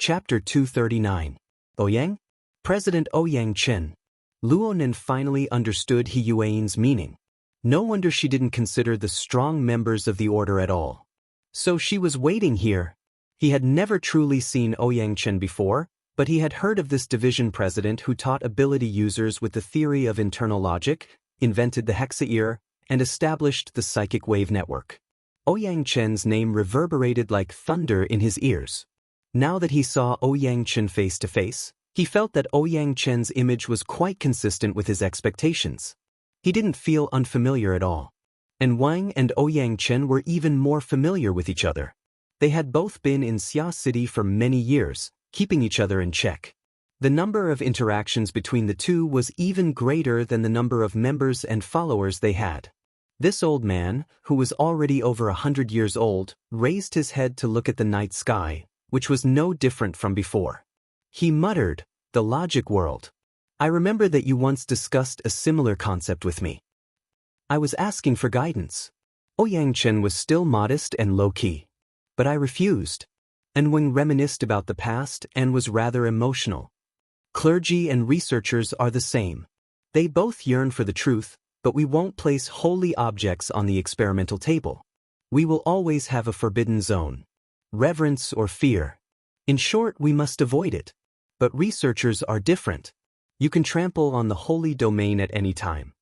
Chapter 239. Ouyang? President Ouyang Chen. Luonan finally understood He Yuan's meaning. No wonder she didn't consider the strong members of the order at all. So she was waiting here. He had never truly seen Ouyang Chen before, but he had heard of this division president who taught ability users with the theory of internal logic, invented the hexaear, and established the psychic wave network. Ouyang Chen's name reverberated like thunder in his ears. Now that he saw Ouyang Chen face to face, he felt that Ouyang Chen's image was quite consistent with his expectations. He didn't feel unfamiliar at all. And Wang and Ouyang Chen were even more familiar with each other. They had both been in Xia City for many years, keeping each other in check. The number of interactions between the two was even greater than the number of members and followers they had. This old man, who was already over 100 years old, raised his head to look at the night sky, which was no different from before. He muttered, "The logic world. I remember that you once discussed a similar concept with me. I was asking for guidance." Ouyang Chen was still modest and low-key. But I refused. And Wang reminisced about the past and was rather emotional. Clergy and researchers are the same. They both yearn for the truth, but we won't place holy objects on the experimental table. We will always have a forbidden zone. Reverence or fear. In short, we must avoid it. But researchers are different. You can trample on the holy domain at any time.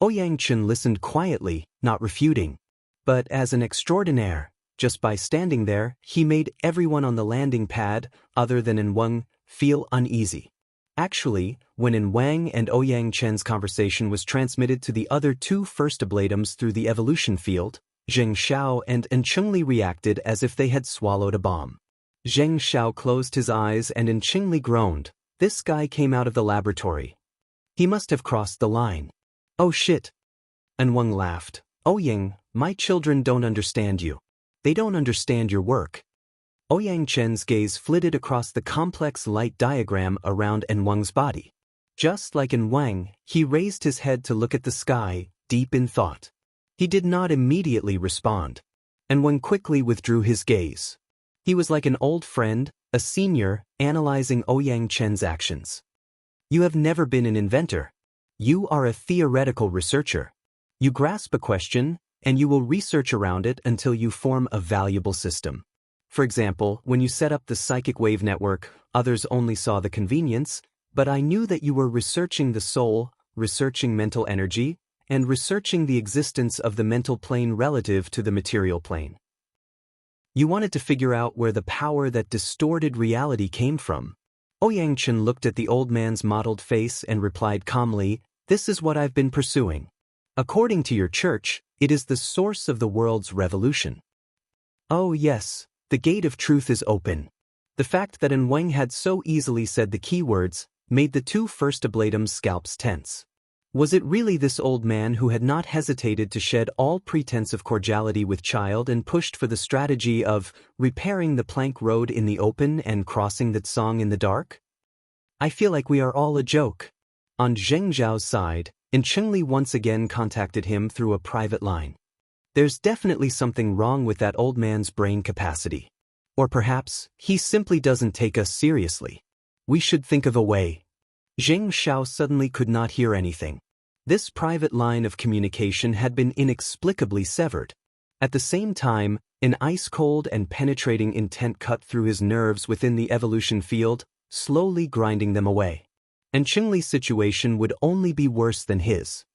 Ouyang Chen listened quietly, not refuting. But as an extraordinaire, just by standing there, he made everyone on the landing pad, other than in Wang, feel uneasy. Actually, when in Wang and Ouyang Chen's conversation was transmitted to the other two first ablatums through the evolution field, Zheng Xiao and Enchanting reacted as if they had swallowed a bomb. Zheng Xiao closed his eyes and Enchanting groaned. This guy came out of the laboratory. He must have crossed the line. Oh shit. And Wang laughed. Ouyang, my children don't understand you. They don't understand your work. Ouyang Chen's gaze flitted across the complex light diagram around En Wang's body. Just like in Wang, he raised his head to look at the sky, deep in thought. He did not immediately respond. And Wang quickly withdrew his gaze. He was like an old friend, a senior, analyzing Ouyang Chen's actions. You have never been an inventor. You are a theoretical researcher. You grasp a question, and you will research around it until you form a valuable system. For example, when you set up the psychic wave network, others only saw the convenience, but I knew that you were researching the soul, researching mental energy, and researching the existence of the mental plane relative to the material plane. You wanted to figure out where the power that distorted reality came from. Ouyang Chen looked at the old man's mottled face and replied calmly, "This is what I've been pursuing. According to your church, it is the source of the world's revolution." Oh yes, the gate of truth is open. The fact that En Wang had so easily said the keywords made the two first ablatums' scalps tense. Was it really this old man who had not hesitated to shed all pretense of cordiality with child and pushed for the strategy of repairing the plank road in the open and crossing the Tsang in the dark? I feel like we are all a joke. On Zheng Zhao's side, Enchanting once again contacted him through a private line. There's definitely something wrong with that old man's brain capacity. Or perhaps, he simply doesn't take us seriously. We should think of a way. Zheng Xiao suddenly could not hear anything. This private line of communication had been inexplicably severed. At the same time, an ice-cold and penetrating intent cut through his nerves within the evolution field, slowly grinding them away. And Qingli's situation would only be worse than his.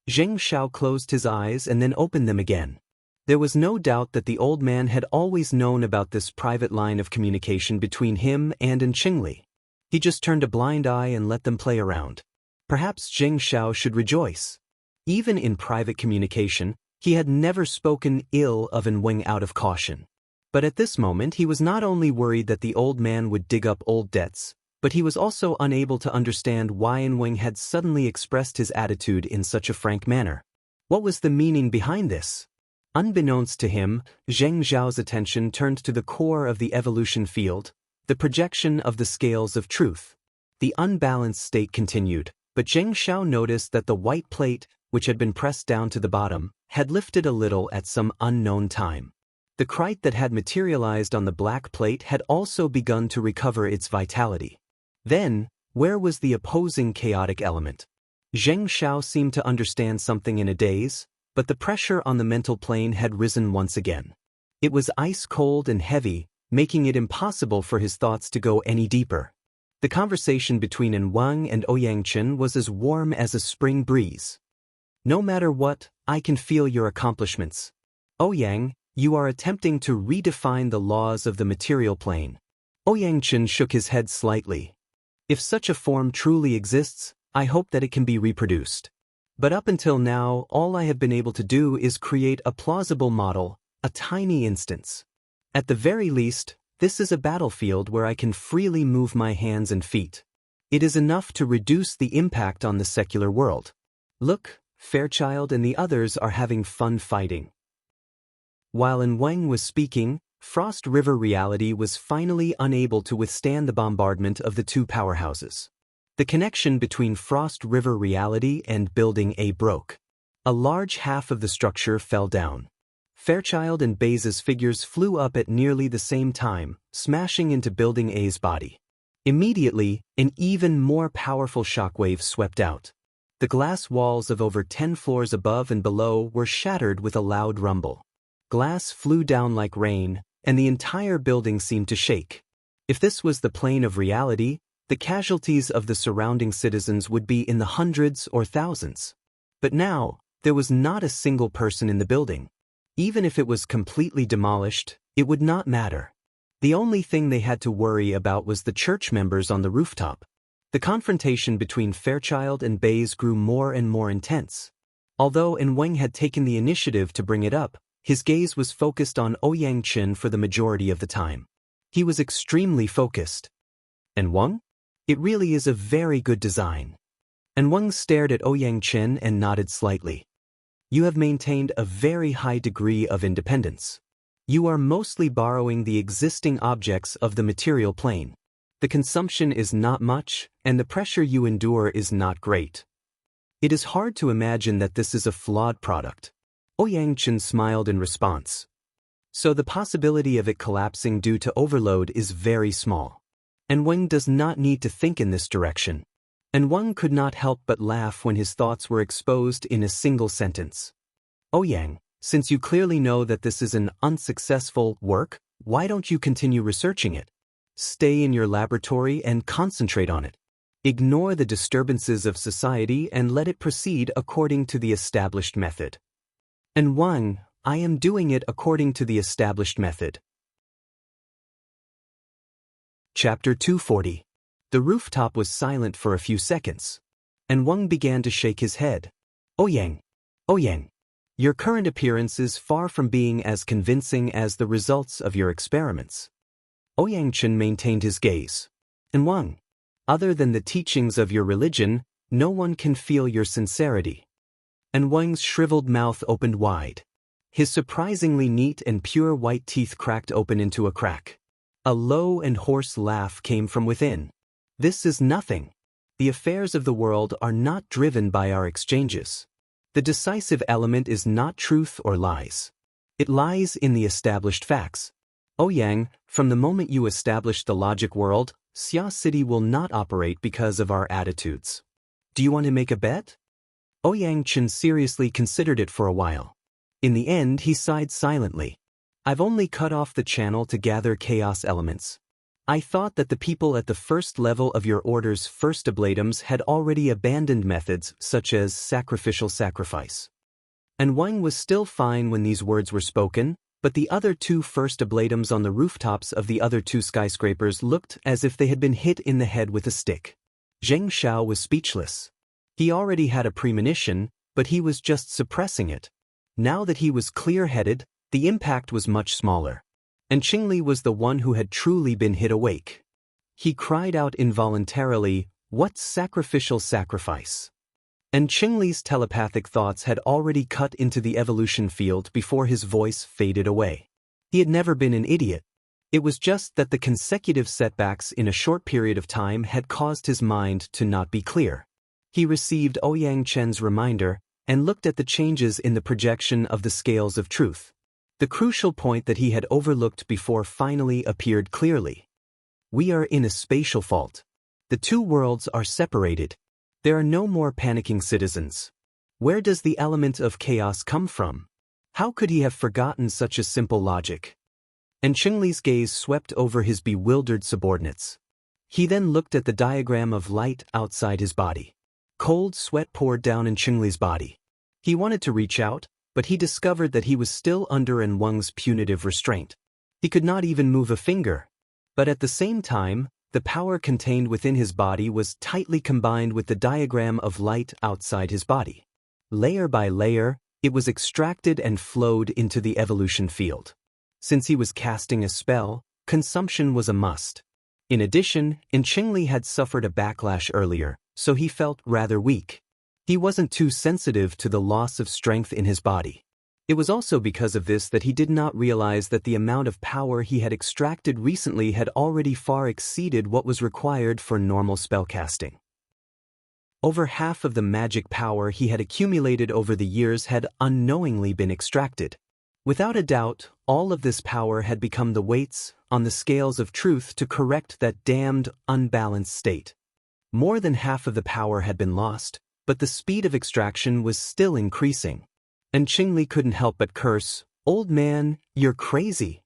Zheng Xiao closed his eyes and then opened them again. There was no doubt that the old man had always known about this private line of communication between him and Qingli. He just turned a blind eye and let them play around. Perhaps Zheng Xiao should rejoice. Even in private communication, he had never spoken ill of En Wang out of caution. But at this moment he was not only worried that the old man would dig up old debts, but he was also unable to understand why En Wang had suddenly expressed his attitude in such a frank manner. What was the meaning behind this? Unbeknownst to him, Zheng Zhao's attention turned to the core of the evolution field, the projection of the scales of truth. The unbalanced state continued, but Zheng Xiao noticed that the white plate, which had been pressed down to the bottom, had lifted a little at some unknown time. The Krite that had materialized on the black plate had also begun to recover its vitality. Then, where was the opposing chaotic element? Zheng Xiao seemed to understand something in a daze, but the pressure on the mental plane had risen once again. It was ice-cold and heavy, making it impossible for his thoughts to go any deeper. The conversation between Enwang and Ouyang Chen was as warm as a spring breeze. No matter what, I can feel your accomplishments. Ouyang, you are attempting to redefine the laws of the material plane. Ouyang Chen shook his head slightly. If such a form truly exists, I hope that it can be reproduced. But up until now, all I have been able to do is create a plausible model, a tiny instance. At the very least, this is a battlefield where I can freely move my hands and feet. It is enough to reduce the impact on the secular world. Look, Fairchild and the others are having fun fighting. While Enwang was speaking, Frost River reality was finally unable to withstand the bombardment of the two powerhouses. The connection between Frost River reality and Building A broke. A large half of the structure fell down. Fairchild and Baze's figures flew up at nearly the same time, smashing into Building A's body. Immediately, an even more powerful shockwave swept out. The glass walls of over 10 floors above and below were shattered with a loud rumble. Glass flew down like rain, and the entire building seemed to shake. If this was the plane of reality, the casualties of the surrounding citizens would be in the hundreds or thousands. But now, there was not a single person in the building. Even if it was completely demolished, it would not matter. The only thing they had to worry about was the church members on the rooftop. The confrontation between Fairchild and Baze grew more and more intense. Although Enwang had taken the initiative to bring it up, his gaze was focused on Ouyang Chen for the majority of the time. He was extremely focused. Enwang? It really is a very good design. Enwang stared at Ouyang Chen and nodded slightly. You have maintained a very high degree of independence. You are mostly borrowing the existing objects of the material plane. The consumption is not much, and the pressure you endure is not great. It is hard to imagine that this is a flawed product. Ouyang Chen smiled in response. So the possibility of it collapsing due to overload is very small. Enwang does not need to think in this direction. Enwang could not help but laugh when his thoughts were exposed in a single sentence. Ouyang, since you clearly know that this is an unsuccessful work, why don't you continue researching it? Stay in your laboratory and concentrate on it. Ignore the disturbances of society and let it proceed according to the established method. Enwang, I am doing it according to the established method. Chapter 240. The rooftop was silent for a few seconds. Enwang began to shake his head. Ouyang, your current appearance is far from being as convincing as the results of your experiments. Ouyang Chen maintained his gaze. Enwang, other than the teachings of your religion, no one can feel your sincerity. Enwang's shriveled mouth opened wide. His surprisingly neat and pure white teeth cracked open into a crack. A low and hoarse laugh came from within. This is nothing. The affairs of the world are not driven by our exchanges. The decisive element is not truth or lies. It lies in the established facts. Ouyang, from the moment you establish the logic world, Xia City will not operate because of our attitudes. Do you want to make a bet? Ouyang Chen seriously considered it for a while. In the end, he sighed silently. I've only cut off the channel to gather chaos elements. I thought that the people at the first level of your order's first ablatums had already abandoned methods such as sacrificial sacrifice. Enwang was still fine when these words were spoken, but the other two first ablatums on the rooftops of the other two skyscrapers looked as if they had been hit in the head with a stick. Zheng Xiao was speechless. He already had a premonition, but he was just suppressing it. Now that he was clear-headed, the impact was much smaller. And Qingli was the one who had truly been hit awake. He cried out involuntarily, "What sacrificial sacrifice?" And Qingli's telepathic thoughts had already cut into the evolution field before his voice faded away. He had never been an idiot. It was just that the consecutive setbacks in a short period of time had caused his mind to not be clear. He received Ouyang Chen's reminder and looked at the changes in the projection of the scales of truth. The crucial point that he had overlooked before finally appeared clearly. We are in a spatial fault. The two worlds are separated. There are no more panicking citizens. Where does the element of chaos come from? How could he have forgotten such a simple logic? And Qingli's gaze swept over his bewildered subordinates. He then looked at the diagram of light outside his body. Cold sweat poured down in Qingli's body. He wanted to reach out, but he discovered that he was still under Wang's punitive restraint. He could not even move a finger. But at the same time, the power contained within his body was tightly combined with the diagram of light outside his body. Layer by layer, it was extracted and flowed into the evolution field. Since he was casting a spell, consumption was a must. In addition, Qingli had suffered a backlash earlier, so he felt rather weak. He wasn't too sensitive to the loss of strength in his body. It was also because of this that he did not realize that the amount of power he had extracted recently had already far exceeded what was required for normal spellcasting. Over half of the magic power he had accumulated over the years had unknowingly been extracted. Without a doubt, all of this power had become the weights on the scales of truth to correct that damned, unbalanced state. More than half of the power had been lost, but the speed of extraction was still increasing. And Qingli couldn't help but curse, "Old man, you're crazy."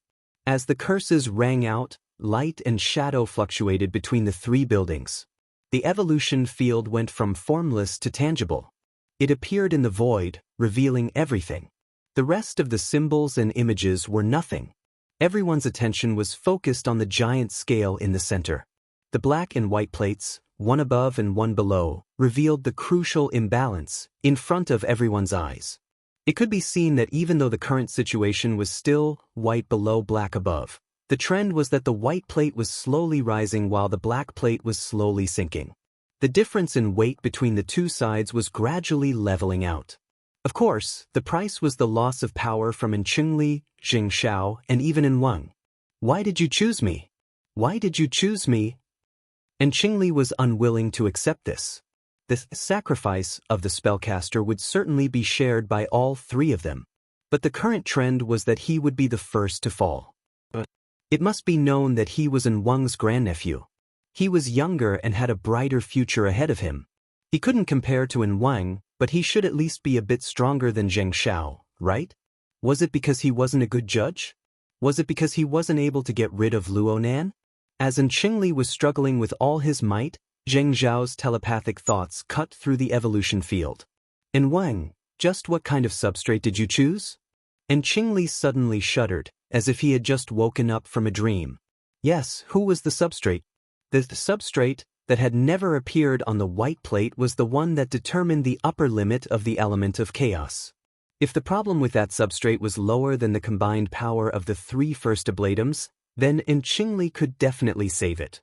As the curses rang out, light and shadow fluctuated between the three buildings. The evolution field went from formless to tangible. It appeared in the void, revealing everything. The rest of the symbols and images were nothing. Everyone's attention was focused on the giant scale in the center. The black and white plates, one above and one below, revealed the crucial imbalance in front of everyone's eyes. It could be seen that even though the current situation was still white below, black above, the trend was that the white plate was slowly rising while the black plate was slowly sinking. The difference in weight between the two sides was gradually leveling out. Of course, the price was the loss of power from Qingli, Jingshao, and even Wang. "Why did you choose me? Why did you choose me?" And Qingli was unwilling to accept this. The sacrifice of the spellcaster would certainly be shared by all three of them. But the current trend was that he would be the first to fall. It must be known that he was Wang's grandnephew. He was younger and had a brighter future ahead of him. He couldn't compare to Wang, but he should at least be a bit stronger than Zheng Xiao, right? Was it because he wasn't a good judge? Was it because he wasn't able to get rid of Luonan? As Qingli was struggling with all his might, Zheng Zhao's telepathic thoughts cut through the evolution field. "And Wang, just what kind of substrate did you choose?" And Qingli suddenly shuddered, as if he had just woken up from a dream. Yes, who was the substrate? The substrate that had never appeared on the white plate was the one that determined the upper limit of the element of chaos. If the problem with that substrate was lower than the combined power of the three first ablatums, then Qingli could definitely save it.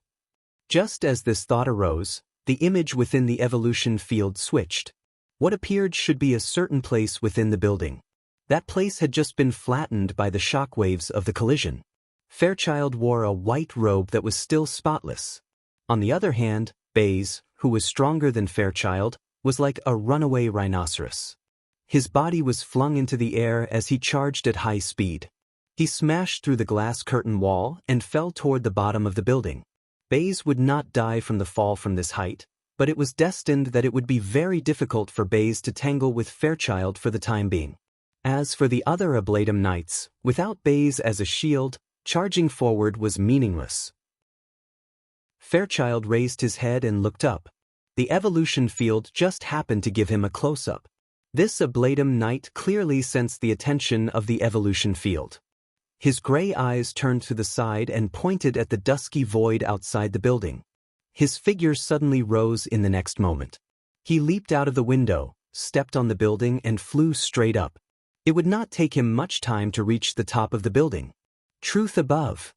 Just as this thought arose, the image within the evolution field switched. What appeared should be a certain place within the building. That place had just been flattened by the shockwaves of the collision. Fairchild wore a white robe that was still spotless. On the other hand, Baze, who was stronger than Fairchild, was like a runaway rhinoceros. His body was flung into the air as he charged at high speed. He smashed through the glass curtain wall and fell toward the bottom of the building. Baze would not die from the fall from this height, but it was destined that it would be very difficult for Baze to tangle with Fairchild for the time being. As for the other Ablatum Knights, without Baze as a shield, charging forward was meaningless. Fairchild raised his head and looked up. The evolution field just happened to give him a close-up. This Ablatum Knight clearly sensed the attention of the evolution field. His gray eyes turned to the side and pointed at the dusky void outside the building. His figure suddenly rose in the next moment. He leaped out of the window, stepped on the building and flew straight up. It would not take him much time to reach the top of the building. Truth above.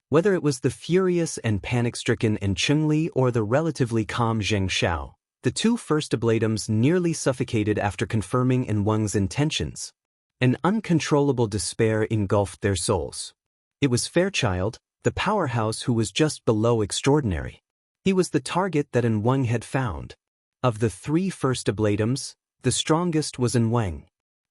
Whether it was the furious and panic-stricken Qingli or the relatively calm Zheng Xiao, the two first ablatums nearly suffocated after confirming Wang's intentions. An uncontrollable despair engulfed their souls. It was Fairchild, the powerhouse who was just below extraordinary. He was the target that Wang had found. Of the three first ablatums, the strongest was Wang.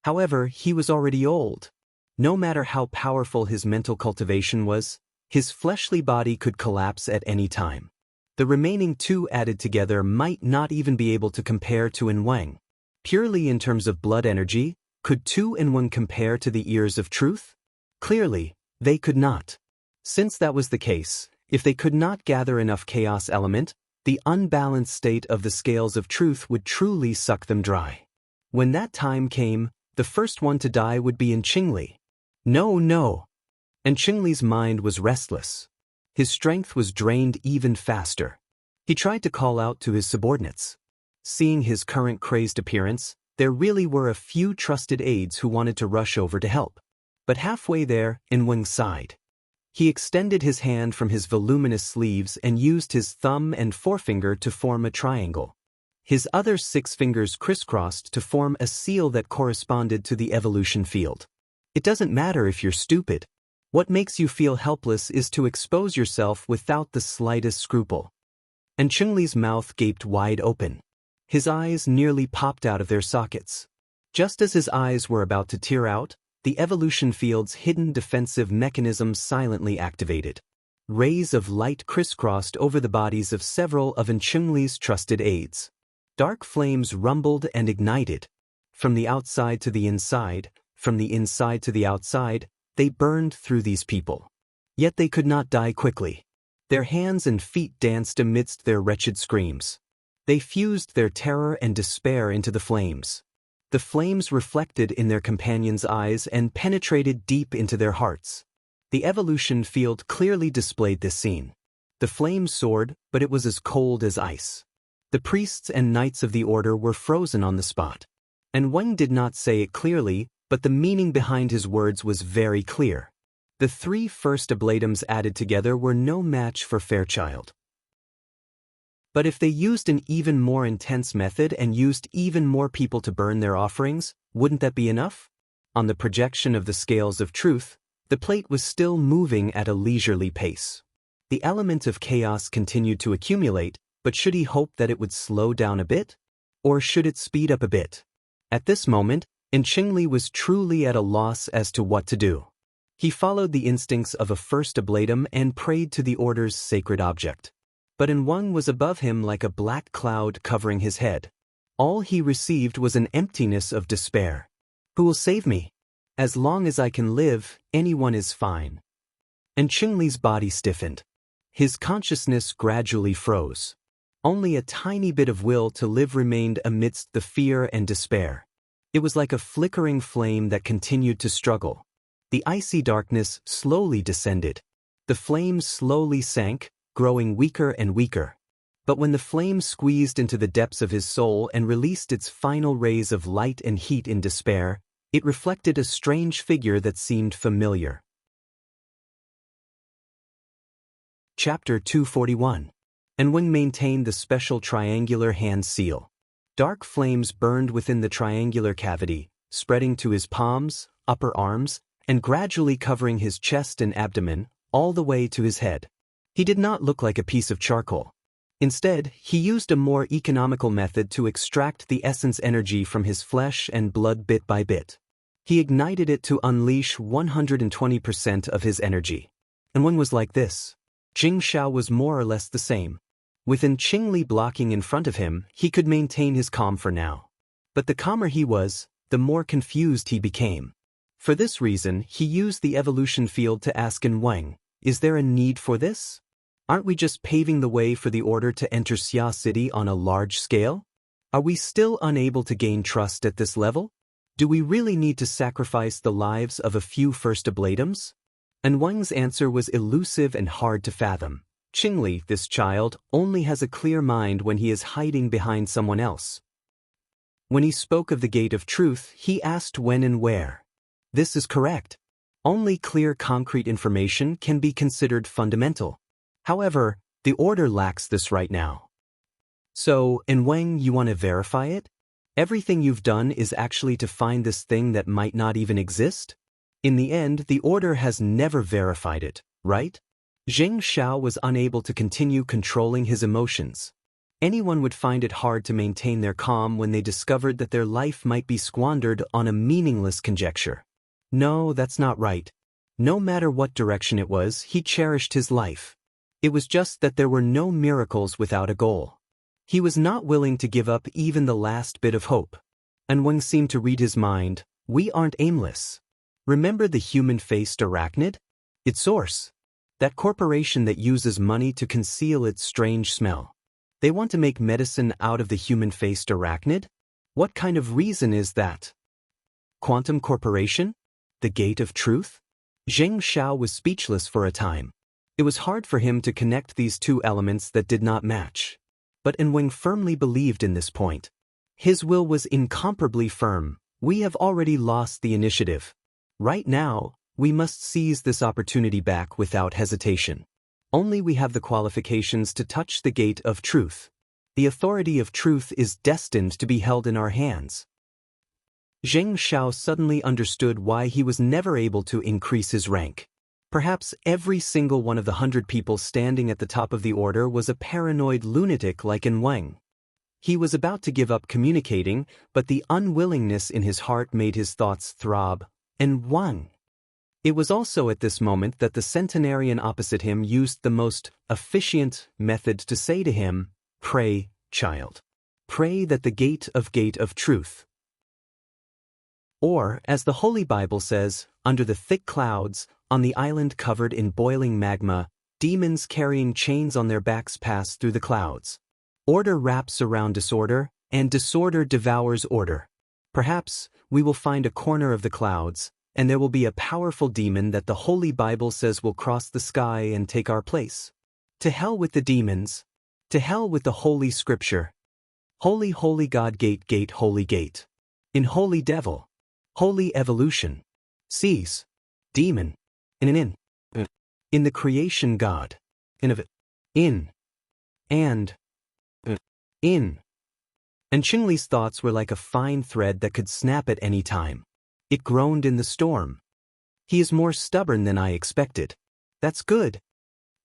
However, he was already old. No matter how powerful his mental cultivation was, his fleshly body could collapse at any time. The remaining two added together might not even be able to compare to Enwang. Purely in terms of blood energy, could two Enwang compare to the ears of truth? Clearly, they could not. Since that was the case, if they could not gather enough chaos element, the unbalanced state of the scales of truth would truly suck them dry. When that time came, the first one to die would be Enchanting. No. Enchanting's mind was restless. His strength was drained even faster. He tried to call out to his subordinates. Seeing his current crazed appearance, there really were a few trusted aides who wanted to rush over to help. But halfway there, Enwang sighed. He extended his hand from his voluminous sleeves and used his thumb and forefinger to form a triangle. His other 6 fingers crisscrossed to form a seal that corresponded to the evolution field. It doesn't matter if you're stupid. What makes you feel helpless is to expose yourself without the slightest scruple. Enchanting's mouth gaped wide open. His eyes nearly popped out of their sockets. Just as his eyes were about to tear out, the evolution field's hidden defensive mechanism silently activated. Rays of light crisscrossed over the bodies of several of Enchanting's trusted aides. Dark flames rumbled and ignited. From the outside to the inside, from the inside to the outside, they burned through these people. Yet they could not die quickly. Their hands and feet danced amidst their wretched screams. They fused their terror and despair into the flames. The flames reflected in their companions' eyes and penetrated deep into their hearts. The evolution field clearly displayed this scene. The flames soared, but it was as cold as ice. The priests and knights of the order were frozen on the spot. Enwang did not say it clearly, but the meaning behind his words was very clear. The 3 first ablatums added together were no match for Fairchild. But if they used an even more intense method and used even more people to burn their offerings, wouldn't that be enough? On the projection of the scales of truth, the plate was still moving at a leisurely pace. The element of chaos continued to accumulate, but should he hope that it would slow down a bit? Or should it speed up a bit? At this moment, Enchanting was truly at a loss as to what to do. He followed the instincts of a first ablatum and prayed to the order's sacred object. But Enwang was above him like a black cloud covering his head. All he received was an emptiness of despair. Who will save me? As long as I can live, anyone is fine. Enchanting's body stiffened. His consciousness gradually froze. Only a tiny bit of will to live remained amidst the fear and despair. It was like a flickering flame that continued to struggle. The icy darkness slowly descended. The flames slowly sank, growing weaker and weaker. But when the flame squeezed into the depths of his soul and released its final rays of light and heat in despair, it reflected a strange figure that seemed familiar. Chapter 241. Enwang maintained the special triangular hand seal. Dark flames burned within the triangular cavity, spreading to his palms, upper arms, and gradually covering his chest and abdomen, all the way to his head. He did not look like a piece of charcoal. Instead, he used a more economical method to extract the essence energy from his flesh and blood bit by bit. He ignited it to unleash 120% of his energy. Enwang was like this. Jing Shao was more or less the same. With Enchanting blocking in front of him, he could maintain his calm for now. But the calmer he was, the more confused he became. For this reason, he used the evolution field to ask Enwang, is there a need for this? Aren't we just paving the way for the order to enter Xia City on a large scale? Are we still unable to gain trust at this level? Do we really need to sacrifice the lives of a few first ablatums? Enwang's answer was elusive and hard to fathom. Qingli, this child, only has a clear mind when he is hiding behind someone else. When he spoke of the gate of truth, he asked when and where. This is correct. Only clear concrete information can be considered fundamental. However, the order lacks this right now. So, Enwang, you want to verify it? Everything you've done is actually to find this thing that might not even exist? In the end, the order has never verified it, right? Zheng Xiao was unable to continue controlling his emotions. Anyone would find it hard to maintain their calm when they discovered that their life might be squandered on a meaningless conjecture. No, that's not right. No matter what direction it was, he cherished his life. It was just that there were no miracles without a goal. He was not willing to give up even the last bit of hope. And Wang seemed to read his mind. We aren't aimless. Remember the human-faced arachnid? Its source. That corporation that uses money to conceal its strange smell. They want to make medicine out of the human-faced arachnid? What kind of reason is that? Quantum Corporation? The Gate of Truth? Zheng Xiao was speechless for a time. It was hard for him to connect these two elements that did not match. But Enwing firmly believed in this point. His will was incomparably firm. We have already lost the initiative. Right now, we must seize this opportunity back without hesitation. Only we have the qualifications to touch the gate of truth. The authority of truth is destined to be held in our hands. Zheng Xiao suddenly understood why he was never able to increase his rank. Perhaps every single one of the 100 people standing at the top of the order was a paranoid lunatic like Enwang. He was about to give up communicating, but the unwillingness in his heart made his thoughts throb. Enwang. It was also at this moment that the centenarian opposite him used the most efficient method to say to him, "Pray, child. Pray that the gate of truth." Or, as the Holy Bible says, under the thick clouds, on the island covered in boiling magma, demons carrying chains on their backs pass through the clouds. Order wraps around disorder, and disorder devours order. Perhaps we will find a corner of the clouds, and there will be a powerful demon that the Holy Bible says will cross the sky and take our place. To hell with the demons. To hell with the Holy Scripture. Holy, holy God, gate, holy gate. In holy devil. Holy evolution. Cease. Demon. In the creation God. In. And. In. And Qingli's thoughts were like a fine thread that could snap at any time. It groaned in the storm. He is more stubborn than I expected. That's good.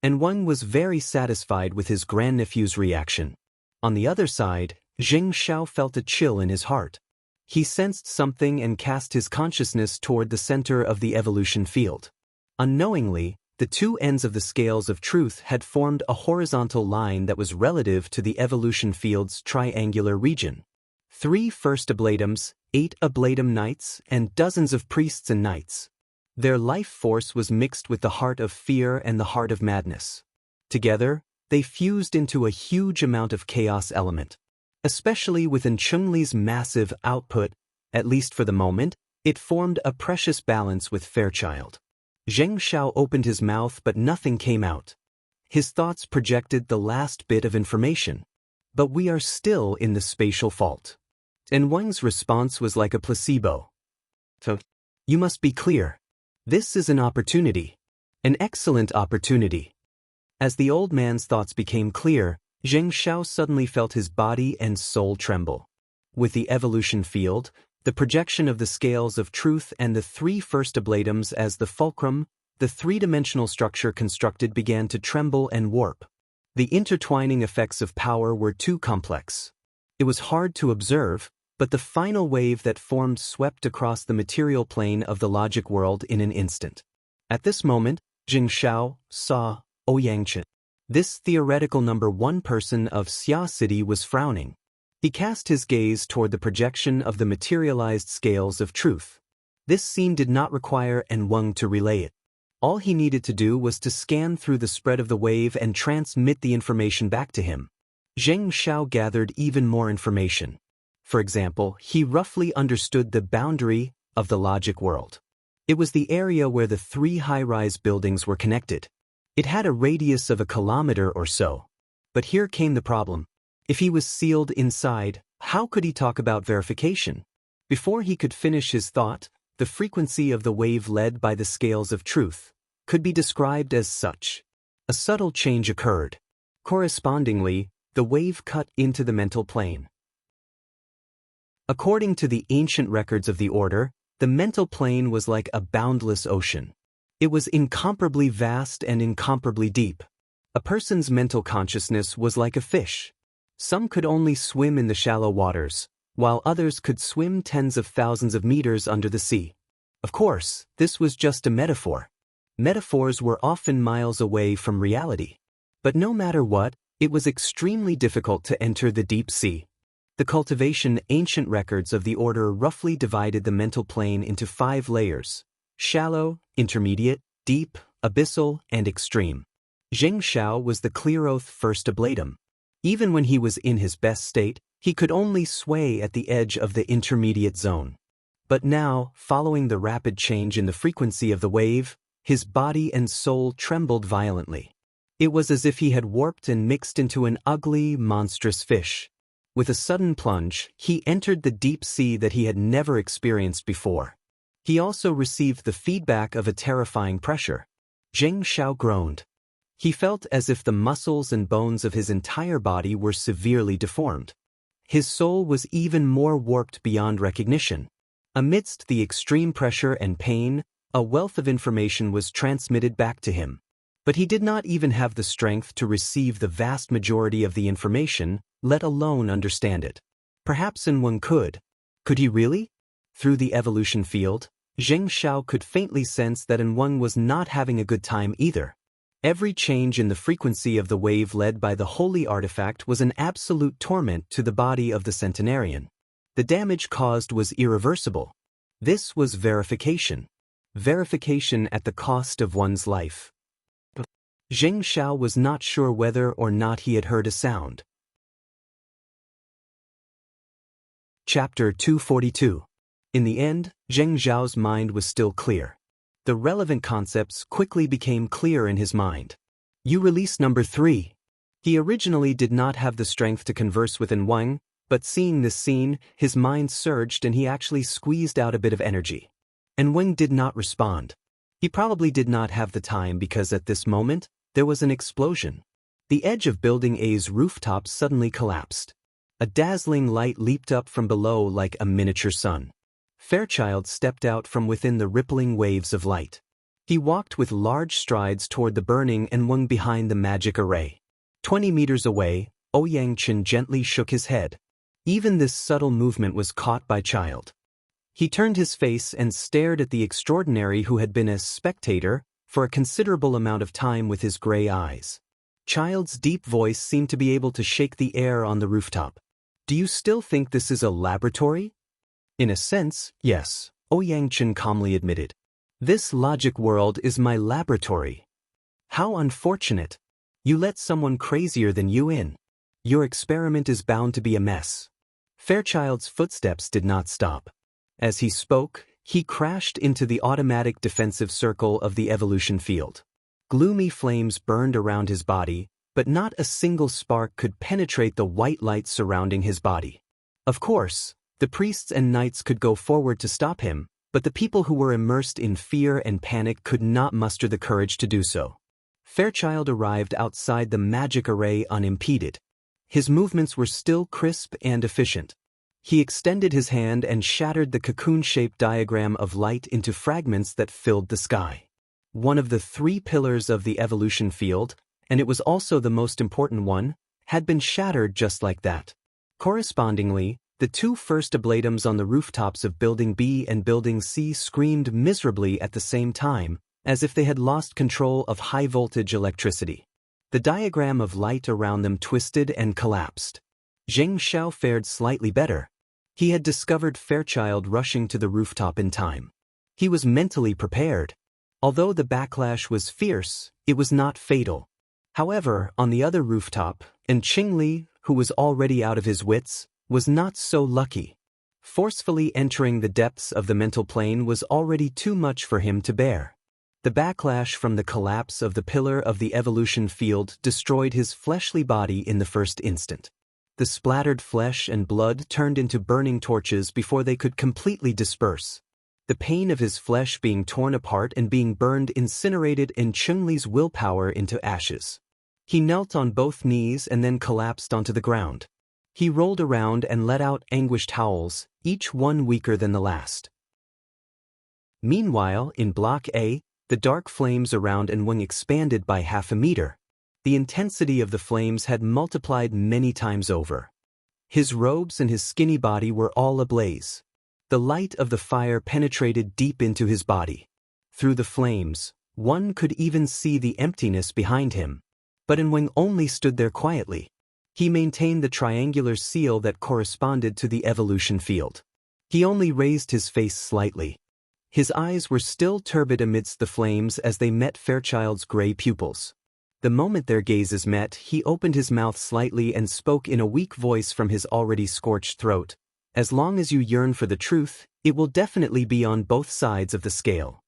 And Wang was very satisfied with his grandnephew's reaction. On the other side, Zheng Xiao felt a chill in his heart. He sensed something and cast his consciousness toward the center of the evolution field. Unknowingly, the two ends of the scales of truth had formed a horizontal line that was relative to the evolution field's triangular region. 3 first ablatums, 8 ablatum knights, and dozens of priests and knights. Their life force was mixed with the heart of fear and the heart of madness. Together, they fused into a huge amount of chaos element. Especially within Chungli's massive output, at least for the moment, it formed a precious balance with Fairchild. Zheng Xiao opened his mouth but nothing came out. His thoughts projected the last bit of information. But we are still in the spatial fault. And Wang's response was like a placebo. So, you must be clear. This is an opportunity. An excellent opportunity. As the old man's thoughts became clear, Zheng Xiao suddenly felt his body and soul tremble. With the evolution field, the projection of the scales of truth and the 3 first ablatums as the fulcrum, the three-dimensional structure constructed began to tremble and warp. The intertwining effects of power were too complex. It was hard to observe, but the final wave that formed swept across the material plane of the logic world in an instant. At this moment, Zheng Xiao saw Ouyang Chen. This theoretical number 1 person of Xia City was frowning. He cast his gaze toward the projection of the materialized scales of truth. This scene did not require Enwang to relay it. All he needed to do was to scan through the spread of the wave and transmit the information back to him. Zheng Xiao gathered even more information. For example, he roughly understood the boundary of the logic world. It was the area where the 3 high-rise buildings were connected. It had a radius of a kilometer or so. But here came the problem. If he was sealed inside, how could he talk about verification? Before he could finish his thought, the frequency of the wave led by the scales of truth could be described as such. A subtle change occurred. Correspondingly, the wave cut into the mental plane. According to the ancient records of the order, the mental plane was like a boundless ocean. It was incomparably vast and incomparably deep. A person's mental consciousness was like a fish. Some could only swim in the shallow waters, while others could swim tens of thousands of meters under the sea. Of course, this was just a metaphor. Metaphors were often miles away from reality. But no matter what, it was extremely difficult to enter the deep sea. The cultivation ancient records of the order roughly divided the mental plane into 5 layers: shallow, intermediate, deep, abyssal, and extreme. Zheng Xiao was the clear-oath first ablatum. Even when he was in his best state, he could only sway at the edge of the intermediate zone. But now, following the rapid change in the frequency of the wave, his body and soul trembled violently. It was as if he had warped and mixed into an ugly, monstrous fish. With a sudden plunge, he entered the deep sea that he had never experienced before. He also received the feedback of a terrifying pressure. Zheng Xiao groaned. He felt as if the muscles and bones of his entire body were severely deformed. His soul was even more warped beyond recognition. Amidst the extreme pressure and pain, a wealth of information was transmitted back to him. But he did not even have the strength to receive the vast majority of the information, let alone understand it. Perhaps Enwang could. Could he really? Through the evolution field, Zheng Xiao could faintly sense that Enwang was not having a good time either. Every change in the frequency of the wave led by the holy artifact was an absolute torment to the body of the centenarian. The damage caused was irreversible. This was verification. Verification at the cost of one's life. Zheng Xiao was not sure whether or not he had heard a sound. Chapter 242. In the end, Zheng Xiao's mind was still clear. The relevant concepts quickly became clear in his mind. You release number 3. He originally did not have the strength to converse with Enwang, but seeing this scene, his mind surged and he actually squeezed out a bit of energy. Enwang did not respond. He probably did not have the time because at this moment, there was an explosion. The edge of Building A's rooftop suddenly collapsed. A dazzling light leaped up from below like a miniature sun. Fairchild stepped out from within the rippling waves of light. He walked with large strides toward the burning Enwang behind the magic array. 20 meters away, Ouyang Chen gently shook his head. Even this subtle movement was caught by Child. He turned his face and stared at the extraordinary who had been a spectator for a considerable amount of time with his gray eyes. Child's deep voice seemed to be able to shake the air on the rooftop. Do you still think this is a laboratory? In a sense, yes, Ouyang Chen calmly admitted. This logic world is my laboratory. How unfortunate. You let someone crazier than you in. Your experiment is bound to be a mess. Fairchild's footsteps did not stop. As he spoke, he crashed into the automatic defensive circle of the evolution field. Gloomy flames burned around his body, but not a single spark could penetrate the white light surrounding his body. Of course, the priests and knights could go forward to stop him, but the people who were immersed in fear and panic could not muster the courage to do so. Fairchild arrived outside the magic array unimpeded. His movements were still crisp and efficient. He extended his hand and shattered the cocoon-shaped diagram of light into fragments that filled the sky. One of the 3 pillars of the evolution field, and it was also the most important one, had been shattered just like that. Correspondingly, the 2 first ablatums on the rooftops of Building B and Building C screamed miserably at the same time, as if they had lost control of high-voltage electricity. The diagram of light around them twisted and collapsed. Zheng Xiao fared slightly better. He had discovered Fairchild rushing to the rooftop in time. He was mentally prepared. Although the backlash was fierce, it was not fatal. However, on the other rooftop, Qingli, who was already out of his wits, was not so lucky. Forcefully entering the depths of the mental plane was already too much for him to bear. The backlash from the collapse of the pillar of the evolution field destroyed his fleshly body in the first instant. The splattered flesh and blood turned into burning torches before they could completely disperse. The pain of his flesh being torn apart and being burned incinerated Qingli's willpower into ashes. He knelt on both knees and then collapsed onto the ground. He rolled around and let out anguished howls, each one weaker than the last. Meanwhile, in Block A, the dark flames around Enwang expanded by half a meter. The intensity of the flames had multiplied many times over. His robes and his skinny body were all ablaze. The light of the fire penetrated deep into his body. Through the flames, one could even see the emptiness behind him. But Enweng only stood there quietly. He maintained the triangular seal that corresponded to the evolution field. He only raised his face slightly. His eyes were still turbid amidst the flames as they met Fairchild's gray pupils. The moment their gazes met, he opened his mouth slightly and spoke in a weak voice from his already scorched throat. As long as you yearn for the truth, it will definitely be on both sides of the scale.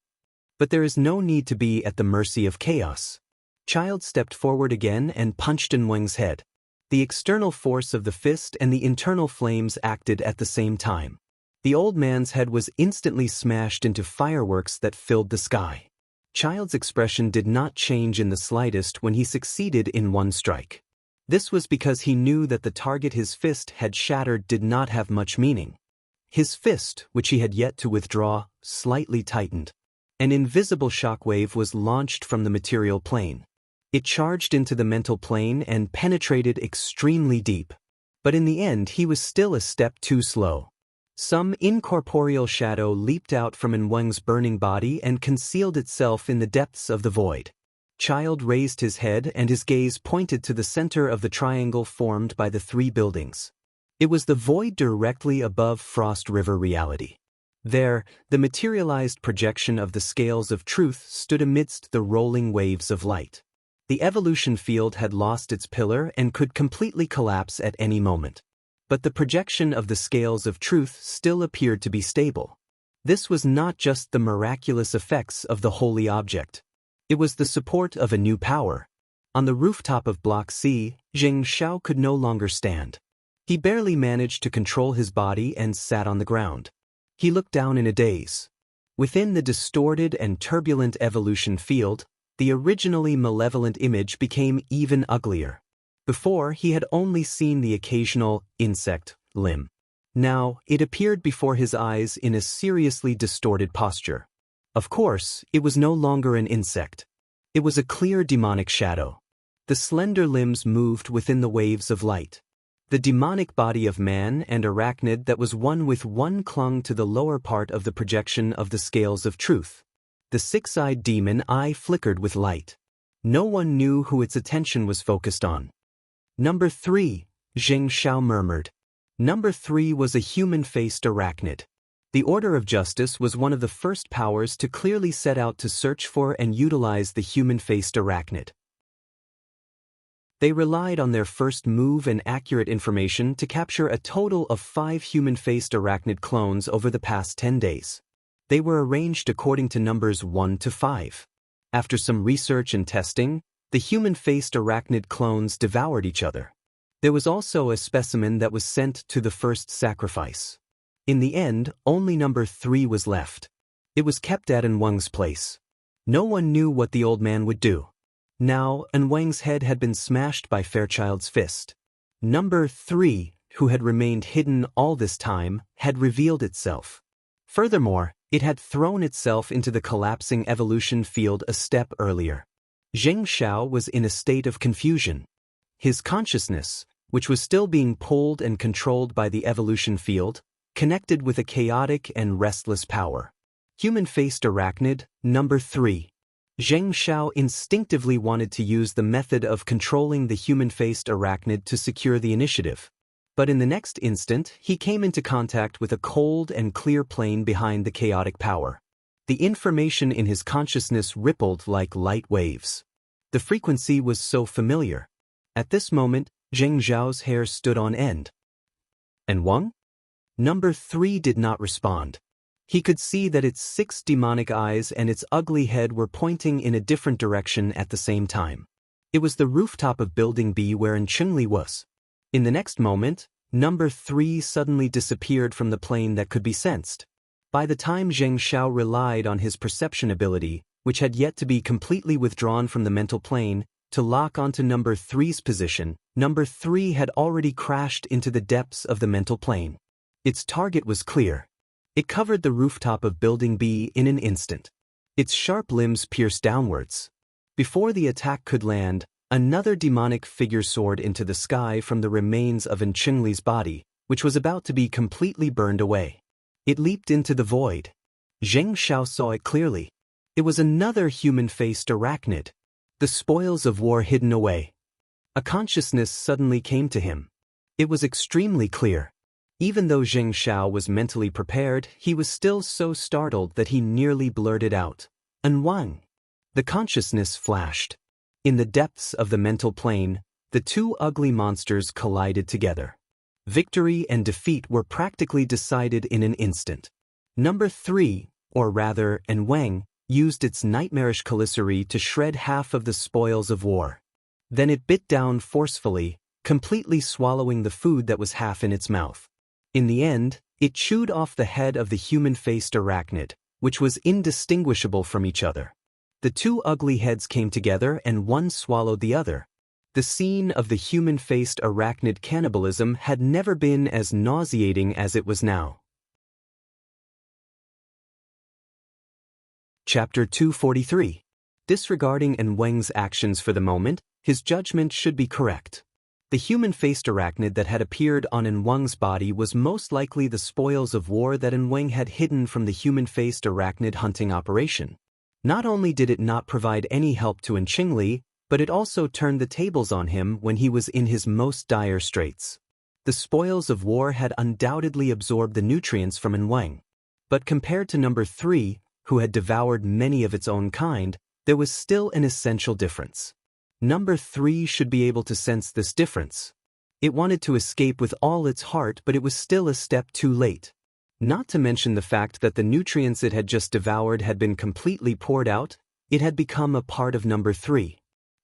But there is no need to be at the mercy of chaos. Child stepped forward again and punched Enweng's head. The external force of the fist and the internal flames acted at the same time. The old man's head was instantly smashed into fireworks that filled the sky. Child's expression did not change in the slightest when he succeeded in one strike. This was because he knew that the target his fist had shattered did not have much meaning. His fist, which he had yet to withdraw, slightly tightened. An invisible shockwave was launched from the material plane. It charged into the mental plane and penetrated extremely deep. But in the end, he was still a step too slow. Some incorporeal shadow leaped out from Enweng's burning body and concealed itself in the depths of the void. Child raised his head and his gaze pointed to the center of the triangle formed by the three buildings. It was the void directly above Frost River reality. There, the materialized projection of the scales of truth stood amidst the rolling waves of light. The evolution field had lost its pillar and could completely collapse at any moment. But the projection of the scales of truth still appeared to be stable. This was not just the miraculous effects of the holy object. It was the support of a new power. On the rooftop of Block C, Zheng Xiao could no longer stand. He barely managed to control his body and sat on the ground. He looked down in a daze. Within the distorted and turbulent evolution field, the originally malevolent image became even uglier. Before, he had only seen the occasional insect limb. Now, it appeared before his eyes in a seriously distorted posture. Of course, it was no longer an insect. It was a clear demonic shadow. The slender limbs moved within the waves of light. The demonic body of man and arachnid that was one with one clung to the lower part of the projection of the scales of truth. The six-eyed demon eye flickered with light. No one knew who its attention was focused on. Number 3, Zheng Xiao murmured. Number 3 was a human-faced arachnid. The Order of Justice was one of the first powers to clearly set out to search for and utilize the human-faced arachnid. They relied on their first move and accurate information to capture a total of 5 human-faced arachnid clones over the past 10 days. They were arranged according to numbers 1 to 5. After some research and testing, the human-faced arachnid clones devoured each other. There was also a specimen that was sent to the first sacrifice. In the end, only number 3 was left. It was kept at Enweng's place. No one knew what the old man would do. Now, Enweng's head had been smashed by Fairchild's fist. Number 3, who had remained hidden all this time, had revealed itself. Furthermore, it had thrown itself into the collapsing evolution field a step earlier. Zheng Xiao was in a state of confusion. His consciousness, which was still being pulled and controlled by the evolution field, connected with a chaotic and restless power. Human-faced arachnid, number 3. Zheng Xiao instinctively wanted to use the method of controlling the human-faced arachnid to secure the initiative. But in the next instant, he came into contact with a cold and clear plane behind the chaotic power. The information in his consciousness rippled like light waves. The frequency was so familiar. At this moment, Zheng Xiao's hair stood on end. Enweng? Number 3 did not respond. He could see that its 6 demonic eyes and its ugly head were pointing in a different direction at the same time. It was the rooftop of Building B where Enchanting was. In the next moment, number 3 suddenly disappeared from the plane that could be sensed. By the time Zheng Xiao relied on his perception ability, which had yet to be completely withdrawn from the mental plane, to lock onto number 3's position, number 3 had already crashed into the depths of the mental plane. Its target was clear. It covered the rooftop of Building B in an instant. Its sharp limbs pierced downwards. Before the attack could land, another demonic figure soared into the sky from the remains of Enchanting's body, which was about to be completely burned away. It leaped into the void. Zheng Xiao saw it clearly. It was another human-faced arachnid. The spoils of war hidden away. A consciousness suddenly came to him. It was extremely clear. Even though Zheng Xiao was mentally prepared, he was still so startled that he nearly blurted out, "Enwang." The consciousness flashed. In the depths of the mental plane, the two ugly monsters collided together. Victory and defeat were practically decided in an instant. Number 3, or rather Enwang, used its nightmarish calicity to shred half of the spoils of war. Then it bit down forcefully, completely swallowing the food that was half in its mouth. In the end, it chewed off the head of the human-faced arachnid, which was indistinguishable from each other. The two ugly heads came together and one swallowed the other. The scene of the human-faced arachnid cannibalism had never been as nauseating as it was now. Chapter 243. Disregarding Enwang's actions for the moment, his judgment should be correct. The human-faced arachnid that had appeared on Enwang's body was most likely the spoils of war that Enwang had hidden from the human-faced arachnid hunting operation. Not only did it not provide any help to Enqingli, but it also turned the tables on him when he was in his most dire straits. The spoils of war had undoubtedly absorbed the nutrients from Enwang. But compared to number 3, who had devoured many of its own kind, there was still an essential difference. Number 3 should be able to sense this difference. It wanted to escape with all its heart, but it was still a step too late. Not to mention the fact that the nutrients it had just devoured had been completely poured out, it had become a part of number 3.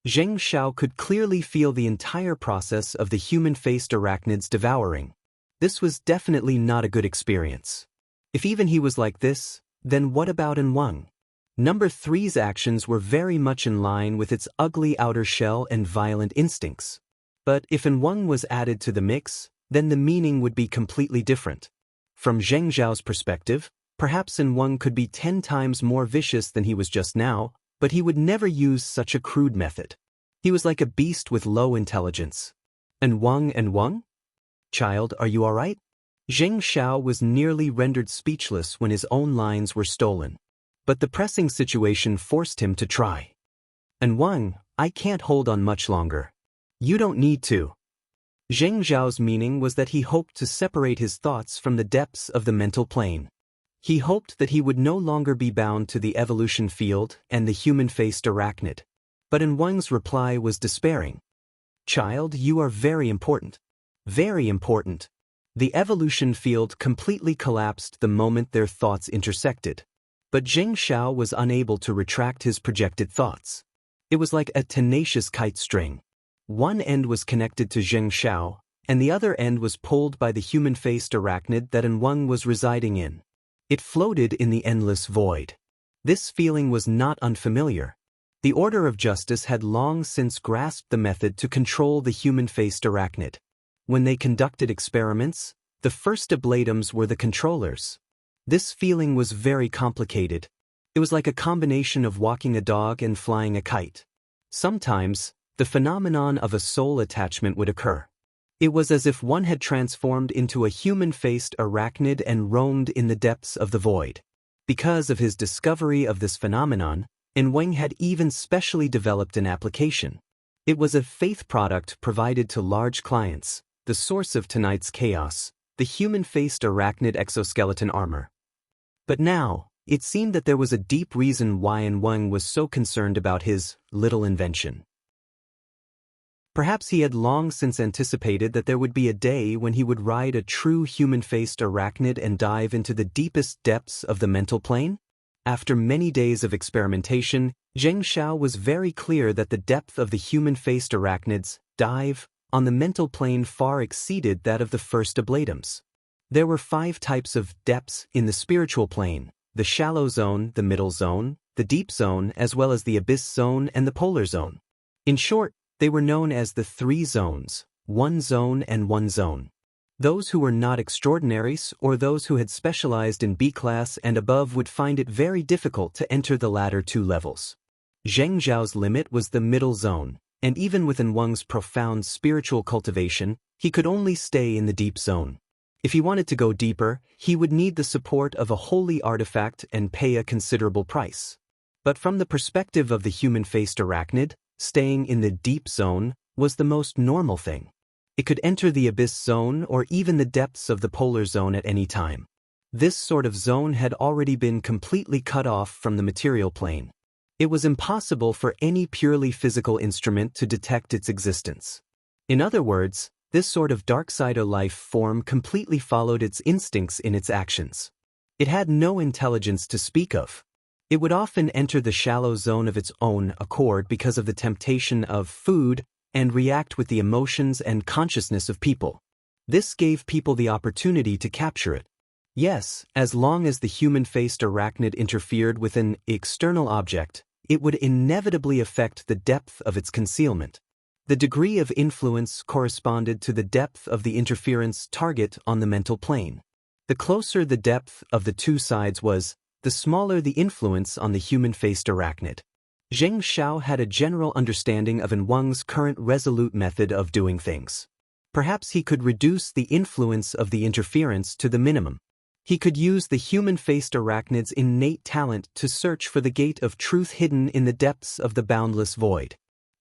Zheng Xiao could clearly feel the entire process of the human-faced arachnids devouring. This was definitely not a good experience. If even he was like this, then what about Enwang? Number 3's actions were very much in line with its ugly outer shell and violent instincts. But if Enwang was added to the mix, then the meaning would be completely different. From Zheng Zhao's perspective, perhaps Enwang could be 10 times more vicious than he was just now, but he would never use such a crude method. He was like a beast with low intelligence. Enwang? Child, are you all right? Zheng Xiao was nearly rendered speechless when his own lines were stolen. But the pressing situation forced him to try. Enwang, I can't hold on much longer. You don't need to. Zheng Zhao's meaning was that he hoped to separate his thoughts from the depths of the mental plane. He hoped that he would no longer be bound to the evolution field and the human-faced arachnid. But Enwang's reply was despairing. Child, you are very important. Very important. The evolution field completely collapsed the moment their thoughts intersected. But Zheng Xiao was unable to retract his projected thoughts. It was like a tenacious kite string. One end was connected to Zheng Xiao, and the other end was pulled by the human-faced arachnid that Enwang was residing in. It floated in the endless void. This feeling was not unfamiliar. The Order of Justice had long since grasped the method to control the human-faced arachnid. When they conducted experiments, the first ablatums were the controllers. This feeling was very complicated. It was like a combination of walking a dog and flying a kite. Sometimes, the phenomenon of a soul attachment would occur. It was as if one had transformed into a human-faced arachnid and roamed in the depths of the void. Because of his discovery of this phenomenon, Enwang had even specially developed an application. It was a faith product provided to large clients, the source of tonight's chaos, the human-faced arachnid exoskeleton armor. But now, it seemed that there was a deep reason why Enwang was so concerned about his little invention. Perhaps he had long since anticipated that there would be a day when he would ride a true human-faced arachnid and dive into the deepest depths of the mental plane? After many days of experimentation, Zheng Xiao was very clear that the depth of the human-faced arachnid's dive on the mental plane far exceeded that of the first ablatums. There were 5 types of depths in the spiritual plane: the shallow zone, the middle zone, the deep zone, as well as the abyss zone and the polar zone. In short, they were known as the 3 zones, 1 zone and 1 zone. Those who were not extraordinaries or those who had specialized in B-class and above would find it very difficult to enter the latter 2 levels. Zheng Zhao's limit was the middle zone, and even with Enwang's profound spiritual cultivation, he could only stay in the deep zone. If he wanted to go deeper, he would need the support of a holy artifact and pay a considerable price. But from the perspective of the human-faced arachnid, staying in the deep zone was the most normal thing. It could enter the abyss zone or even the depths of the polar zone at any time. This sort of zone had already been completely cut off from the material plane. It was impossible for any purely physical instrument to detect its existence. In other words, this sort of darksider life form completely followed its instincts in its actions. It had no intelligence to speak of. It would often enter the shallow zone of its own accord because of the temptation of food and react with the emotions and consciousness of people. This gave people the opportunity to capture it. Yes, as long as the human-faced arachnid interfered with an external object, it would inevitably affect the depth of its concealment. The degree of influence corresponded to the depth of the interference target on the mental plane. The closer the depth of the two sides was, the smaller the influence on the human-faced arachnid. Zheng Xiao had a general understanding of Wang's current resolute method of doing things. Perhaps he could reduce the influence of the interference to the minimum. He could use the human-faced arachnid's innate talent to search for the gate of truth hidden in the depths of the boundless void.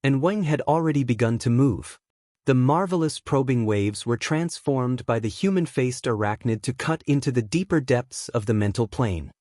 And Wang had already begun to move. The marvelous probing waves were transformed by the human-faced arachnid to cut into the deeper depths of the mental plane.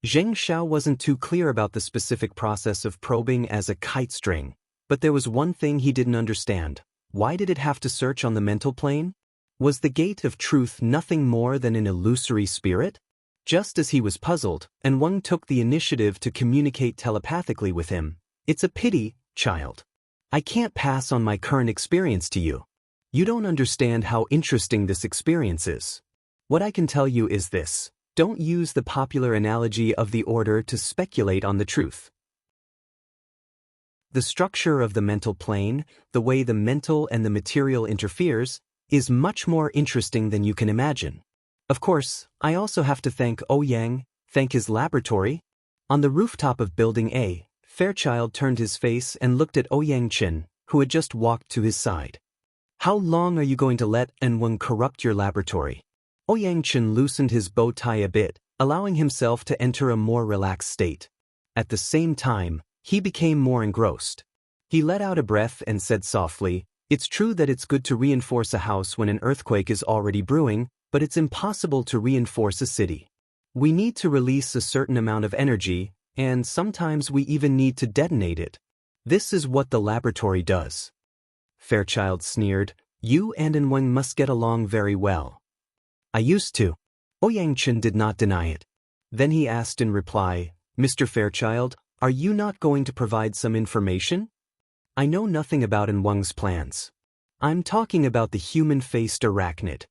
Zheng Xiao wasn't too clear about the specific process of probing as a kite string, but there was one thing he didn't understand. Why did it have to search on the mental plane? Was the gate of truth nothing more than an illusory spirit? Just as he was puzzled, and Wang took the initiative to communicate telepathically with him. It's a pity, child. I can't pass on my current experience to you. You don't understand how interesting this experience is. What I can tell you is this: don't use the popular analogy of the order to speculate on the truth. The structure of the mental plane, the way the mental and the material interferes, is much more interesting than you can imagine. Of course, I also have to thank Ouyang, thank his laboratory. On the rooftop of Building A, Fairchild turned his face and looked at Ouyang Qin, who had just walked to his side. How long are you going to let Wang corrupt your laboratory? Ouyang Qin loosened his bow tie a bit, allowing himself to enter a more relaxed state. At the same time, he became more engrossed. He let out a breath and said softly, "It's true that it's good to reinforce a house when an earthquake is already brewing, but it's impossible to reinforce a city. We need to release a certain amount of energy, and sometimes we even need to detonate it. This is what the laboratory does." Fairchild sneered, "You and Wang must get along very well." "I used to." Ouyang Qin did not deny it. Then he asked in reply, "Mr. Fairchild, are you not going to provide some information? I know nothing about Wang's plans. I'm talking about the human-faced arachnid."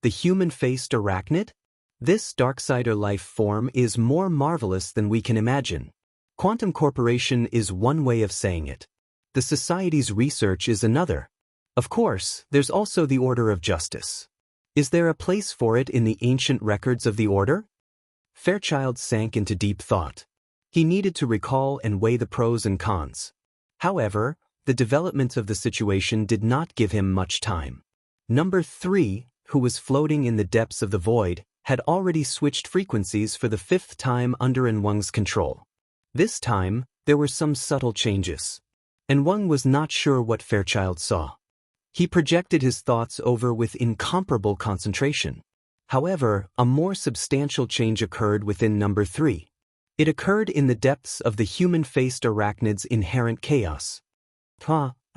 The human-faced arachnid? This darksider life form is more marvelous than we can imagine. Quantum Corporation is one way of saying it. The Society's research is another. Of course, there's also the Order of Justice. Is there a place for it in the ancient records of the Order? Fairchild sank into deep thought. He needed to recall and weigh the pros and cons. However, the development of the situation did not give him much time. Number 3, who was floating in the depths of the void, had already switched frequencies for the 5th time under Wang's control. This time, there were some subtle changes. Wang was not sure what Fairchild saw. He projected his thoughts over with incomparable concentration. However, a more substantial change occurred within number 3. It occurred in the depths of the human-faced arachnid's inherent chaos.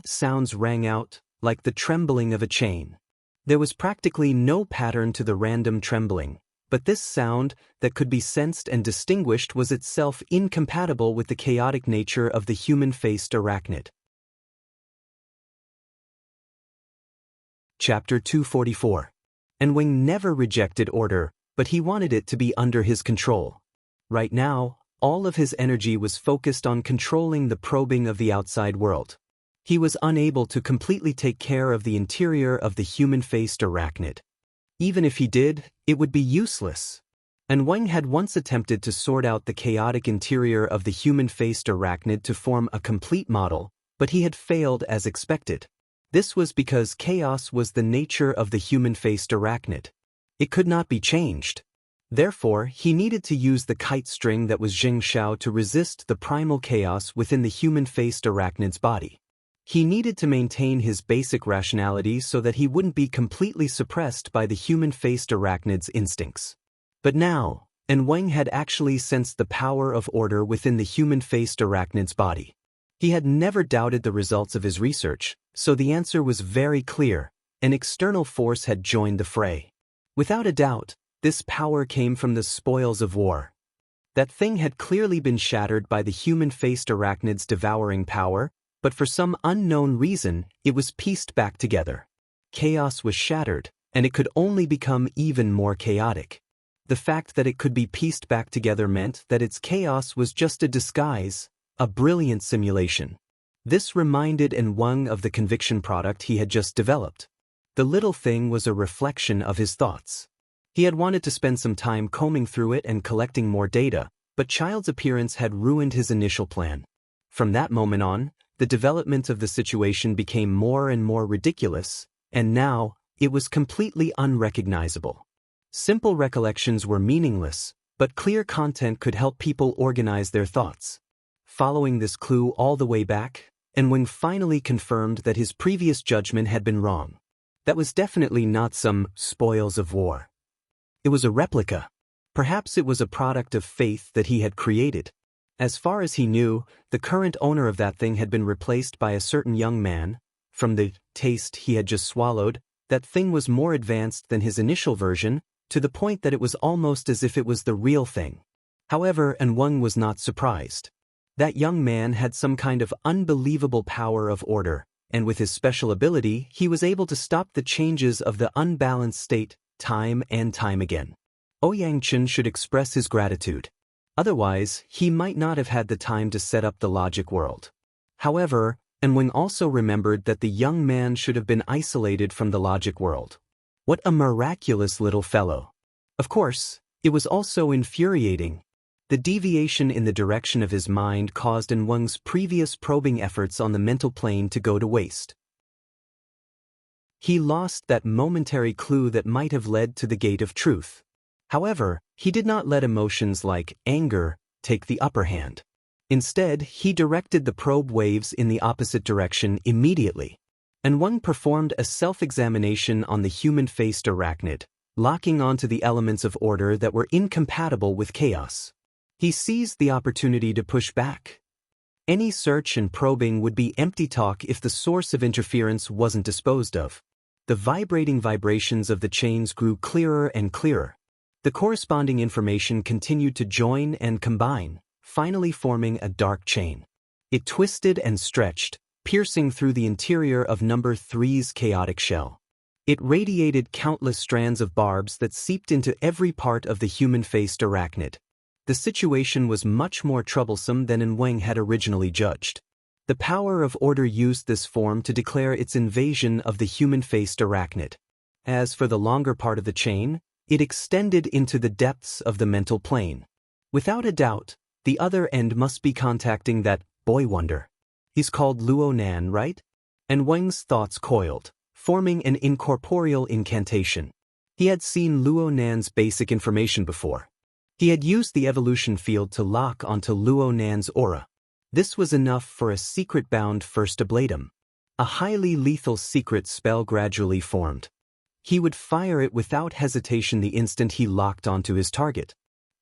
Sounds rang out, like the trembling of a chain. There was practically no pattern to the random trembling, but this sound, that could be sensed and distinguished, was itself incompatible with the chaotic nature of the human-faced arachnid. Chapter 244. Wang never rejected order, but he wanted it to be under his control. Right now, all of his energy was focused on controlling the probing of the outside world. He was unable to completely take care of the interior of the human-faced arachnid. Even if he did, it would be useless. Wang had once attempted to sort out the chaotic interior of the human-faced arachnid to form a complete model, but he had failed as expected. This was because chaos was the nature of the human-faced arachnid. It could not be changed. Therefore, he needed to use the kite string that was Jing Shao to resist the primal chaos within the human-faced arachnid's body. He needed to maintain his basic rationality so that he wouldn't be completely suppressed by the human-faced arachnid's instincts. But now, Wang had actually sensed the power of order within the human-faced arachnid's body. He had never doubted the results of his research, so the answer was very clear: an external force had joined the fray. Without a doubt, this power came from the spoils of war. That thing had clearly been shattered by the human-faced arachnid's devouring power, but for some unknown reason, it was pieced back together. Chaos was shattered, and it could only become even more chaotic. The fact that it could be pieced back together meant that its chaos was just a disguise, a brilliant simulation. This reminded Wang of the conviction product he had just developed. The little thing was a reflection of his thoughts. He had wanted to spend some time combing through it and collecting more data, but Child's appearance had ruined his initial plan. From that moment on, the development of the situation became more and more ridiculous, and now, it was completely unrecognizable. Simple recollections were meaningless, but clear content could help people organize their thoughts. Following this clue all the way back, Wang finally confirmed that his previous judgment had been wrong. That was definitely not some spoils of war. It was a replica. Perhaps it was a product of faith that he had created. As far as he knew, the current owner of that thing had been replaced by a certain young man. From the taste he had just swallowed, that thing was more advanced than his initial version, to the point that it was almost as if it was the real thing. However, Wang was not surprised. That young man had some kind of unbelievable power of order, and with his special ability, he was able to stop the changes of the unbalanced state, time and time again. Ouyang Chen should express his gratitude. Otherwise, he might not have had the time to set up the logic world. However, Wang also remembered that the young man should have been isolated from the logic world. What a miraculous little fellow. Of course, it was also infuriating. The deviation in the direction of his mind caused Wang's previous probing efforts on the mental plane to go to waste. He lost that momentary clue that might have led to the gate of truth. However, he did not let emotions like anger take the upper hand. Instead, he directed the probe waves in the opposite direction immediately. Wang performed a self-examination on the human-faced arachnid, locking onto the elements of order that were incompatible with chaos. He seized the opportunity to push back. Any search and probing would be empty talk if the source of interference wasn't disposed of. The vibrating vibrations of the chains grew clearer and clearer. The corresponding information continued to join and combine, finally forming a dark chain. It twisted and stretched, piercing through the interior of number 3's chaotic shell. It radiated countless strands of barbs that seeped into every part of the human-faced arachnid. The situation was much more troublesome than Wang had originally judged. The power of order used this form to declare its invasion of the human-faced arachnid. As for the longer part of the chain, it extended into the depths of the mental plane. Without a doubt, the other end must be contacting that boy wonder. He's called Luo Nan, right? Wang's thoughts coiled, forming an incorporeal incantation. He had seen Luo Nan's basic information before. He had used the evolution field to lock onto Luo Nan's aura. This was enough for a secret-bound first ablatum. A highly lethal secret spell gradually formed. He would fire it without hesitation the instant he locked onto his target.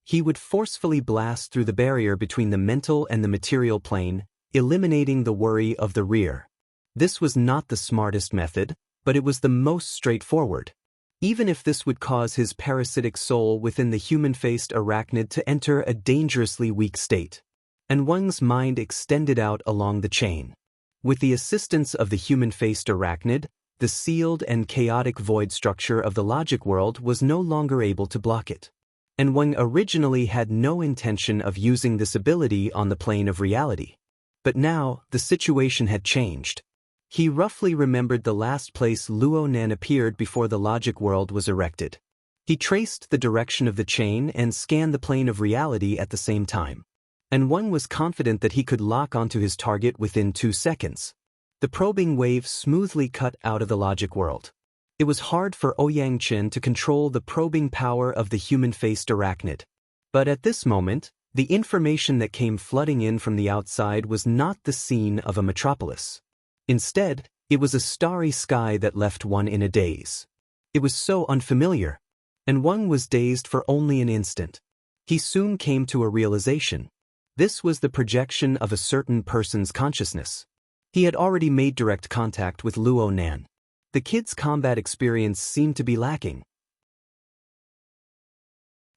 He would forcefully blast through the barrier between the mental and the material plane, eliminating the worry of the rear. This was not the smartest method, but it was the most straightforward. Even if this would cause his parasitic soul within the human-faced arachnid to enter a dangerously weak state. Wang's mind extended out along the chain. With the assistance of the human-faced arachnid, the sealed and chaotic void structure of the logic world was no longer able to block it. Wang originally had no intention of using this ability on the plane of reality. But now, the situation had changed. He roughly remembered the last place Luo Nan appeared before the logic world was erected. He traced the direction of the chain and scanned the plane of reality at the same time. Wang was confident that he could lock onto his target within 2 seconds. The probing wave smoothly cut out of the logic world. It was hard for Ouyang Chen to control the probing power of the human-faced arachnid. But at this moment, the information that came flooding in from the outside was not the scene of a metropolis. Instead, it was a starry sky that left one in a daze. It was so unfamiliar, and one was dazed for only an instant. He soon came to a realization. This was the projection of a certain person's consciousness. He had already made direct contact with Luo Nan. The kid's combat experience seemed to be lacking.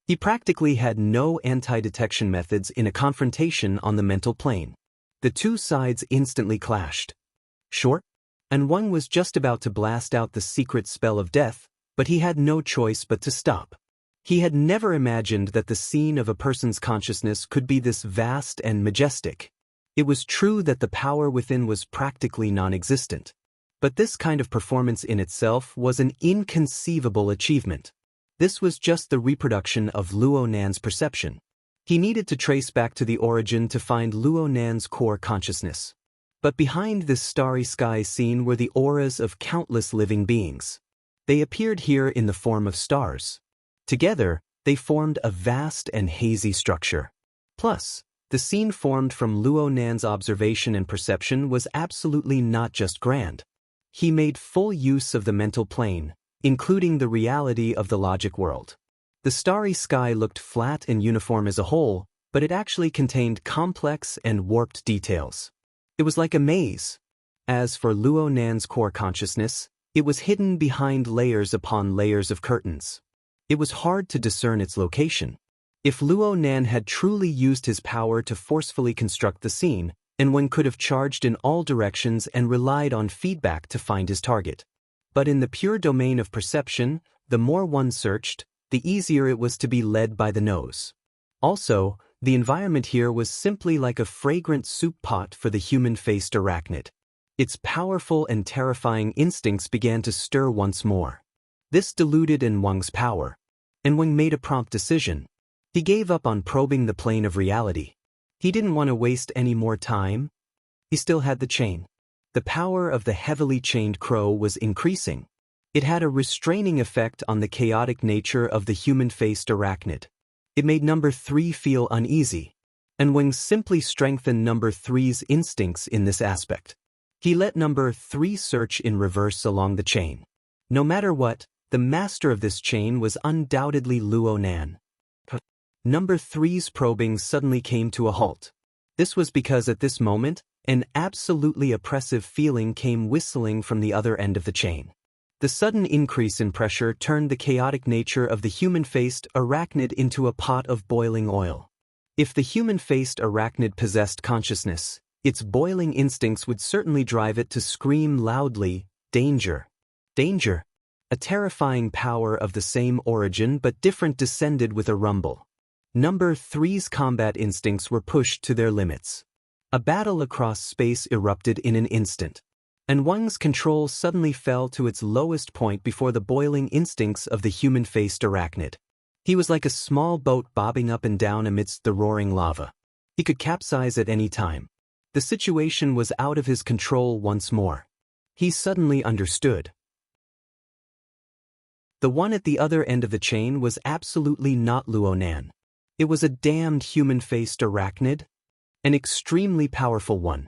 He practically had no anti-detection methods in a confrontation on the mental plane. The two sides instantly clashed. Sure, and Wang was just about to blast out the secret spell of death, but he had no choice but to stop. He had never imagined that the scene of a person's consciousness could be this vast and majestic. It was true that the power within was practically non-existent. But this kind of performance in itself was an inconceivable achievement. This was just the reproduction of Luo Nan's perception. He needed to trace back to the origin to find Luo Nan's core consciousness. But behind this starry sky scene were the auras of countless living beings. They appeared here in the form of stars. Together, they formed a vast and hazy structure. Plus, the scene formed from Luo Nan's observation and perception was absolutely not just grand. He made full use of the mental plane, including the reality of the logic world. The starry sky looked flat and uniform as a whole, but it actually contained complex and warped details. It was like a maze. As for Luo Nan's core consciousness, it was hidden behind layers upon layers of curtains. It was hard to discern its location. If Luo Nan had truly used his power to forcefully construct the scene, and one could have charged in all directions and relied on feedback to find his target. But in the pure domain of perception, the more one searched, the easier it was to be led by the nose. Also, the environment here was simply like a fragrant soup pot for the human-faced arachnid. Its powerful and terrifying instincts began to stir once more. This diluted in Wang's power, and Wang made a prompt decision. He gave up on probing the plane of reality. He didn't want to waste any more time. He still had the chain. The power of the heavily chained crow was increasing. It had a restraining effect on the chaotic nature of the human-faced arachnid. It made number 3 feel uneasy, and Wang simply strengthened number 3's instincts in this aspect. He let number 3 search in reverse along the chain. No matter what, the master of this chain was undoubtedly Luo Nan. Number 3's probing suddenly came to a halt. This was because at this moment, an absolutely oppressive feeling came whistling from the other end of the chain. The sudden increase in pressure turned the chaotic nature of the human-faced arachnid into a pot of boiling oil. If the human-faced arachnid possessed consciousness, its boiling instincts would certainly drive it to scream loudly, "Danger! Danger!" A terrifying power of the same origin but different descended with a rumble. Number 3's combat instincts were pushed to their limits. A battle across space erupted in an instant, and Wang's control suddenly fell to its lowest point before the boiling instincts of the human-faced arachnid. He was like a small boat bobbing up and down amidst the roaring lava. He could capsize at any time. The situation was out of his control once more. He suddenly understood. The one at the other end of the chain was absolutely not Luo Nan. It was a damned human-faced arachnid, an extremely powerful one.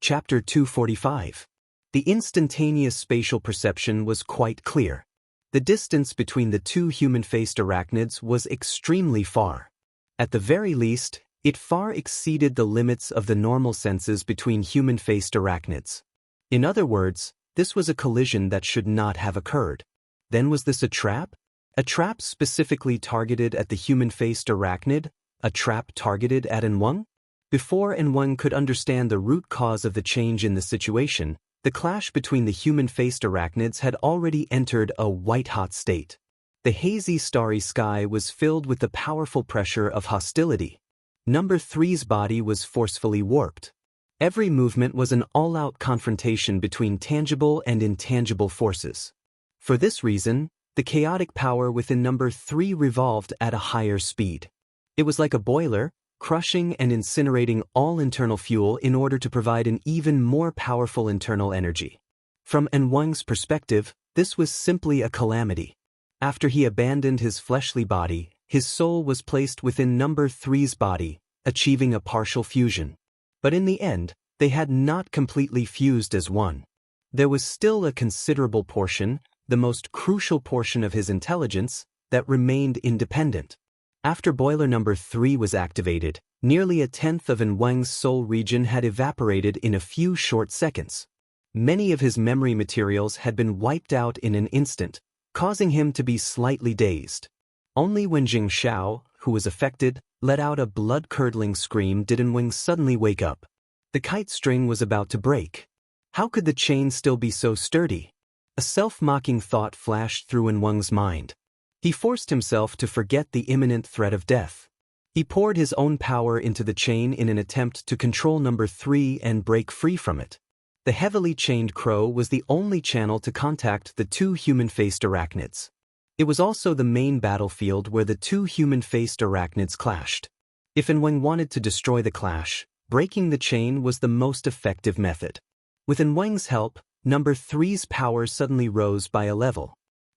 Chapter 245. The instantaneous spatial perception was quite clear. The distance between the two human-faced arachnids was extremely far. At the very least, it far exceeded the limits of the normal senses between human-faced arachnids. In other words, this was a collision that should not have occurred. Then was this a trap? A trap specifically targeted at the human-faced arachnid? A trap targeted at Wang? Before Wang could understand the root cause of the change in the situation, the clash between the human-faced arachnids had already entered a white-hot state. The hazy starry sky was filled with the powerful pressure of hostility. Number 3's body was forcefully warped. Every movement was an all-out confrontation between tangible and intangible forces. For this reason, the chaotic power within number 3 revolved at a higher speed. It was like a boiler, crushing and incinerating all internal fuel in order to provide an even more powerful internal energy. From Enwang's perspective, this was simply a calamity. After he abandoned his fleshly body, his soul was placed within number 3's body, achieving a partial fusion. But in the end, they had not completely fused as one. There was still a considerable portion, the most crucial portion of his intelligence, that remained independent. After boiler number 3 was activated, nearly a tenth of Enwang's soul region had evaporated in a few short seconds. Many of his memory materials had been wiped out in an instant, causing him to be slightly dazed. Only when Jing Xiao, who was affected, let out a blood-curdling scream did Enwang suddenly wake up. The kite string was about to break. How could the chain still be so sturdy? A self-mocking thought flashed through Enwang's mind. He forced himself to forget the imminent threat of death. He poured his own power into the chain in an attempt to control number 3 and break free from it. The heavily chained crow was the only channel to contact the two human-faced arachnids. It was also the main battlefield where the two human-faced arachnids clashed. If Enwang wanted to destroy the clash, breaking the chain was the most effective method. With Enwang's help, number 3's power suddenly rose by a level.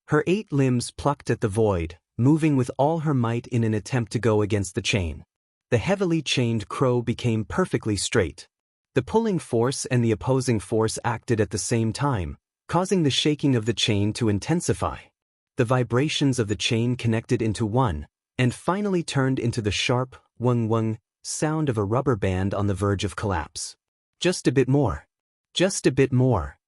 Her 8 limbs plucked at the void, moving with all her might in an attempt to go against the chain. The heavily chained crow became perfectly straight. The pulling force and the opposing force acted at the same time, causing the shaking of the chain to intensify. The vibrations of the chain connected into one, and finally turned into the sharp, wung-wung sound of a rubber band on the verge of collapse. Just a bit more. Just a bit more.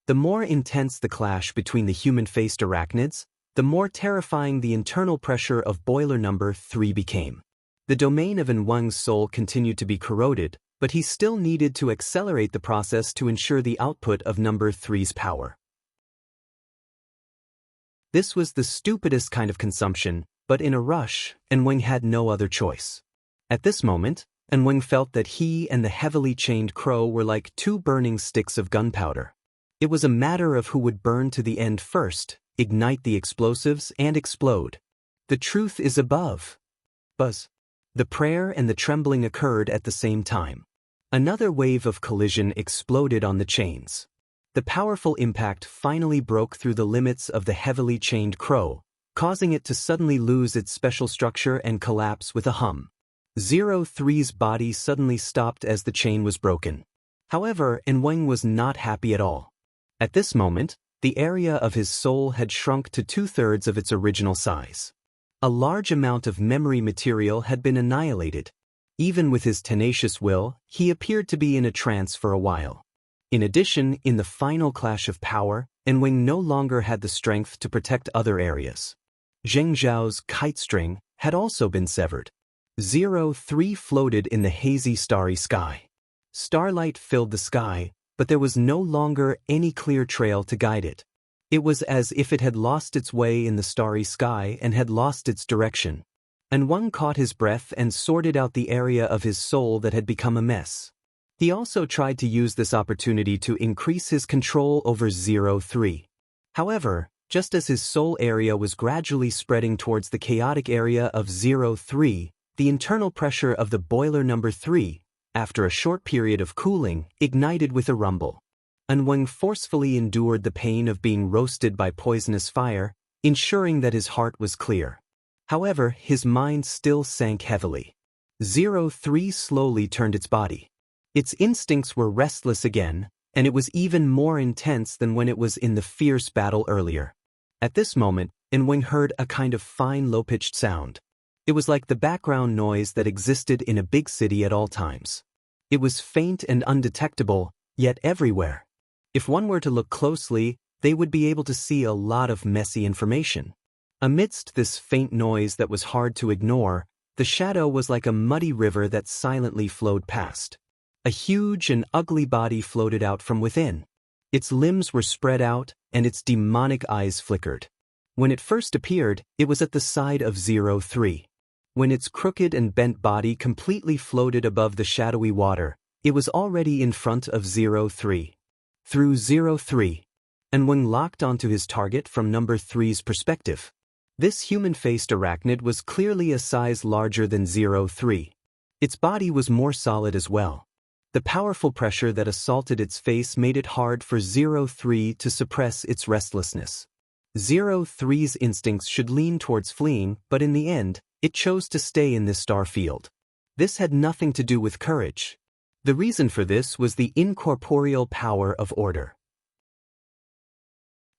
The more intense the clash between the human-faced arachnids, the more terrifying the internal pressure of boiler number 3 became. The domain of Enwang's soul continued to be corroded, but he still needed to accelerate the process to ensure the output of number 3's power. This was the stupidest kind of consumption, but in a rush, Enwang had no other choice. At this moment, Enwang felt that he and the heavily chained crow were like two burning sticks of gunpowder. It was a matter of who would burn to the end first, ignite the explosives, and explode. The truth is above. Buzz. The prayer and the trembling occurred at the same time. Another wave of collision exploded on the chains. The powerful impact finally broke through the limits of the heavily chained crow, causing it to suddenly lose its special structure and collapse with a hum. 03's body suddenly stopped as the chain was broken. However, Enwang was not happy at all. At this moment, the area of his soul had shrunk to 2/3 of its original size. A large amount of memory material had been annihilated. Even with his tenacious will, he appeared to be in a trance for a while. In addition, in the final clash of power, Enwang no longer had the strength to protect other areas. Zheng Zhao's kite string had also been severed. 03 floated in the hazy starry sky. Starlight filled the sky, but there was no longer any clear trail to guide it. It was as if it had lost its way in the starry sky and had lost its direction. Enwang caught his breath and sorted out the area of his soul that had become a mess. He also tried to use this opportunity to increase his control over 03. However, just as his soul area was gradually spreading towards the chaotic area of 03, the internal pressure of the boiler number 3, after a short period of cooling, ignited with a rumble. Enwang forcefully endured the pain of being roasted by poisonous fire, ensuring that his heart was clear. However, his mind still sank heavily. 03 slowly turned its body. Its instincts were restless again, and it was even more intense than when it was in the fierce battle earlier. At this moment, Enwang heard a kind of fine low-pitched sound. It was like the background noise that existed in a big city at all times. It was faint and undetectable, yet everywhere. If one were to look closely, they would be able to see a lot of messy information. Amidst this faint noise that was hard to ignore, the shadow was like a muddy river that silently flowed past. A huge and ugly body floated out from within. Its limbs were spread out, and its demonic eyes flickered. When it first appeared, it was at the side of 03. When its crooked and bent body completely floated above the shadowy water, it was already in front of 03. Through 03, Enwang locked onto his target from number 3's perspective. This human-faced arachnid was clearly a size larger than 03. Its body was more solid as well. The powerful pressure that assaulted its face made it hard for 03 to suppress its restlessness. 03's instincts should lean towards fleeing, but in the end, it chose to stay in this star field. This had nothing to do with courage. The reason for this was the incorporeal power of order.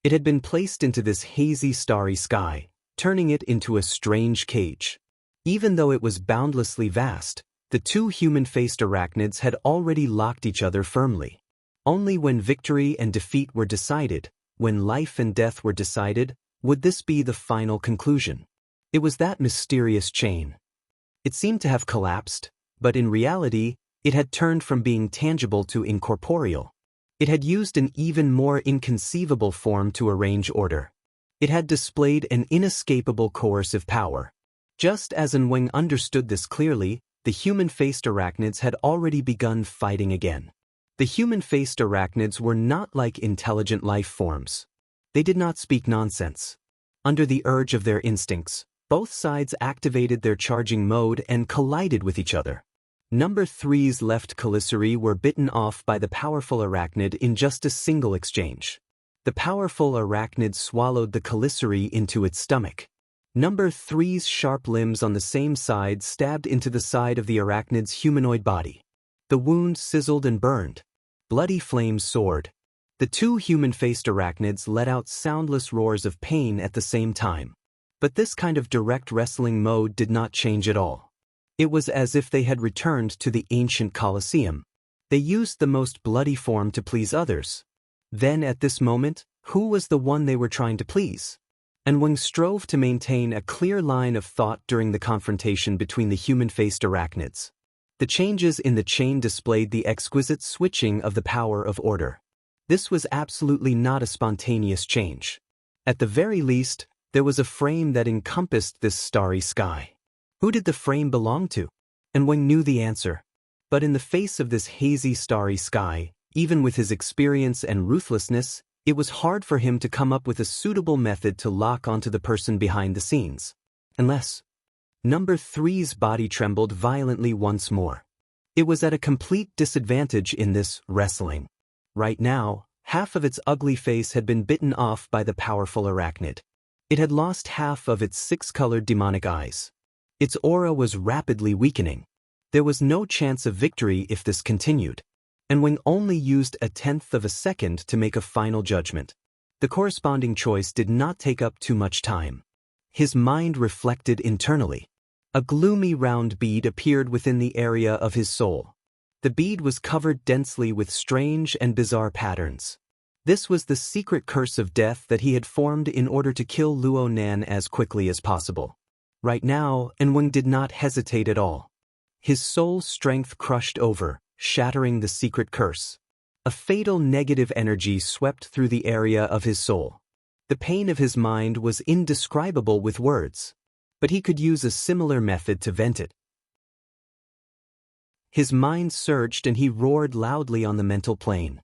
It had been placed into this hazy starry sky, turning it into a strange cage. Even though it was boundlessly vast, the two human-faced arachnids had already locked each other firmly. Only when victory and defeat were decided, when life and death were decided, would this be the final conclusion. It was that mysterious chain. It seemed to have collapsed, but in reality, it had turned from being tangible to incorporeal. It had used an even more inconceivable form to arrange order. It had displayed an inescapable coercive power. Just as Wang understood this clearly, the human-faced arachnids had already begun fighting again. The human-faced arachnids were not like intelligent life forms. They did not speak nonsense. Under the urge of their instincts, both sides activated their charging mode and collided with each other. Number 3's left chelicerae were bitten off by the powerful arachnid in just a single exchange. The powerful arachnid swallowed the chelicerae into its stomach. Number 3's sharp limbs on the same side stabbed into the side of the arachnid's humanoid body. The wound sizzled and burned. Bloody flames soared. The two human-faced arachnids let out soundless roars of pain at the same time. But this kind of direct wrestling mode did not change at all. It was as if they had returned to the ancient Colosseum. They used the most bloody form to please others. Then at this moment, who was the one they were trying to please? And Wang strove to maintain a clear line of thought during the confrontation between the human-faced arachnids. The changes in the chain displayed the exquisite switching of the power of order. This was absolutely not a spontaneous change. At the very least, there was a frame that encompassed this starry sky. Who did the frame belong to? And Wang knew the answer. But in the face of this hazy starry sky, even with his experience and ruthlessness, it was hard for him to come up with a suitable method to lock onto the person behind the scenes. Unless Number 3's body trembled violently once more. It was at a complete disadvantage in this wrestling. Right now, half of its ugly face had been bitten off by the powerful arachnid. It had lost half of its 6-colored demonic eyes. Its aura was rapidly weakening. There was no chance of victory if this continued. And Wang only used 1/10 of a second to make a final judgment. The corresponding choice did not take up too much time. His mind reflected internally. A gloomy round bead appeared within the area of his soul. The bead was covered densely with strange and bizarre patterns. This was the secret curse of death that he had formed in order to kill Luo Nan as quickly as possible. Right now, Wang did not hesitate at all. His soul's strength crushed over, shattering the secret curse. A fatal negative energy swept through the area of his soul. The pain of his mind was indescribable with words, but he could use a similar method to vent it. His mind surged and he roared loudly on the mental plane.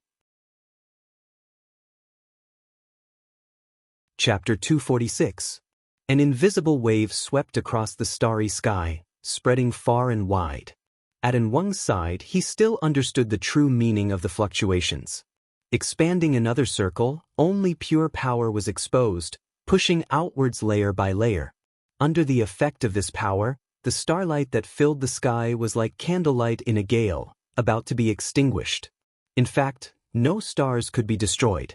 Chapter 246. An invisible wave swept across the starry sky, spreading far and wide. At Wang's side, he still understood the true meaning of the fluctuations. Expanding another circle, only pure power was exposed, pushing outwards layer by layer. Under the effect of this power, the starlight that filled the sky was like candlelight in a gale, about to be extinguished. In fact, no stars could be destroyed.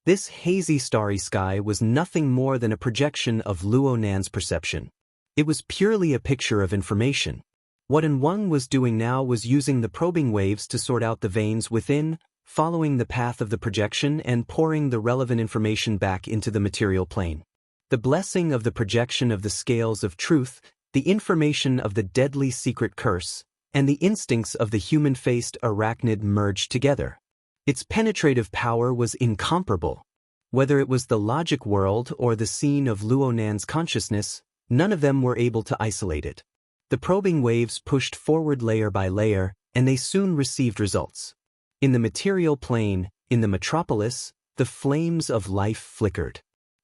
This hazy starry sky was nothing more than a projection of Luo Nan's perception. It was purely a picture of information. What Wang was doing now was using the probing waves to sort out the veins within, following the path of the projection and pouring the relevant information back into the material plane. The blessing of the projection of the scales of truth, the information of the deadly secret curse, and the instincts of the human-faced arachnid merged together. Its penetrative power was incomparable. Whether it was the logic world or the scene of Luo Nan's consciousness, none of them were able to isolate it. The probing waves pushed forward layer by layer, and they soon received results. In the material plane, in the metropolis, the flames of life flickered.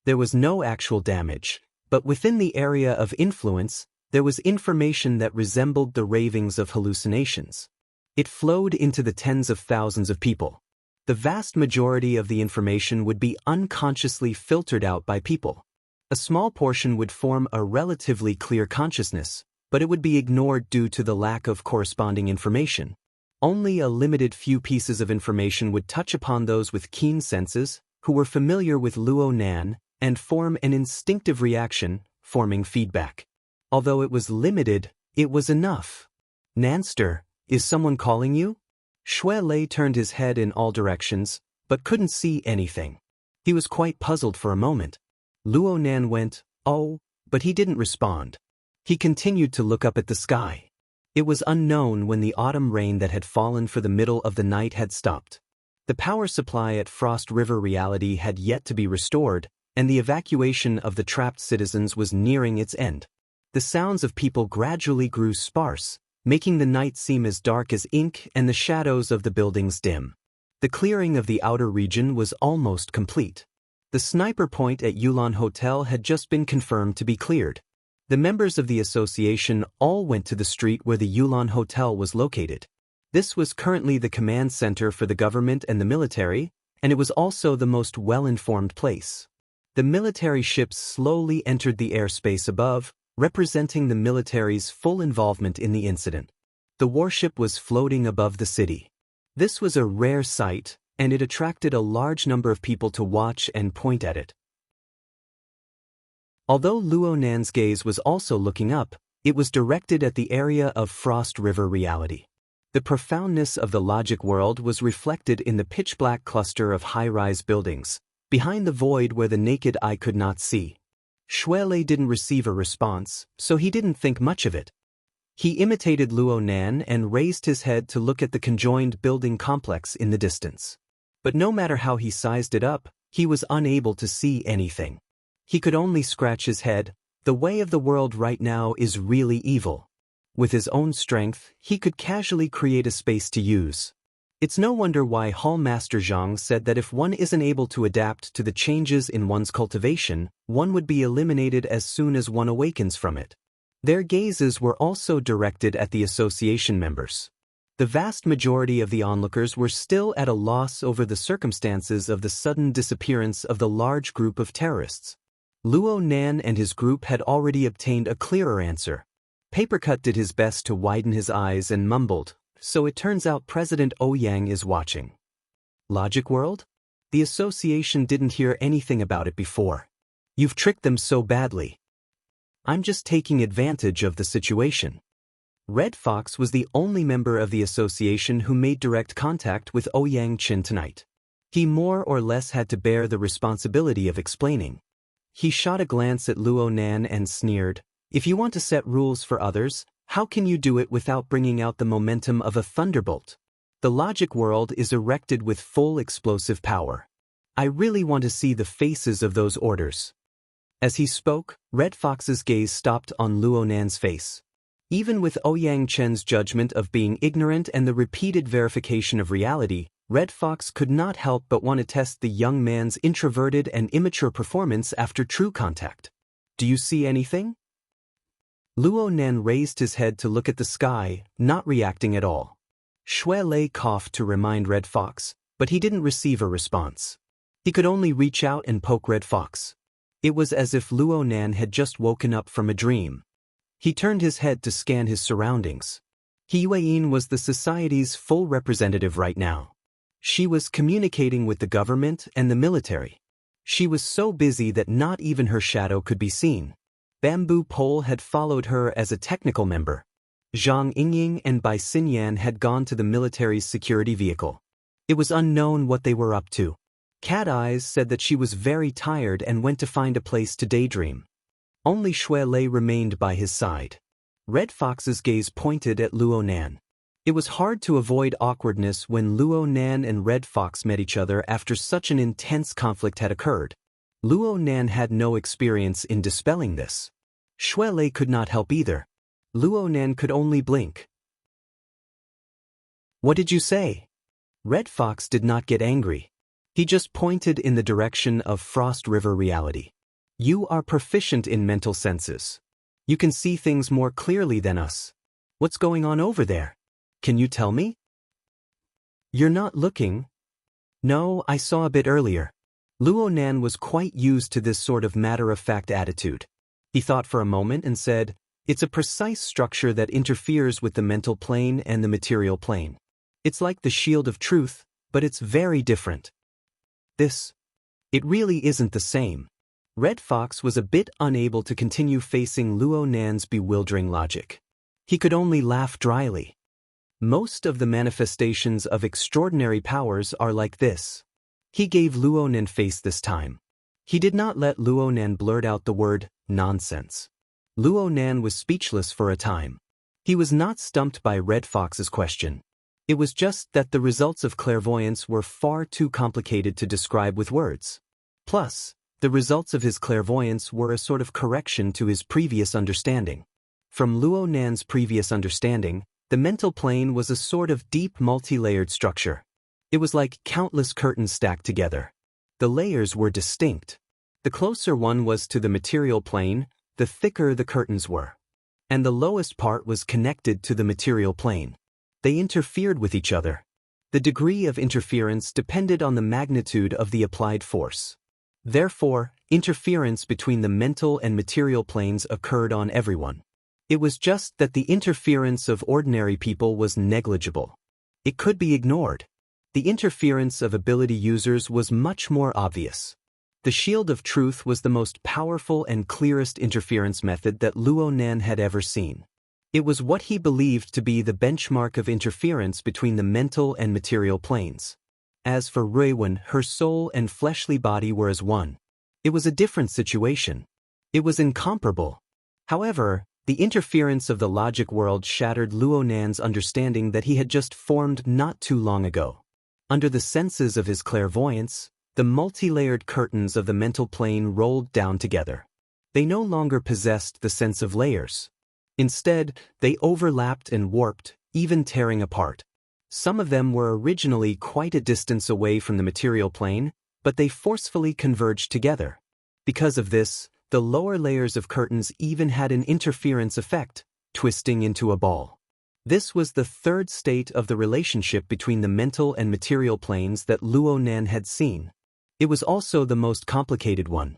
There was no actual damage, but within the area of influence, There was information that resembled the ravings of hallucinations. It flowed into the tens of thousands of people. The vast majority of the information would be unconsciously filtered out by people. A small portion would form a relatively clear consciousness, but it would be ignored due to the lack of corresponding information. Only a limited few pieces of information would touch upon those with keen senses, who were familiar with Luo Nan, and form an instinctive reaction, forming feedback. Although it was limited, it was enough. Nanster, is someone calling you? Shui Lei turned his head in all directions, but couldn't see anything. He was quite puzzled for a moment. Luo Nan went, "Oh," but he didn't respond. He continued to look up at the sky. It was unknown when the autumn rain that had fallen for the middle of the night had stopped. The power supply at Frost River Reality had yet to be restored, and the evacuation of the trapped citizens was nearing its end. The sounds of people gradually grew sparse, making the night seem as dark as ink and the shadows of the buildings dim. The clearing of the outer region was almost complete. The sniper point at Yulon Hotel had just been confirmed to be cleared. The members of the association all went to the street where the Yulon Hotel was located. This was currently the command center for the government and the military, and it was also the most well-informed place. The military ships slowly entered the airspace above, representing the military's full involvement in the incident. The warship was floating above the city. This was a rare sight, and it attracted a large number of people to watch and point at it. Although Luo Nan's gaze was also looking up, it was directed at the area of Frost River Reality. The profoundness of the logic world was reflected in the pitch-black cluster of high-rise buildings, behind the void where the naked eye could not see. Shui Lei didn't receive a response, so he didn't think much of it. He imitated Luo Nan and raised his head to look at the conjoined building complex in the distance. But no matter how he sized it up, he was unable to see anything. He could only scratch his head. The way of the world right now is really evil. With his own strength, he could casually create a space to use. It's no wonder why Hall Master Zhang said that if one isn't able to adapt to the changes in one's cultivation, one would be eliminated as soon as one awakens from it. Their gazes were also directed at the association members. The vast majority of the onlookers were still at a loss over the circumstances of the sudden disappearance of the large group of terrorists. Luo Nan and his group had already obtained a clearer answer. Papercut did his best to widen his eyes and mumbled, "So it turns out President Ouyang is watching." Logic World? The association didn't hear anything about it before. You've tricked them so badly. I'm just taking advantage of the situation. Red Fox was the only member of the association who made direct contact with Ouyang Qin tonight. He more or less had to bear the responsibility of explaining. He shot a glance at Luo Nan and sneered, "If you want to set rules for others, how can you do it without bringing out the momentum of a thunderbolt? The logic world is erected with full explosive power. I really want to see the faces of those orders." As he spoke, Red Fox's gaze stopped on Luo Nan's face. Even with Ouyang Chen's judgment of being ignorant and the repeated verification of reality, Red Fox could not help but want to test the young man's introverted and immature performance after true contact. "Do you see anything?" Luo Nan raised his head to look at the sky, not reacting at all. Shui Lei coughed to remind Red Fox, but he didn't receive a response. He could only reach out and poke Red Fox. It was as if Luo Nan had just woken up from a dream. He turned his head to scan his surroundings. He Yueyin was the society's full representative right now. She was communicating with the government and the military. She was so busy that not even her shadow could be seen. Bamboo Pole had followed her as a technical member. Zhang Yingying and Bai Xinyan had gone to the military's security vehicle. It was unknown what they were up to. Cat Eyes said that she was very tired and went to find a place to daydream. Only Shui Lei remained by his side. Red Fox's gaze pointed at Luo Nan. It was hard to avoid awkwardness when Luo Nan and Red Fox met each other after such an intense conflict had occurred. Luo Nan had no experience in dispelling this. Shui Lei could not help either. Luo Nan could only blink. "What did you say?" Red Fox did not get angry. He just pointed in the direction of Frost River Reality. "You are proficient in mental senses. You can see things more clearly than us. What's going on over there? Can you tell me? You're not looking? No, I saw a bit earlier. Luo Nan was quite used to this sort of matter-of-fact attitude. He thought for a moment and said, "It's a precise structure that interferes with the mental plane and the material plane. It's like the shield of truth, but it's very different. It really isn't the same." Red Fox was a bit unable to continue facing Luo Nan's bewildering logic. He could only laugh dryly. Most of the manifestations of extraordinary powers are like this. He gave Luo Nan face this time. He did not let Luo Nan blurt out the word, nonsense. Luo Nan was speechless for a time. He was not stumped by Red Fox's question. It was just that the results of clairvoyance were far too complicated to describe with words. Plus, the results of his clairvoyance were a sort of correction to his previous understanding. From Luo Nan's previous understanding, the mental plane was a sort of deep multi-layered structure. It was like countless curtains stacked together. The layers were distinct. The closer one was to the material plane, the thicker the curtains were. And the lowest part was connected to the material plane. They interfered with each other. The degree of interference depended on the magnitude of the applied force. Therefore, interference between the mental and material planes occurred on everyone. It was just that the interference of ordinary people was negligible. It could be ignored. The interference of ability users was much more obvious. The shield of truth was the most powerful and clearest interference method that Luo Nan had ever seen. It was what he believed to be the benchmark of interference between the mental and material planes. As for Ruiwen, her soul and fleshly body were as one. It was a different situation. It was incomparable. However, the interference of the logic world shattered Luo Nan's understanding that he had just formed not too long ago. Under the senses of his clairvoyance, the multi-layered curtains of the mental plane rolled down together. They no longer possessed the sense of layers. Instead, they overlapped and warped, even tearing apart. Some of them were originally quite a distance away from the material plane, but they forcefully converged together. Because of this, the lower layers of curtains even had an interference effect, twisting into a ball. This was the third state of the relationship between the mental and material planes that Luo Nan had seen. It was also the most complicated one.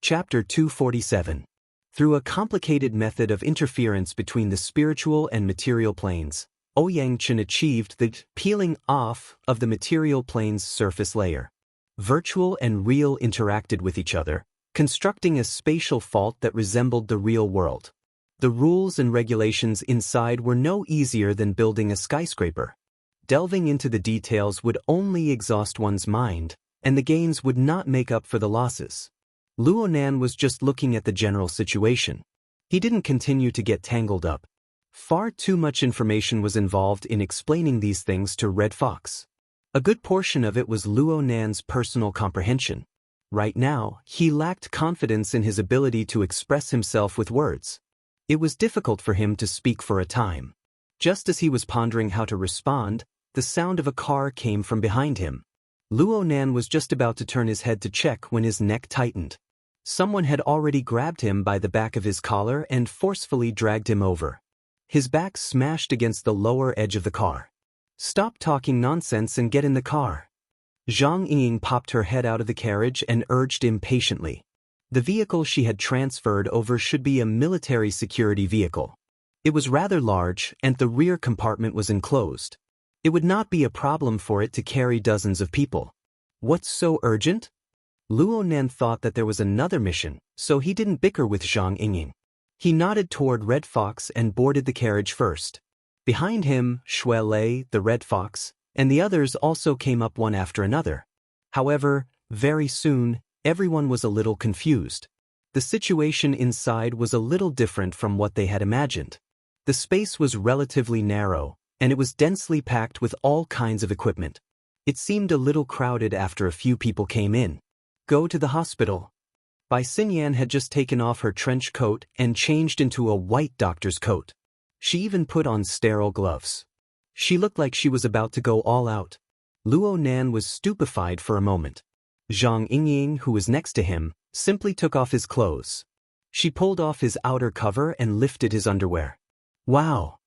Chapter 247. Through a complicated method of interference between the spiritual and material planes, Ouyang Chen achieved the peeling off of the material plane's surface layer. Virtual and real interacted with each other, constructing a spatial fault that resembled the real world. The rules and regulations inside were no easier than building a skyscraper. Delving into the details would only exhaust one's mind, and the gains would not make up for the losses. Luo Nan was just looking at the general situation. He didn't continue to get tangled up. Far too much information was involved in explaining these things to Red Fox. A good portion of it was Luo Nan's personal comprehension. Right now, he lacked confidence in his ability to express himself with words. It was difficult for him to speak for a time. Just as he was pondering how to respond, the sound of a car came from behind him. Luo Nan was just about to turn his head to check when his neck tightened. Someone had already grabbed him by the back of his collar and forcefully dragged him over. His back smashed against the lower edge of the car. "Stop talking nonsense and get in the car." Zhang Ying popped her head out of the carriage and urged impatiently. The vehicle she had transferred over should be a military security vehicle. It was rather large, and the rear compartment was enclosed. It would not be a problem for it to carry dozens of people. What's so urgent? Luo Nan thought that there was another mission, so he didn't bicker with Zhang Ying. He nodded toward Red Fox and boarded the carriage first. Behind him, Shui Lei, the Red Fox, and the others also came up one after another. However, very soon, everyone was a little confused. The situation inside was a little different from what they had imagined. The space was relatively narrow, and it was densely packed with all kinds of equipment. It seemed a little crowded after a few people came in. "Go to the hospital." Bai Xinyan had just taken off her trench coat and changed into a white doctor's coat. She even put on sterile gloves. She looked like she was about to go all out. Luo Nan was stupefied for a moment. Zhang Ying, who was next to him, simply took off his clothes. She pulled off his outer cover and lifted his underwear. Wow!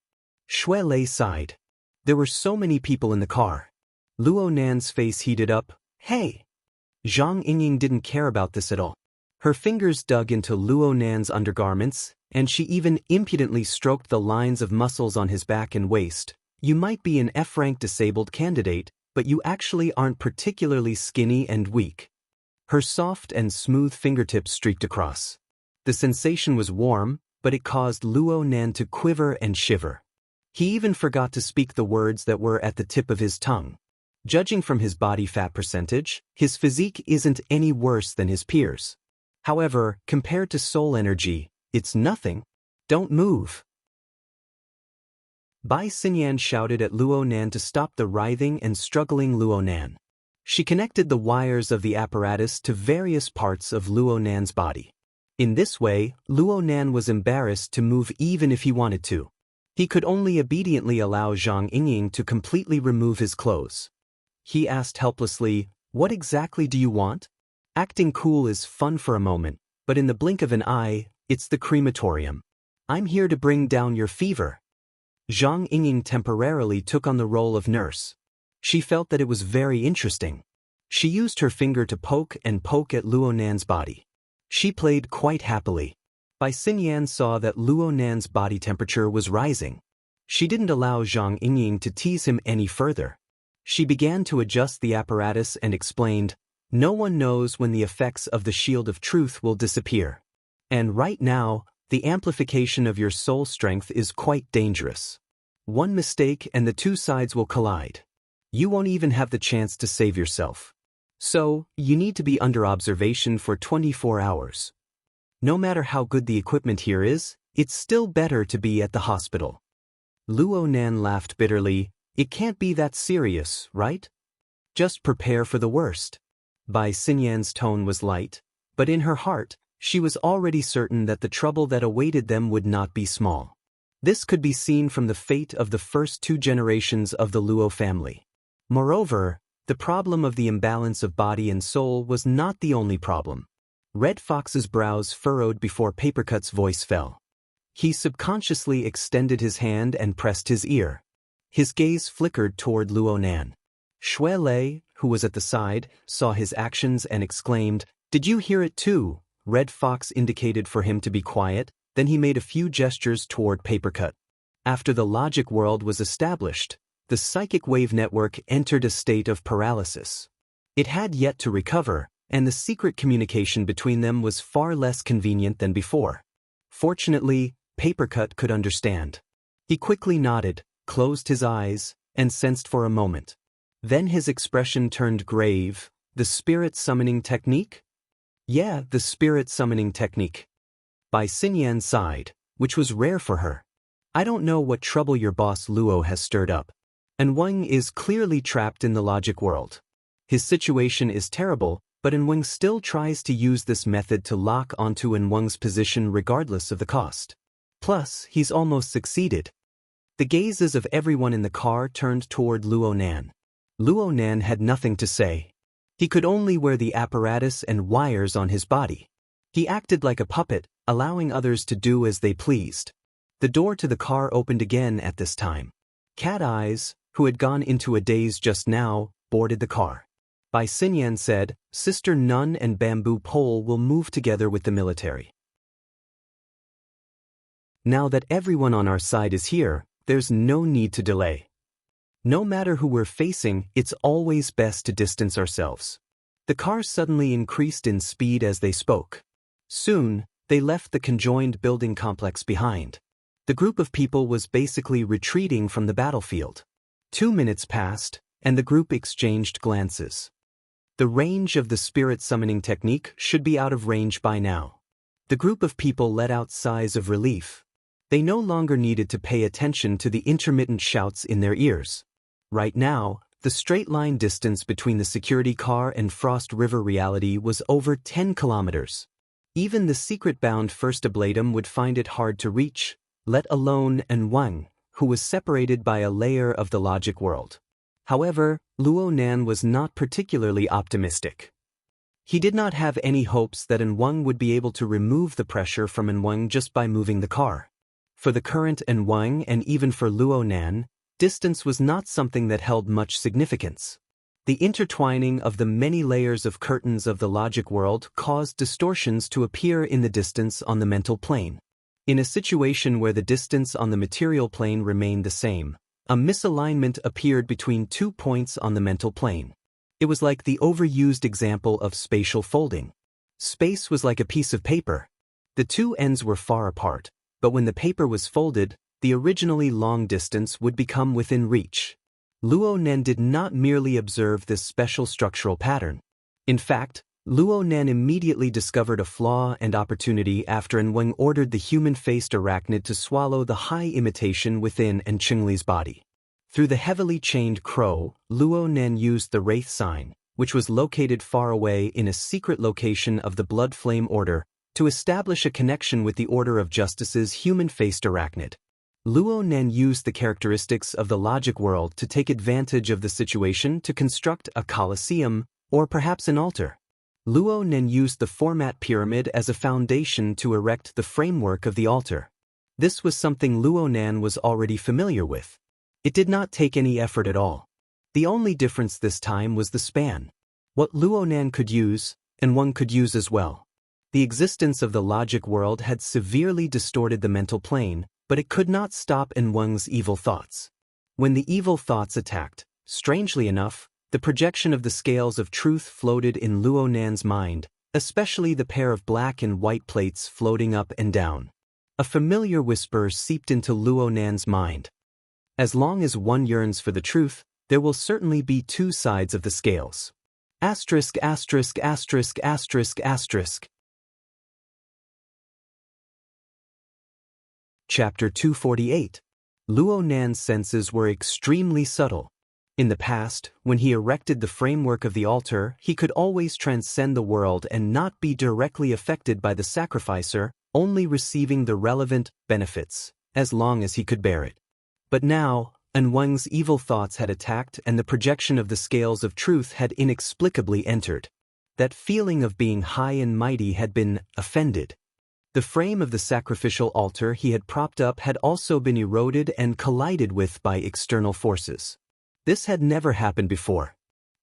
Shui Lei sighed. There were so many people in the car. Luo Nan's face heated up. Hey! Zhang Yingying didn't care about this at all. Her fingers dug into Luo Nan's undergarments, and she even impudently stroked the lines of muscles on his back and waist. You might be an F-rank disabled candidate, but you actually aren't particularly skinny and weak. Her soft and smooth fingertips streaked across. The sensation was warm, but it caused Luo Nan to quiver and shiver. He even forgot to speak the words that were at the tip of his tongue. Judging from his body fat percentage, his physique isn't any worse than his peers. However, compared to soul energy, it's nothing. Don't move. Bai Xinyan shouted at Luo Nan to stop the writhing and struggling Luo Nan. She connected the wires of the apparatus to various parts of Luo Nan's body. In this way, Luo Nan was embarrassed to move even if he wanted to. He could only obediently allow Zhang Yingying to completely remove his clothes. He asked helplessly, "What exactly do you want?" Acting cool is fun for a moment, but in the blink of an eye, it's the crematorium. I'm here to bring down your fever. Zhang Yingying temporarily took on the role of nurse. She felt that it was very interesting. She used her finger to poke and poke at Luo Nan's body. She played quite happily. Bai Xinyan saw that Luo Nan's body temperature was rising. She didn't allow Zhang Yingying to tease him any further. She began to adjust the apparatus and explained, "No one knows when the effects of the shield of truth will disappear. And right now, the amplification of your soul strength is quite dangerous. One mistake and the two sides will collide. You won't even have the chance to save yourself. So, you need to be under observation for 24 hours. No matter how good the equipment here is, it's still better to be at the hospital." Luo Nan laughed bitterly. "It can't be that serious, right? Just prepare for the worst." Bai Xinyan's tone was light, but in her heart, she was already certain that the trouble that awaited them would not be small. This could be seen from the fate of the first two generations of the Luo family. Moreover, the problem of the imbalance of body and soul was not the only problem. Red Fox's brows furrowed before Papercut's voice fell. He subconsciously extended his hand and pressed his ear. His gaze flickered toward Luo Nan. Shui Lei, who was at the side, saw his actions and exclaimed, "Did you hear it too?" Red Fox indicated for him to be quiet, then he made a few gestures toward Papercut. After the logic world was established, the psychic wave network entered a state of paralysis. It had yet to recover, and the secret communication between them was far less convenient than before. Fortunately, Papercut could understand. He quickly nodded, closed his eyes, and sensed for a moment. Then his expression turned grave. "The spirit summoning technique?" "Yeah, the spirit summoning technique." Bai Xinyan sighed, which was rare for her. "I don't know what trouble your boss Luo has stirred up. And Wang is clearly trapped in the logic world. His situation is terrible, but Wang still tries to use this method to lock onto Wang's position regardless of the cost. Plus, he's almost succeeded." The gazes of everyone in the car turned toward Luo Nan. Luo Nan had nothing to say. He could only wear the apparatus and wires on his body. He acted like a puppet, allowing others to do as they pleased. The door to the car opened again at this time. Cat Eyes, who had gone into a daze just now, boarded the car. Bai Xinyan said, "Sister Nun and Bamboo Pole will move together with the military. Now that everyone on our side is here, there's no need to delay. No matter who we're facing, it's always best to distance ourselves." The car suddenly increased in speed as they spoke. Soon, they left the conjoined building complex behind. The group of people was basically retreating from the battlefield. 2 minutes passed, and the group exchanged glances. The range of the spirit summoning technique should be out of range by now. The group of people let out sighs of relief. They no longer needed to pay attention to the intermittent shouts in their ears. Right now, the straight-line distance between the security car and Frost River reality was over 10 kilometers. Even the secret-bound First Ablatum would find it hard to reach, let alone Wang, who was separated by a layer of the logic world. However, Luo Nan was not particularly optimistic. He did not have any hopes that Enwang would be able to remove the pressure from Enwang just by moving the car. For the current Enwang and even for Luo Nan, distance was not something that held much significance. The intertwining of the many layers of curtains of the logic world caused distortions to appear in the distance on the mental plane. In a situation where the distance on the material plane remained the same, a misalignment appeared between 2 points on the mental plane. It was like the overused example of spatial folding. Space was like a piece of paper. The two ends were far apart, but when the paper was folded, the originally long distance would become within reach. Luo Nen did not merely observe this special structural pattern. In fact, Luo Nen immediately discovered a flaw and opportunity after Enwang ordered the human-faced arachnid to swallow the high imitation within Enchungli's body. Through the heavily chained crow, Luo Nen used the Wraith sign, which was located far away in a secret location of the Blood Flame Order, to establish a connection with the Order of Justice's human-faced arachnid. Luo Nen used the characteristics of the logic world to take advantage of the situation to construct a colosseum, or perhaps an altar. Luo Nen used the format pyramid as a foundation to erect the framework of the altar. This was something Luo Nen was already familiar with. It did not take any effort at all. The only difference this time was the span. What Luo Nen could use, and one could use as well. The existence of the logic world had severely distorted the mental plane, but it could not stop Enwang's evil thoughts. When the evil thoughts attacked, strangely enough, the projection of the scales of truth floated in Luo Nan's mind, especially the pair of black and white plates floating up and down. A familiar whisper seeped into Luo Nan's mind. As long as one yearns for the truth, there will certainly be two sides of the scales. Asterisk, asterisk, asterisk, asterisk, asterisk. Chapter 248. Luo Nan's senses were extremely subtle. In the past, when he erected the framework of the altar, he could always transcend the world and not be directly affected by the sacrificer, only receiving the relevant benefits, as long as he could bear it. But now, Enwang's evil thoughts had attacked and the projection of the scales of truth had inexplicably entered. That feeling of being high and mighty had been offended. The frame of the sacrificial altar he had propped up had also been eroded and collided with by external forces. This had never happened before.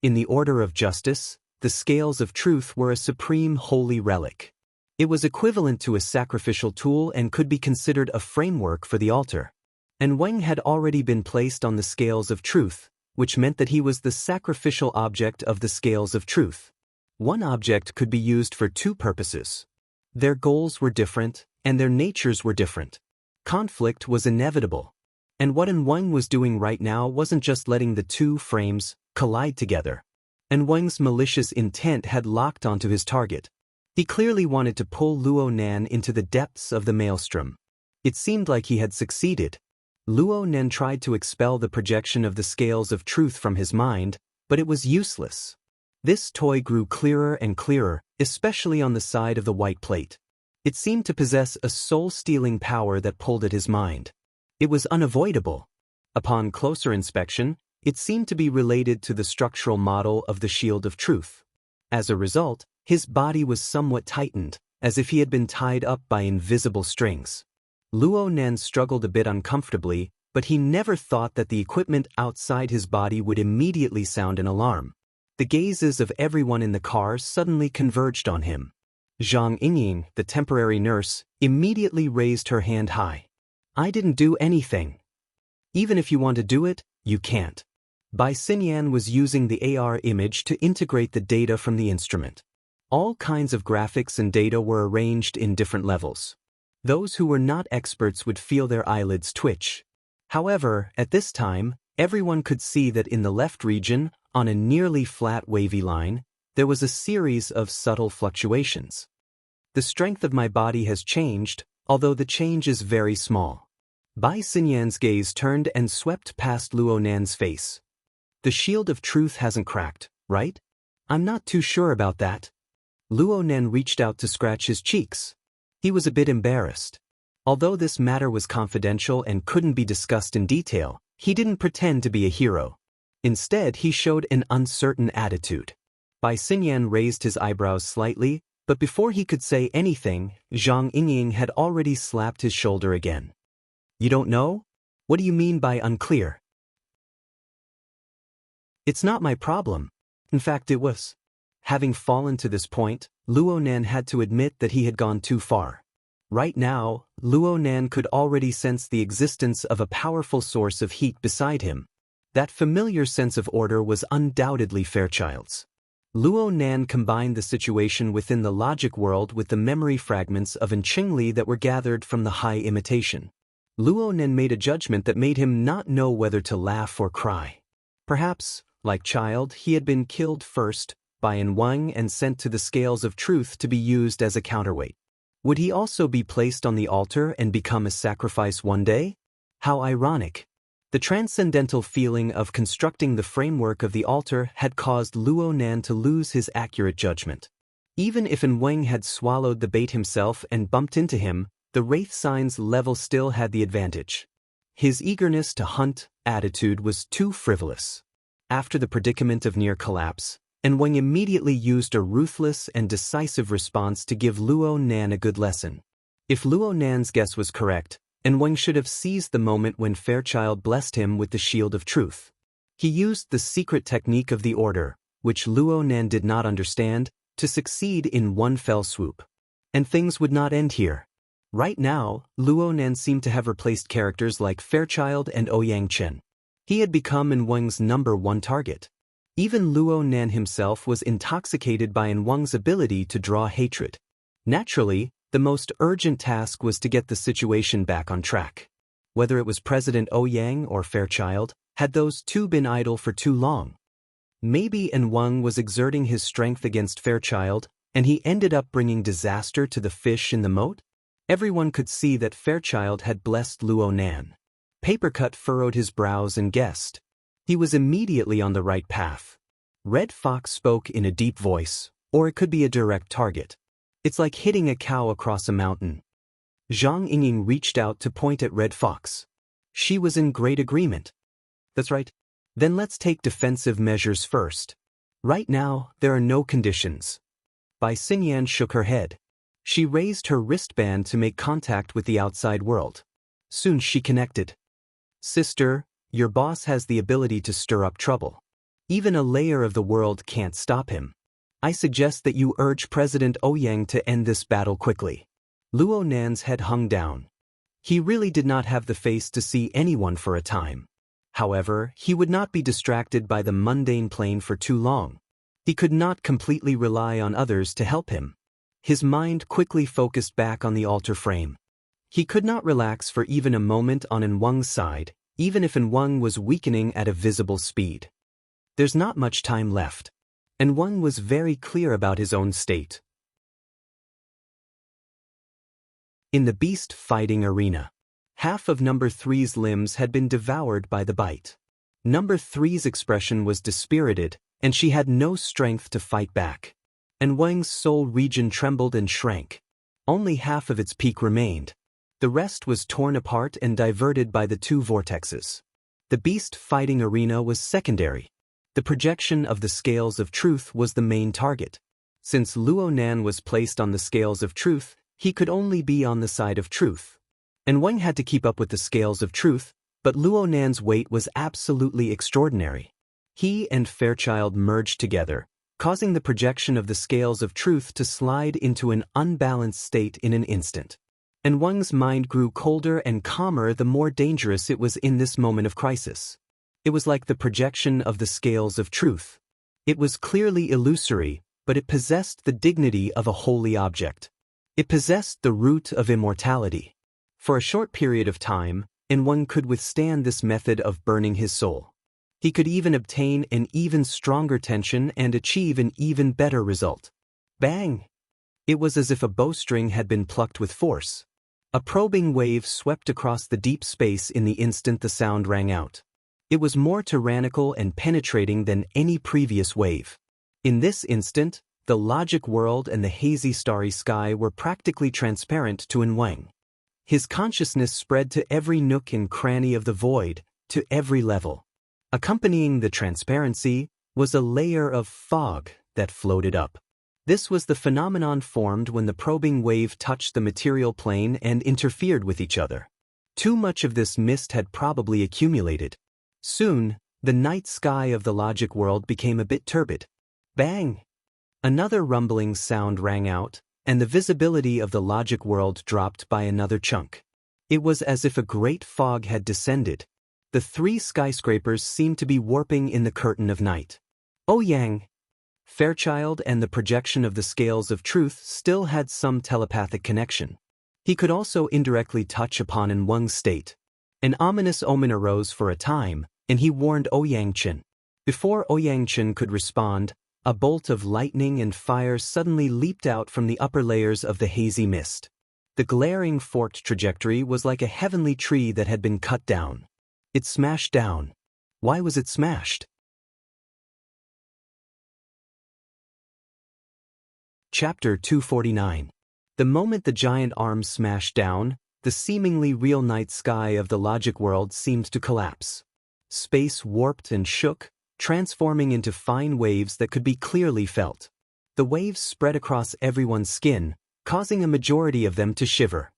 In the order of justice, the scales of truth were a supreme holy relic. It was equivalent to a sacrificial tool and could be considered a framework for the altar. Enwang had already been placed on the scales of truth, which meant that he was the sacrificial object of the scales of truth. One object could be used for two purposes. Their goals were different, and their natures were different. Conflict was inevitable. And what Enwang was doing right now wasn't just letting the two frames collide together. Enwang's malicious intent had locked onto his target. He clearly wanted to pull Luo Nan into the depths of the maelstrom. It seemed like he had succeeded. Luo Nan tried to expel the projection of the scales of truth from his mind, but it was useless. This toy grew clearer and clearer, especially on the side of the white plate. It seemed to possess a soul-stealing power that pulled at his mind. It was unavoidable. Upon closer inspection, it seemed to be related to the structural model of the shield of truth. As a result, his body was somewhat tightened, as if he had been tied up by invisible strings. Luo Nan struggled a bit uncomfortably, but he never thought that the equipment outside his body would immediately sound an alarm. The gazes of everyone in the car suddenly converged on him. Zhang Yingying, the temporary nurse, immediately raised her hand high. "I didn't do anything." "Even if you want to do it, you can't." Bai Xinyan was using the AR image to integrate the data from the instrument. All kinds of graphics and data were arranged in different levels. Those who were not experts would feel their eyelids twitch. However, at this time, everyone could see that in the left region, on a nearly flat wavy line, there was a series of subtle fluctuations. The strength of my body has changed, although the change is very small. Bai Xinyan's gaze turned and swept past Luo Nan's face. "The shield of truth hasn't cracked, right?" "I'm not too sure about that." Luo Nan reached out to scratch his cheeks. He was a bit embarrassed. Although this matter was confidential and couldn't be discussed in detail, he didn't pretend to be a hero. Instead, he showed an uncertain attitude. Bai Xinyan raised his eyebrows slightly, but before he could say anything, Zhang Yingying had already slapped his shoulder again. You don't know? What do you mean by unclear? It's not my problem. In fact, it was. Having fallen to this point, Luo Nan had to admit that he had gone too far. Right now, Luo Nan could already sense the existence of a powerful source of heat beside him. That familiar sense of order was undoubtedly Fairchild's. Luo Nan combined the situation within the logic world with the memory fragments of Enchanting that were gathered from the high imitation. Luo Nan made a judgment that made him not know whether to laugh or cry. Perhaps, like Child, he had been killed first by Wang and sent to the scales of truth to be used as a counterweight. Would he also be placed on the altar and become a sacrifice one day? How ironic. The transcendental feeling of constructing the framework of the altar had caused Luo Nan to lose his accurate judgment. Even if Wang had swallowed the bait himself and bumped into him, the Wraith Sign's level still had the advantage. His eagerness to hunt attitude was too frivolous. After the predicament of near collapse, Wang immediately used a ruthless and decisive response to give Luo Nan a good lesson. If Luo Nan's guess was correct, Wang should have seized the moment when Fairchild blessed him with the Shield of Truth. He used the secret technique of the Order, which Luo Nan did not understand, to succeed in one fell swoop. And things would not end here. Right now, Luo Nan seemed to have replaced characters like Fairchild and Ouyang Chen. He had become Wang's #1 target. Even Luo Nan himself was intoxicated by Wang's ability to draw hatred. Naturally, the most urgent task was to get the situation back on track. Whether it was President Ouyang or Fairchild, had those two been idle for too long? Maybe Wang was exerting his strength against Fairchild, and he ended up bringing disaster to the fish in the moat? Everyone could see that Fairchild had blessed Luo Nan. Papercut furrowed his brows and guessed. He was immediately on the right path. Red Fox spoke in a deep voice, or it could be a direct target. It's like hitting a cow across a mountain. Zhang Yingying reached out to point at Red Fox. She was in great agreement. That's right. Then let's take defensive measures first. Right now, there are no conditions. Bai Xinyan shook her head. She raised her wristband to make contact with the outside world. Soon she connected. Sister, your boss has the ability to stir up trouble. Even a layer of the world can't stop him. I suggest that you urge President Ouyang to end this battle quickly. Luo Nan's head hung down. He really did not have the face to see anyone for a time. However, he would not be distracted by the mundane plane for too long. He could not completely rely on others to help him. His mind quickly focused back on the altar frame. He could not relax for even a moment on Wang's side, even if Wang was weakening at a visible speed. There's not much time left. Wang was very clear about his own state. In the beast fighting arena, half of number 3's limbs had been devoured by the bite. Number 3's expression was dispirited, and she had no strength to fight back. Wang's soul region trembled and shrank. Only half of its peak remained. The rest was torn apart and diverted by the two vortexes. The beast fighting arena was secondary. The projection of the scales of truth was the main target. Since Luo Nan was placed on the scales of truth, he could only be on the side of truth. Wang had to keep up with the scales of truth, but Luo Nan's weight was absolutely extraordinary. He and Fairchild merged together, causing the projection of the scales of truth to slide into an unbalanced state in an instant. Wang's mind grew colder and calmer the more dangerous it was in this moment of crisis. It was like the projection of the scales of truth. It was clearly illusory, but it possessed the dignity of a holy object. It possessed the root of immortality. For a short period of time, Wang could withstand this method of burning his soul. He could even obtain an even stronger tension and achieve an even better result. Bang! It was as if a bowstring had been plucked with force. A probing wave swept across the deep space in the instant the sound rang out. It was more tyrannical and penetrating than any previous wave. In this instant, the logic world and the hazy starry sky were practically transparent to Wang. His consciousness spread to every nook and cranny of the void, to every level. Accompanying the transparency was a layer of fog, that floated up. This was the phenomenon formed when the probing wave touched the material plane and interfered with each other. Too much of this mist had probably accumulated. Soon, the night sky of the logic world became a bit turbid. Bang! Another rumbling sound rang out, and the visibility of the logic world dropped by another chunk. It was as if a great fog had descended. The three skyscrapers seemed to be warping in the curtain of night. Ouyang! Fairchild and the projection of the scales of truth still had some telepathic connection. He could also indirectly touch upon Wang's state. An ominous omen arose for a time, and he warned Ouyang Chen. Before Ouyang Chen could respond, a bolt of lightning and fire suddenly leaped out from the upper layers of the hazy mist. The glaring forked trajectory was like a heavenly tree that had been cut down. It smashed down. Why was it smashed? Chapter 249. The moment the giant arm smashed down, the seemingly real night sky of the logic world seemed to collapse. Space warped and shook, transforming into fine waves that could be clearly felt. The waves spread across everyone's skin, causing a majority of them to shiver.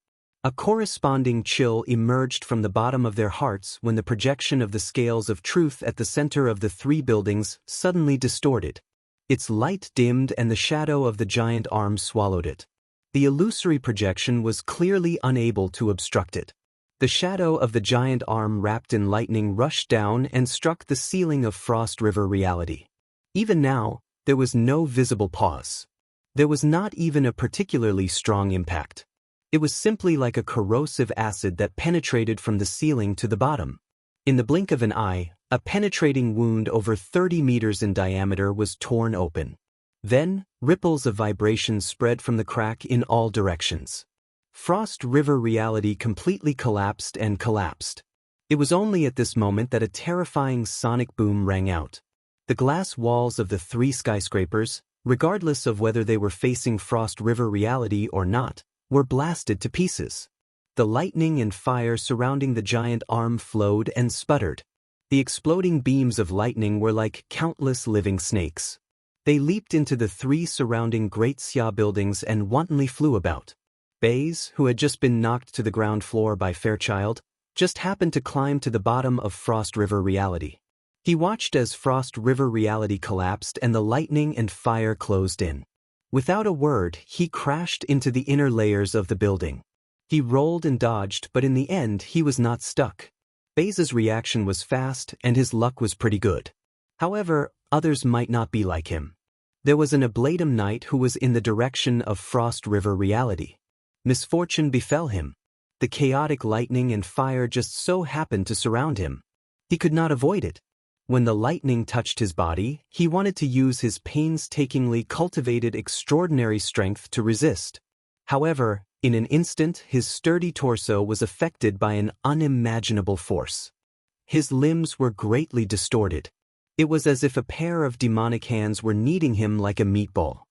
A corresponding chill emerged from the bottom of their hearts when the projection of the scales of truth at the center of the three buildings suddenly distorted. Its light dimmed and the shadow of the giant arm swallowed it. The illusory projection was clearly unable to obstruct it. The shadow of the giant arm wrapped in lightning rushed down and struck the ceiling of Frost River reality. Even now, there was no visible pause. There was not even a particularly strong impact. It was simply like a corrosive acid that penetrated from the ceiling to the bottom. In the blink of an eye, a penetrating wound over 30 meters in diameter was torn open. Then, ripples of vibration spread from the crack in all directions. Frost River reality completely collapsed and collapsed. It was only at this moment that a terrifying sonic boom rang out. The glass walls of the three skyscrapers, regardless of whether they were facing Frost River reality or not, were blasted to pieces. The lightning and fire surrounding the giant arm flowed and sputtered. The exploding beams of lightning were like countless living snakes. They leaped into the three surrounding Great Xia buildings and wantonly flew about. Baze, who had just been knocked to the ground floor by Fairchild, just happened to climb to the bottom of Frost River reality. He watched as Frost River reality collapsed and the lightning and fire closed in. Without a word, he crashed into the inner layers of the building. He rolled and dodged, but in the end he was not stuck. Baze's reaction was fast and his luck was pretty good. However, others might not be like him. There was an Ablatum Knight who was in the direction of Frost River reality. Misfortune befell him. The chaotic lightning and fire just so happened to surround him. He could not avoid it. When the lightning touched his body, he wanted to use his painstakingly cultivated extraordinary strength to resist. However, in an instant his sturdy torso was affected by an unimaginable force. His limbs were greatly distorted. It was as if a pair of demonic hands were kneading him like a meatball.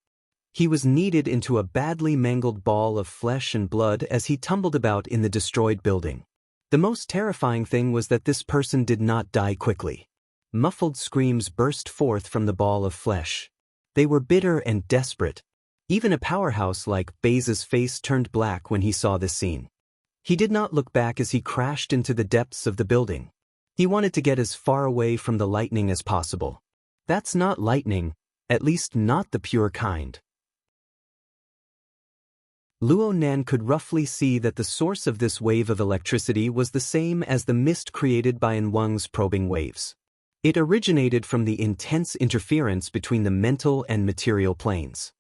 He was kneaded into a badly mangled ball of flesh and blood as he tumbled about in the destroyed building. The most terrifying thing was that this person did not die quickly. Muffled screams burst forth from the ball of flesh. They were bitter and desperate. Even a powerhouse like Baze's face turned black when he saw this scene. He did not look back as he crashed into the depths of the building. He wanted to get as far away from the lightning as possible. That's not lightning, at least not the pure kind. Luo Nan could roughly see that the source of this wave of electricity was the same as the mist created by Wang's probing waves. It originated from the intense interference between the mental and material planes.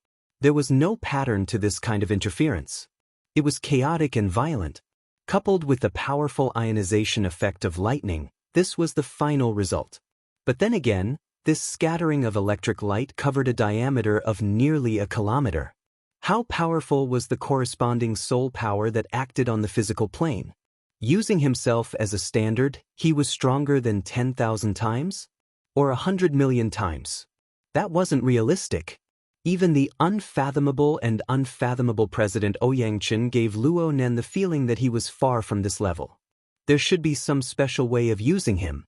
There was no pattern to this kind of interference. It was chaotic and violent. Coupled with the powerful ionization effect of lightning, this was the final result. But then again, this scattering of electric light covered a diameter of nearly a kilometer. How powerful was the corresponding soul power that acted on the physical plane? Using himself as a standard, he was stronger than 10,000 times? Or 100 million times? That wasn't realistic. Even the unfathomable and unfathomable President Ouyang Chen gave Luo Nan the feeling that he was far from this level. There should be some special way of using him.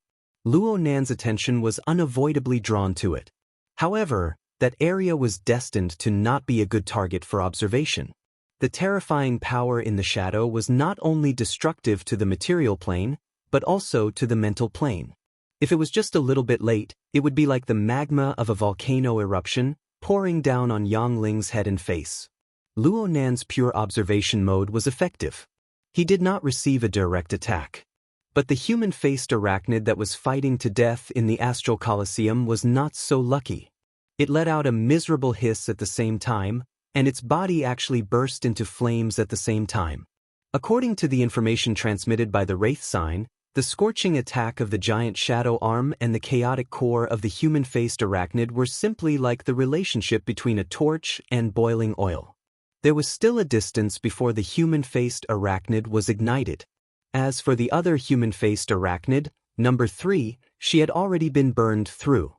Luo Nan's attention was unavoidably drawn to it. However, That area was destined to not be a good target for observation. The terrifying power in the shadow was not only destructive to the material plane, but also to the mental plane. If it was just a little bit late, it would be like the magma of a volcano eruption, pouring down on Yang Ling's head and face. Luo Nan's pure observation mode was effective. He did not receive a direct attack. But the human-faced arachnid that was fighting to death in the Astral Colosseum was not so lucky. It let out a miserable hiss at the same time, and its body actually burst into flames at the same time. According to the information transmitted by the Wraith sign, the scorching attack of the giant shadow arm and the chaotic core of the human-faced arachnid were simply like the relationship between a torch and boiling oil. There was still a distance before the human-faced arachnid was ignited. As for the other human-faced arachnid, number 3, she had already been burned through.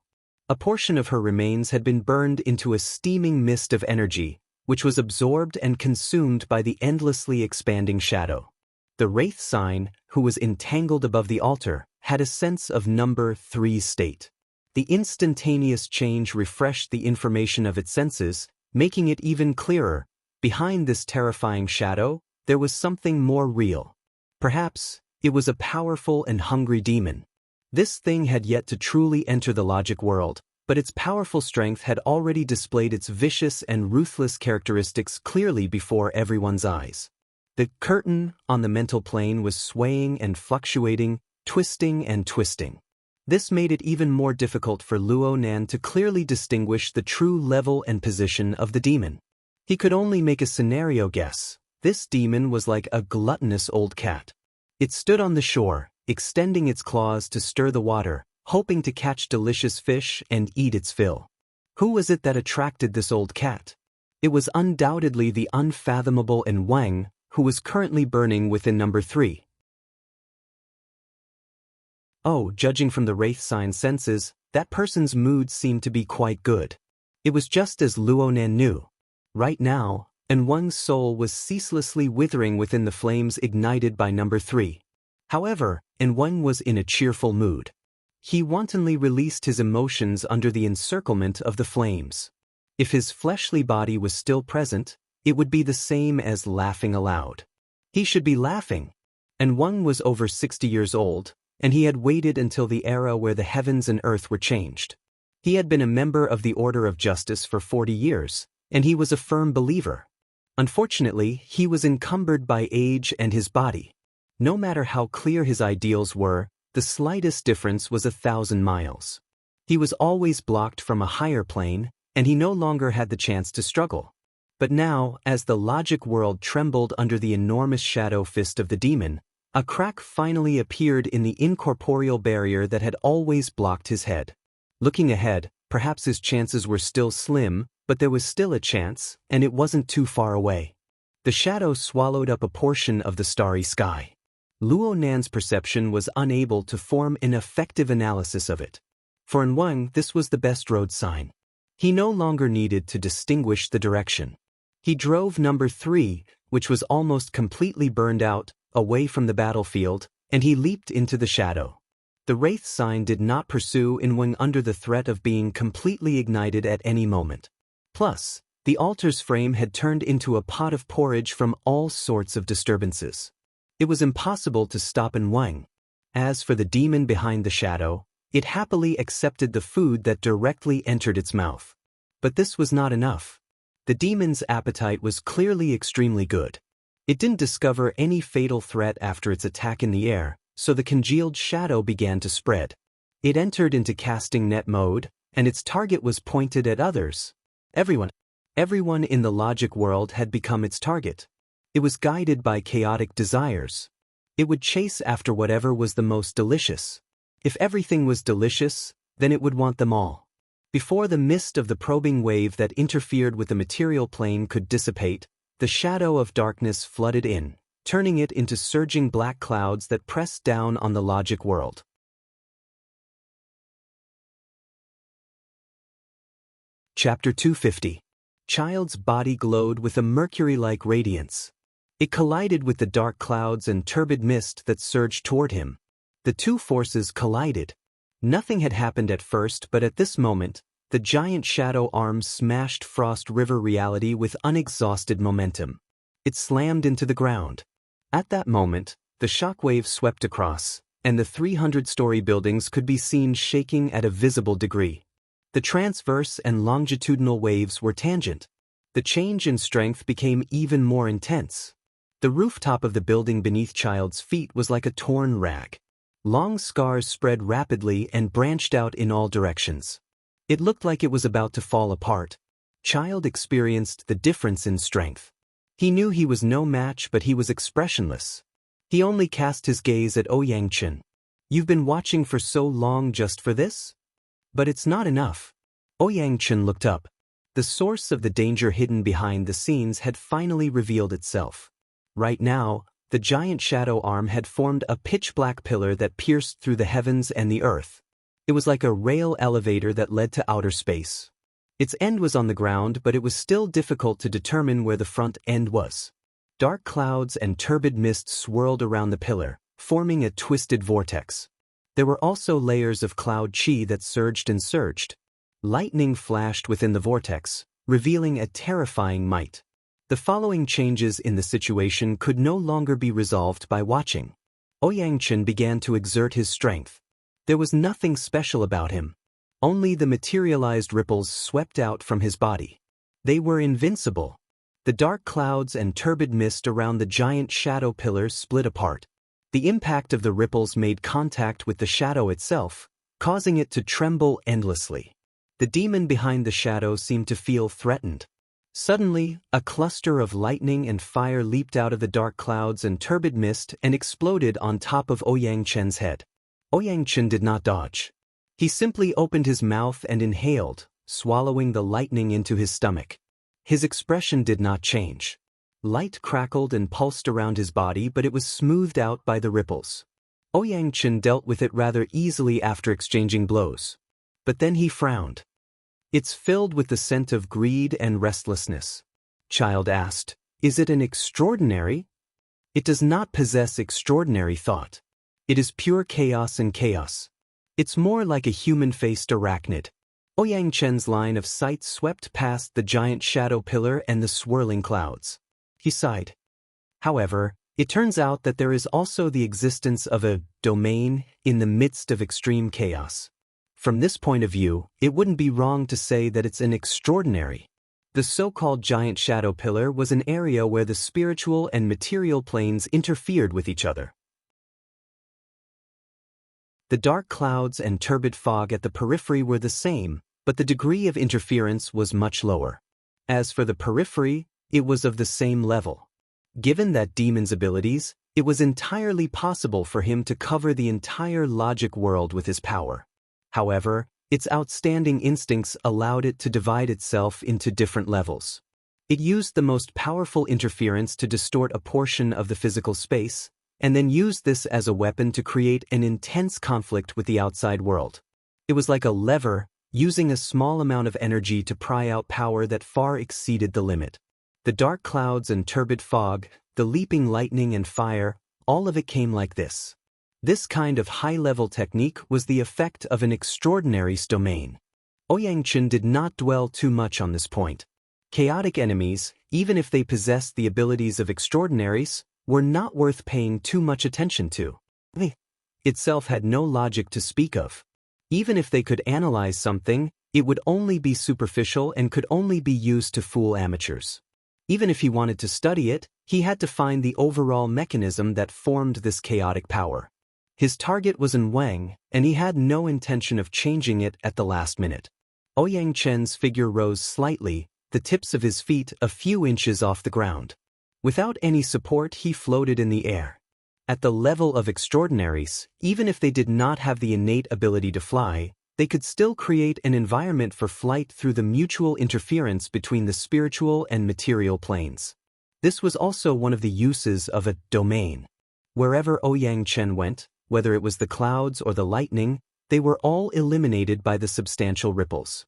A portion of her remains had been burned into a steaming mist of energy, which was absorbed and consumed by the endlessly expanding shadow. The Wraith sign, who was entangled above the altar, had a sense of number 3 state. The instantaneous change refreshed the information of its senses, making it even clearer. Behind this terrifying shadow, there was something more real. Perhaps, it was a powerful and hungry demon. This thing had yet to truly enter the logic world, but its powerful strength had already displayed its vicious and ruthless characteristics clearly before everyone's eyes. The curtain on the mental plane was swaying and fluctuating, twisting and twisting. This made it even more difficult for Luo Nan to clearly distinguish the true level and position of the demon. He could only make a scenario guess. This demon was like a gluttonous old cat. It stood on the shore, extending its claws to stir the water, hoping to catch delicious fish and eat its fill. Who was it that attracted this old cat? It was undoubtedly the unfathomable Wang, who was currently burning within number 3. Oh, judging from the Wraith sign senses, that person's mood seemed to be quite good. It was just as Luo Nan knew. Right now, Wang's soul was ceaselessly withering within the flames ignited by number 3. However, Wang was in a cheerful mood. He wantonly released his emotions under the encirclement of the flames. If his fleshly body was still present, it would be the same as laughing aloud. He should be laughing. Wang was over 60 years old, and he had waited until the era where the heavens and earth were changed. He had been a member of the Order of Justice for 40 years, and he was a firm believer. Unfortunately, he was encumbered by age and his body. No matter how clear his ideals were, the slightest difference was 1,000 miles. He was always blocked from a higher plane, and he no longer had the chance to struggle. But now, as the logic world trembled under the enormous shadow fist of the demon, a crack finally appeared in the incorporeal barrier that had always blocked his head. Looking ahead, perhaps his chances were still slim, but there was still a chance, and it wasn't too far away. The shadow swallowed up a portion of the starry sky. Luo Nan's perception was unable to form an effective analysis of it. For Wang, this was the best road sign. He no longer needed to distinguish the direction. He drove number 3, which was almost completely burned out, away from the battlefield, and he leaped into the shadow. The Wraith sign did not pursue Wang under the threat of being completely ignited at any moment. Plus, the altar's frame had turned into a pot of porridge from all sorts of disturbances. It was impossible to stop Wang. As for the demon behind the shadow, it happily accepted the food that directly entered its mouth. But this was not enough. The demon's appetite was clearly extremely good. It didn't discover any fatal threat after its attack in the air, so the congealed shadow began to spread. It entered into casting net mode, and its target was pointed at others. Everyone in the logic world had become its target. It was guided by chaotic desires. It would chase after whatever was the most delicious. If everything was delicious, then it would want them all. Before the mist of the probing wave that interfered with the material plane could dissipate, the shadow of darkness flooded in, turning it into surging black clouds that pressed down on the logic world. Chapter 250. Child's body glowed with a mercury-like radiance. It collided with the dark clouds and turbid mist that surged toward him. The two forces collided. Nothing had happened at first, but at this moment, the giant shadow arm smashed Frost River reality with unexhausted momentum. It slammed into the ground. At that moment, the shockwave swept across, and the 300-story buildings could be seen shaking at a visible degree. The transverse and longitudinal waves were tangent. The change in strength became even more intense. The rooftop of the building beneath Child's feet was like a torn rag. Long scars spread rapidly and branched out in all directions. It looked like it was about to fall apart. Child experienced the difference in strength. He knew he was no match, but he was expressionless. He only cast his gaze at Ouyang Chen. "You've been watching for so long just for this? But it's not enough." Ouyang Chen looked up. The source of the danger hidden behind the scenes had finally revealed itself. Right now, the giant shadow arm had formed a pitch-black pillar that pierced through the heavens and the earth. It was like a rail elevator that led to outer space. Its end was on the ground, but it was still difficult to determine where the front end was. Dark clouds and turbid mist swirled around the pillar, forming a twisted vortex. There were also layers of cloud chi that surged and surged. Lightning flashed within the vortex, revealing a terrifying might. The following changes in the situation could no longer be resolved by watching. Ouyang Chen began to exert his strength. There was nothing special about him. Only the materialized ripples swept out from his body. They were invincible. The dark clouds and turbid mist around the giant shadow pillar split apart. The impact of the ripples made contact with the shadow itself, causing it to tremble endlessly. The demon behind the shadow seemed to feel threatened. Suddenly, a cluster of lightning and fire leaped out of the dark clouds and turbid mist and exploded on top of Ouyang Chen's head. Ouyang Chen did not dodge. He simply opened his mouth and inhaled, swallowing the lightning into his stomach. His expression did not change. Light crackled and pulsed around his body, but it was smoothed out by the ripples. Ouyang Chen dealt with it rather easily after exchanging blows. But then he frowned. "It's filled with the scent of greed and restlessness." Child asked, "Is it an extraordinary?" "It does not possess extraordinary thought. It is pure chaos and chaos. It's more like a human-faced arachnid." Ouyang Chen's line of sight swept past the giant shadow pillar and the swirling clouds. He sighed. However, it turns out that there is also the existence of a domain in the midst of extreme chaos. From this point of view, it wouldn't be wrong to say that it's an extraordinary. The so-called giant shadow pillar was an area where the spiritual and material planes interfered with each other. The dark clouds and turbid fog at the periphery were the same, but the degree of interference was much lower. As for the periphery, it was of the same level. Given that demon's abilities, it was entirely possible for him to cover the entire logic world with his power. However, its outstanding instincts allowed it to divide itself into different levels. It used the most powerful interference to distort a portion of the physical space, and then used this as a weapon to create an intense conflict with the outside world. It was like a lever, using a small amount of energy to pry out power that far exceeded the limit. The dark clouds and turbid fog, the leaping lightning and fire, all of it came like this. This kind of high-level technique was the effect of an extraordinary's domain. Ouyang Chen did not dwell too much on this point. Chaotic enemies, even if they possessed the abilities of extraordinaries, were not worth paying too much attention to. They itself had no logic to speak of. Even if they could analyze something, it would only be superficial and could only be used to fool amateurs. Even if he wanted to study it, he had to find the overall mechanism that formed this chaotic power. His target was in Wang, and he had no intention of changing it at the last minute. Ouyang Chen's figure rose slightly, the tips of his feet a few inches off the ground. Without any support, he floated in the air. At the level of extraordinaries, even if they did not have the innate ability to fly, they could still create an environment for flight through the mutual interference between the spiritual and material planes. This was also one of the uses of a domain. Wherever Ouyang Chen went, whether it was the clouds or the lightning, they were all eliminated by the substantial ripples.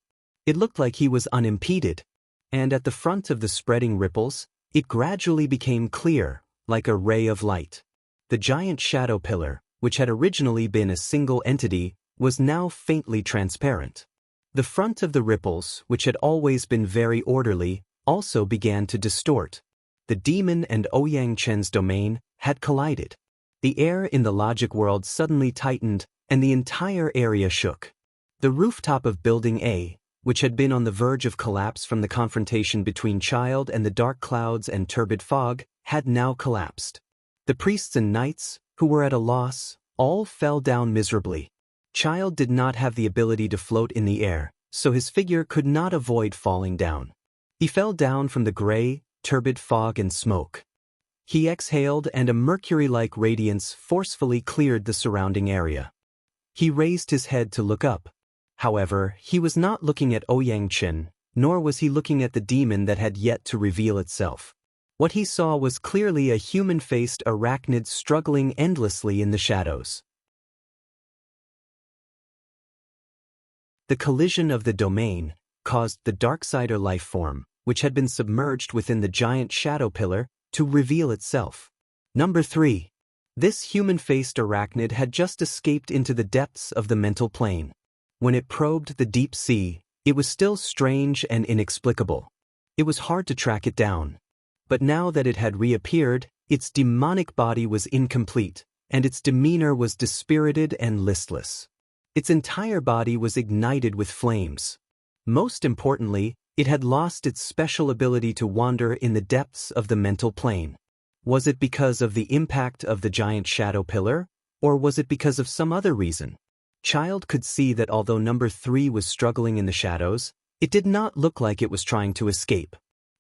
It looked like he was unimpeded, and at the front of the spreading ripples, it gradually became clear, like a ray of light. The giant shadow pillar, which had originally been a single entity, was now faintly transparent. The front of the ripples, which had always been very orderly, also began to distort. The demon and Ouyang Chen's domain had collided. The air in the logic world suddenly tightened, and the entire area shook. The rooftop of Building A, which had been on the verge of collapse from the confrontation between Child and the dark clouds and turbid fog, had now collapsed. The priests and knights, who were at a loss, all fell down miserably. Child did not have the ability to float in the air, so his figure could not avoid falling down. He fell down from the gray, turbid fog and smoke. He exhaled, and a mercury-like radiance forcefully cleared the surrounding area. He raised his head to look up. However, he was not looking at Ouyang Chen, nor was he looking at the demon that had yet to reveal itself. What he saw was clearly a human-faced arachnid struggling endlessly in the shadows. The collision of the domain caused the Darksider life form, which had been submerged within the giant shadow pillar, to reveal itself. Number 3. This human-faced arachnid had just escaped into the depths of the mental plane. When it probed the deep sea, it was still strange and inexplicable. It was hard to track it down. But now that it had reappeared, its demonic body was incomplete, and its demeanor was dispirited and listless. Its entire body was ignited with flames. Most importantly, it had lost its special ability to wander in the depths of the mental plane. Was it because of the impact of the giant shadow pillar, or was it because of some other reason? Child could see that although number 3 was struggling in the shadows, it did not look like it was trying to escape.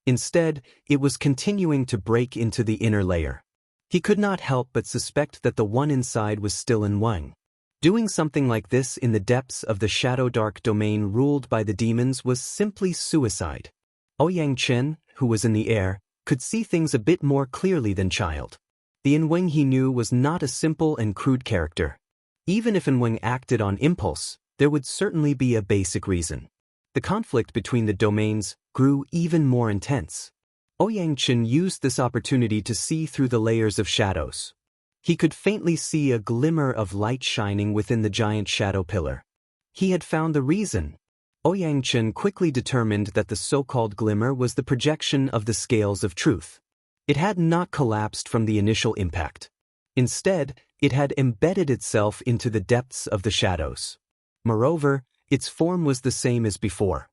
Instead, it was continuing to break into the inner layer. He could not help but suspect that the one inside was still in Wang. Doing something like this in the depths of the shadow-dark domain ruled by the demons was simply suicide. Ouyang Chen, who was in the air, could see things a bit more clearly than Child. The Enweng he knew was not a simple and crude character. Even if Enweng acted on impulse, there would certainly be a basic reason. The conflict between the domains grew even more intense. Ouyang Chen used this opportunity to see through the layers of shadows. He could faintly see a glimmer of light shining within the giant shadow pillar. He had found the reason. Ouyang Chen quickly determined that the so-called glimmer was the projection of the scales of truth. It had not collapsed from the initial impact. Instead, it had embedded itself into the depths of the shadows. Moreover, its form was the same as before.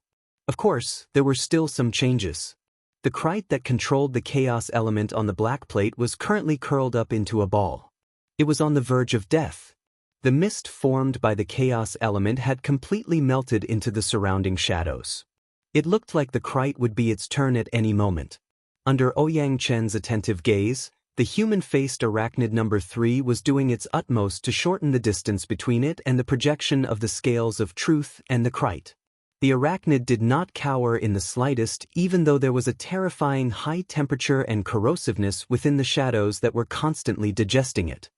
Of course, there were still some changes. The kite that controlled the chaos element on the black plate was currently curled up into a ball. It was on the verge of death. The mist formed by the chaos element had completely melted into the surrounding shadows. It looked like the kite would be its turn at any moment. Under Ouyang Chen's attentive gaze, the human-faced arachnid number 3 was doing its utmost to shorten the distance between it and the projection of the scales of truth and the kite. The arachnid did not cower in the slightest, even though there was a terrifying high temperature and corrosiveness within the shadows that were constantly digesting it.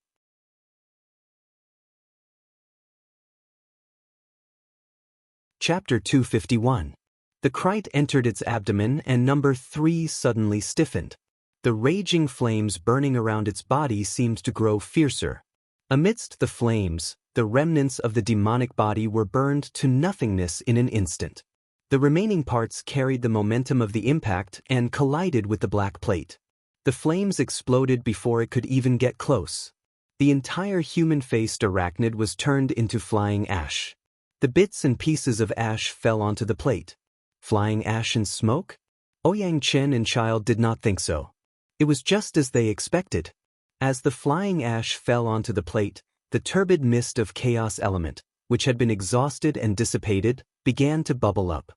Chapter 251. The kite entered its abdomen and number 3 suddenly stiffened. The raging flames burning around its body seemed to grow fiercer. Amidst the flames, the remnants of the demonic body were burned to nothingness in an instant. The remaining parts carried the momentum of the impact and collided with the black plate. The flames exploded before it could even get close. The entire human-faced arachnid was turned into flying ash. The bits and pieces of ash fell onto the plate. Flying ash and smoke? Ouyang Chen and Child did not think so. It was just as they expected. As the flying ash fell onto the plate, the turbid mist of chaos element, which had been exhausted and dissipated, began to bubble up.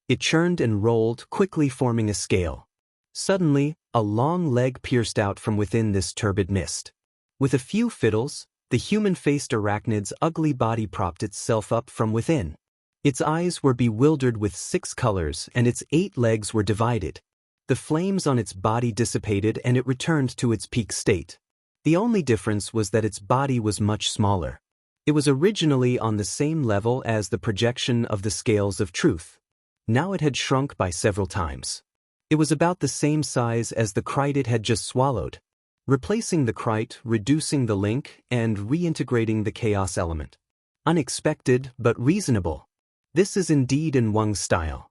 It churned and rolled, quickly forming a scale. Suddenly, a long leg pierced out from within this turbid mist. With a few fiddles, the human-faced arachnid's ugly body propped itself up from within. Its eyes were bewildered with 6 colors and its 8 legs were divided. The flames on its body dissipated and it returned to its peak state. The only difference was that its body was much smaller. It was originally on the same level as the projection of the scales of truth. Now it had shrunk by several times. It was about the same size as the kite it had just swallowed. Replacing the kite, reducing the link, and reintegrating the chaos element. Unexpected, but reasonable. This is indeed in Wang's style.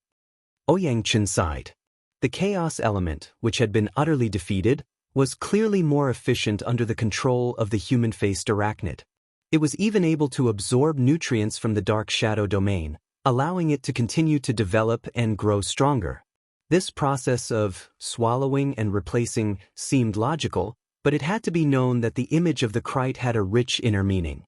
Ouyang Chen sighed. The chaos element, which had been utterly defeated, was clearly more efficient under the control of the human-faced arachnid. It was even able to absorb nutrients from the dark shadow domain, allowing it to continue to develop and grow stronger. This process of swallowing and replacing seemed logical, but it had to be known that the image of the Krite had a rich inner meaning.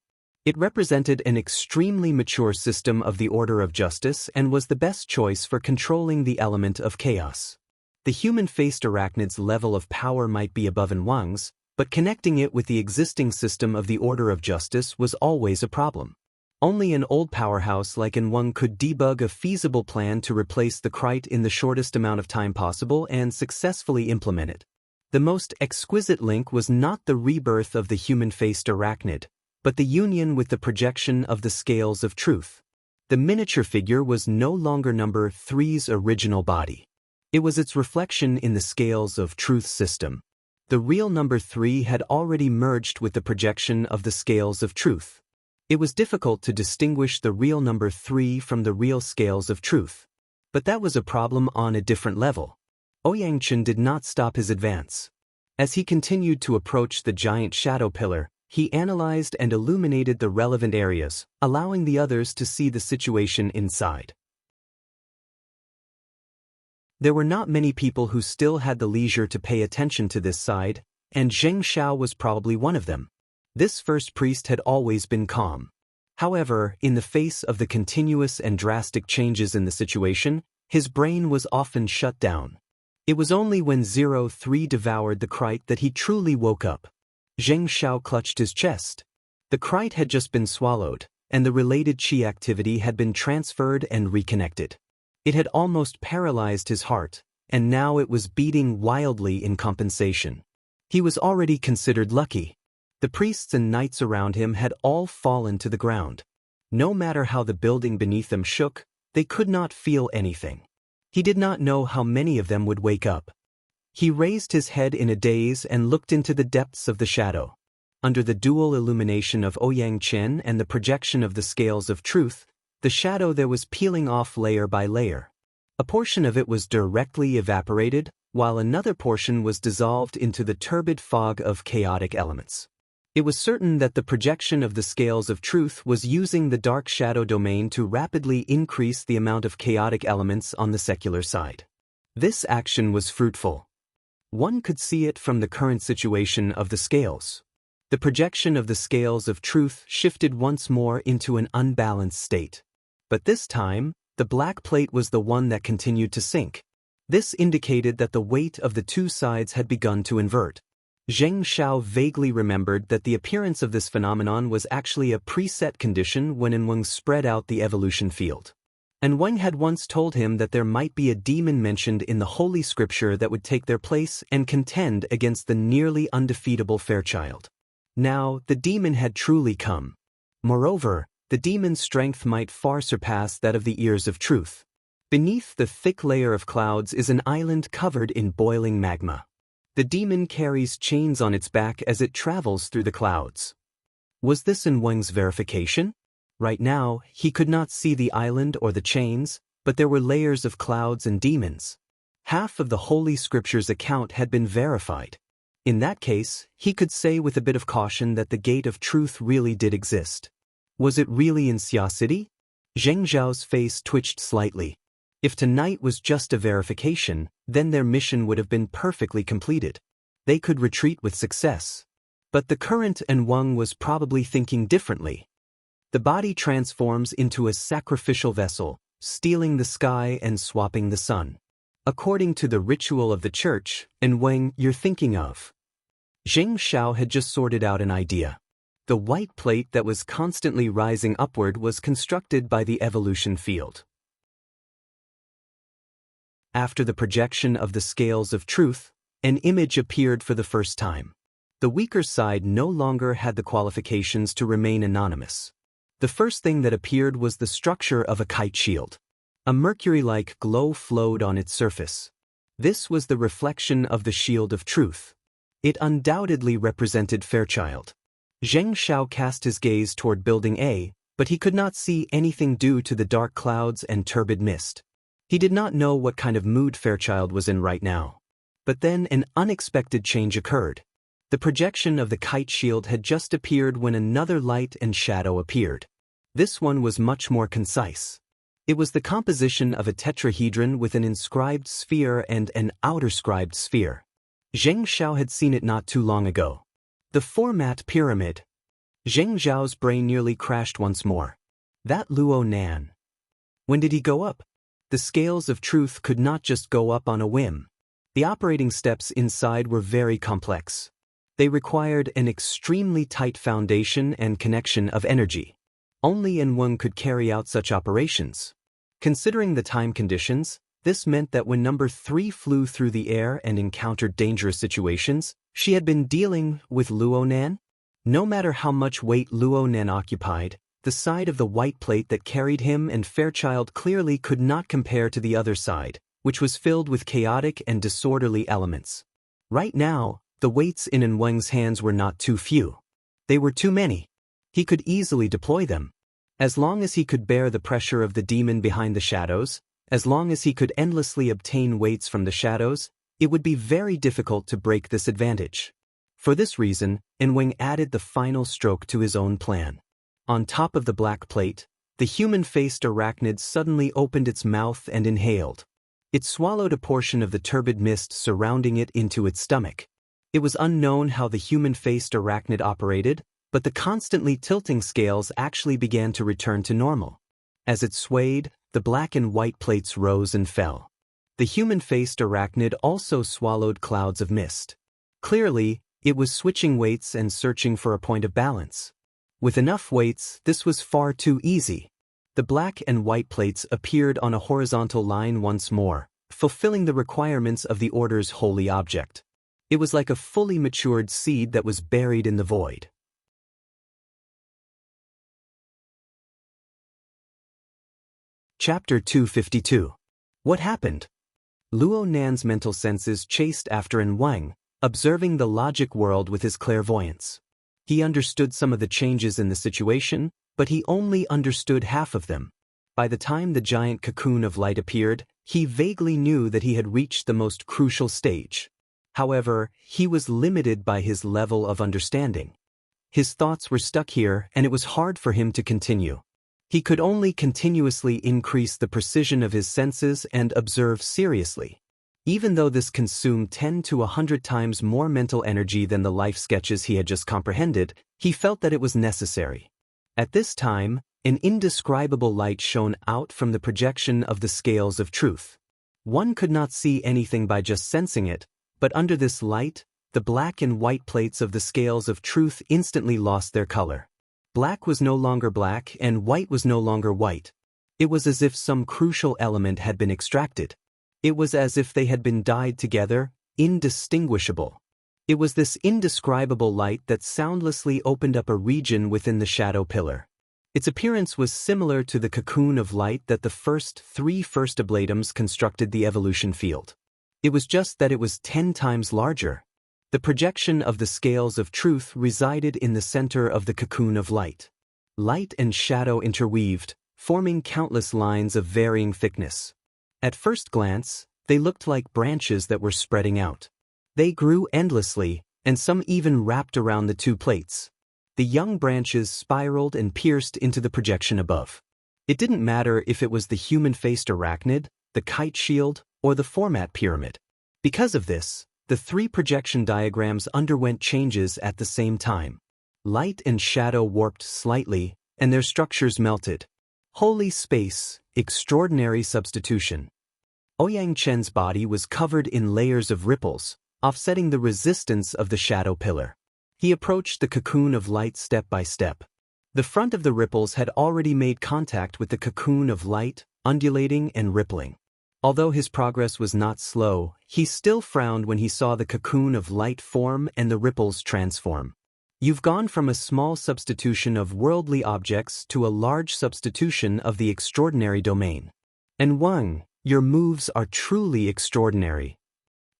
It represented an extremely mature system of the order of justice and was the best choice for controlling the element of chaos. The human-faced arachnid's level of power might be above Wang's, but connecting it with the existing system of the order of justice was always a problem. Only an old powerhouse like Wang could debug a feasible plan to replace the Krite in the shortest amount of time possible and successfully implement it. The most exquisite link was not the rebirth of the human-faced arachnid, but the union with the projection of the scales of truth. The miniature figure was no longer number 3's original body. It was its reflection in the scales of truth system. The real number 3 had already merged with the projection of the scales of truth. It was difficult to distinguish the real number 3 from the real scales of truth. But that was a problem on a different level. Ouyang Chen did not stop his advance. As he continued to approach the giant shadow pillar, he analyzed and illuminated the relevant areas, allowing the others to see the situation inside. There were not many people who still had the leisure to pay attention to this side, and Zheng Xiao was probably one of them. This first priest had always been calm. However, in the face of the continuous and drastic changes in the situation, his brain was often shut down. It was only when 03 devoured the Krite that he truly woke up. Zheng Xiao clutched his chest. The Krite had just been swallowed, and the related qi activity had been transferred and reconnected. It had almost paralyzed his heart, and now it was beating wildly in compensation. He was already considered lucky. The priests and knights around him had all fallen to the ground. No matter how the building beneath them shook, they could not feel anything. He did not know how many of them would wake up. He raised his head in a daze and looked into the depths of the shadow. Under the dual illumination of Ouyang Chen and the projection of the scales of truth, the shadow there was peeling off layer by layer. A portion of it was directly evaporated, while another portion was dissolved into the turbid fog of chaotic elements. It was certain that the projection of the scales of truth was using the dark shadow domain to rapidly increase the amount of chaotic elements on the secular side. This action was fruitful. One could see it from the current situation of the scales. The projection of the scales of truth shifted once more into an unbalanced state. But this time, the black plate was the one that continued to sink. This indicated that the weight of the two sides had begun to invert. Zheng Xiao vaguely remembered that the appearance of this phenomenon was actually a preset condition when Wang spread out the evolution field. And Wang had once told him that there might be a demon mentioned in the Holy Scripture that would take their place and contend against the nearly undefeatable Fairchild. Now, the demon had truly come. Moreover, the demon's strength might far surpass that of the ears of truth. Beneath the thick layer of clouds is an island covered in boiling magma. The demon carries chains on its back as it travels through the clouds. Was this in Wang's verification? Right now, he could not see the island or the chains, but there were layers of clouds and demons. Half of the Holy Scripture's account had been verified. In that case, he could say with a bit of caution that the gate of truth really did exist. Was it really in Xia City? Zheng Zhao's face twitched slightly. If tonight was just a verification, then their mission would have been perfectly completed. They could retreat with success. But the current Wang was probably thinking differently. The body transforms into a sacrificial vessel, stealing the sky and swapping the sun. According to the ritual of the church, Wang, you're thinking of. Zheng Xiao had just sorted out an idea. The white plate that was constantly rising upward was constructed by the evolution field. After the projection of the scales of truth, an image appeared for the first time. The weaker side no longer had the qualifications to remain anonymous. The first thing that appeared was the structure of a kite shield. A mercury-like glow flowed on its surface. This was the reflection of the shield of truth. It undoubtedly represented Fairchild. Zheng Xiao cast his gaze toward Building A, but he could not see anything due to the dark clouds and turbid mist. He did not know what kind of mood Fairchild was in right now. But then an unexpected change occurred. The projection of the kite shield had just appeared when another light and shadow appeared. This one was much more concise. It was the composition of a tetrahedron with an inscribed sphere and an outer-scribed sphere. Zheng Xiao had seen it not too long ago. The format pyramid. Zheng Zhao's brain nearly crashed once more. That Luo Nan. When did he go up? The scales of truth could not just go up on a whim. The operating steps inside were very complex. They required an extremely tight foundation and connection of energy. Only Enweng could carry out such operations. Considering the time conditions, this meant that when number 3 flew through the air and encountered dangerous situations, she had been dealing with Luo Nan. No matter how much weight Luo Nan occupied, the side of the white plate that carried him and Fairchild clearly could not compare to the other side, which was filled with chaotic and disorderly elements. Right now, the weights in Enweng's hands were not too few. They were too many. He could easily deploy them. As long as he could bear the pressure of the demon behind the shadows, as long as he could endlessly obtain weights from the shadows, it would be very difficult to break this advantage. For this reason, Enweng added the final stroke to his own plan. On top of the black plate, the human-faced arachnid suddenly opened its mouth and inhaled. It swallowed a portion of the turbid mist surrounding it into its stomach. It was unknown how the human-faced arachnid operated, but the constantly tilting scales actually began to return to normal. As it swayed, the black and white plates rose and fell. The human-faced arachnid also swallowed clouds of mist. Clearly, it was switching weights and searching for a point of balance. With enough weights, this was far too easy. The black and white plates appeared on a horizontal line once more, fulfilling the requirements of the order's holy object. It was like a fully matured seed that was buried in the void. Chapter 252. What happened? Luo Nan's mental senses chased after Enweng, observing the logic world with his clairvoyance. He understood some of the changes in the situation, but he only understood half of them. By the time the giant cocoon of light appeared, he vaguely knew that he had reached the most crucial stage. However, he was limited by his level of understanding. His thoughts were stuck here, and it was hard for him to continue. He could only continuously increase the precision of his senses and observe seriously. Even though this consumed 10 to 100 times more mental energy than the life sketches he had just comprehended, he felt that it was necessary. At this time, an indescribable light shone out from the projection of the scales of truth. One could not see anything by just sensing it, but under this light, the black and white plates of the scales of truth instantly lost their color. Black was no longer black and white was no longer white. It was as if some crucial element had been extracted. It was as if they had been dyed together, indistinguishable. It was this indescribable light that soundlessly opened up a region within the shadow pillar. Its appearance was similar to the cocoon of light that the first 3 first ablatums constructed the evolution field. It was just that it was 10 times larger. The projection of the scales of truth resided in the center of the cocoon of light. Light and shadow interweaved, forming countless lines of varying thickness. At first glance, they looked like branches that were spreading out. They grew endlessly, and some even wrapped around the 2 plates. The young branches spiraled and pierced into the projection above. It didn't matter if it was the human-faced arachnid, the kite shield, or the format pyramid. Because of this, the 3 projection diagrams underwent changes at the same time. Light and shadow warped slightly, and their structures melted. Holy space, extraordinary substitution. Ouyang Chen's body was covered in layers of ripples, offsetting the resistance of the shadow pillar. He approached the cocoon of light step by step. The front of the ripples had already made contact with the cocoon of light, undulating and rippling. Although his progress was not slow, he still frowned when he saw the cocoon of light form and the ripples transform. You've gone from a small substitution of worldly objects to a large substitution of the extraordinary domain. Enweng, your moves are truly extraordinary.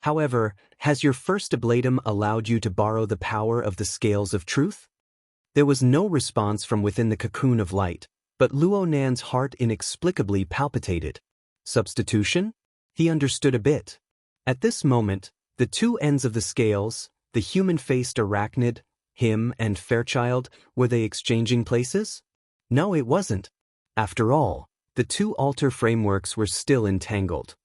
However, has your first ablatum allowed you to borrow the power of the scales of truth? There was no response from within the cocoon of light, but Luo Nan's heart inexplicably palpitated. Substitution? He understood a bit. At this moment, the two ends of the scales, the human-faced arachnid, him and Fairchild, were they exchanging places? No, it wasn't. After all, the two altar frameworks were still entangled.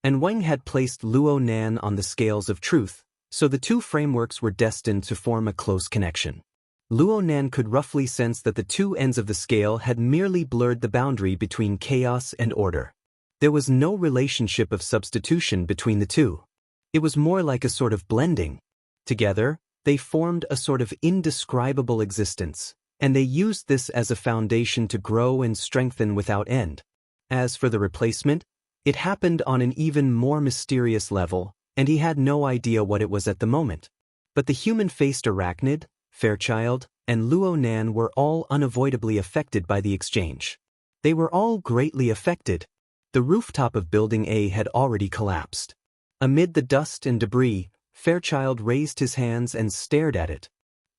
And Wang had placed Luo Nan on the scales of truth, so the two frameworks were destined to form a close connection. Luo Nan could roughly sense that the two ends of the scale had merely blurred the boundary between chaos and order. There was no relationship of substitution between the two. It was more like a sort of blending. Together, they formed a sort of indescribable existence, and they used this as a foundation to grow and strengthen without end. As for the replacement, it happened on an even more mysterious level, and he had no idea what it was at the moment. But the human-faced arachnid, Fairchild, and Luo Nan were all unavoidably affected by the exchange. They were all greatly affected. The rooftop of Building A had already collapsed. Amid the dust and debris, Fairchild raised his hands and stared at it.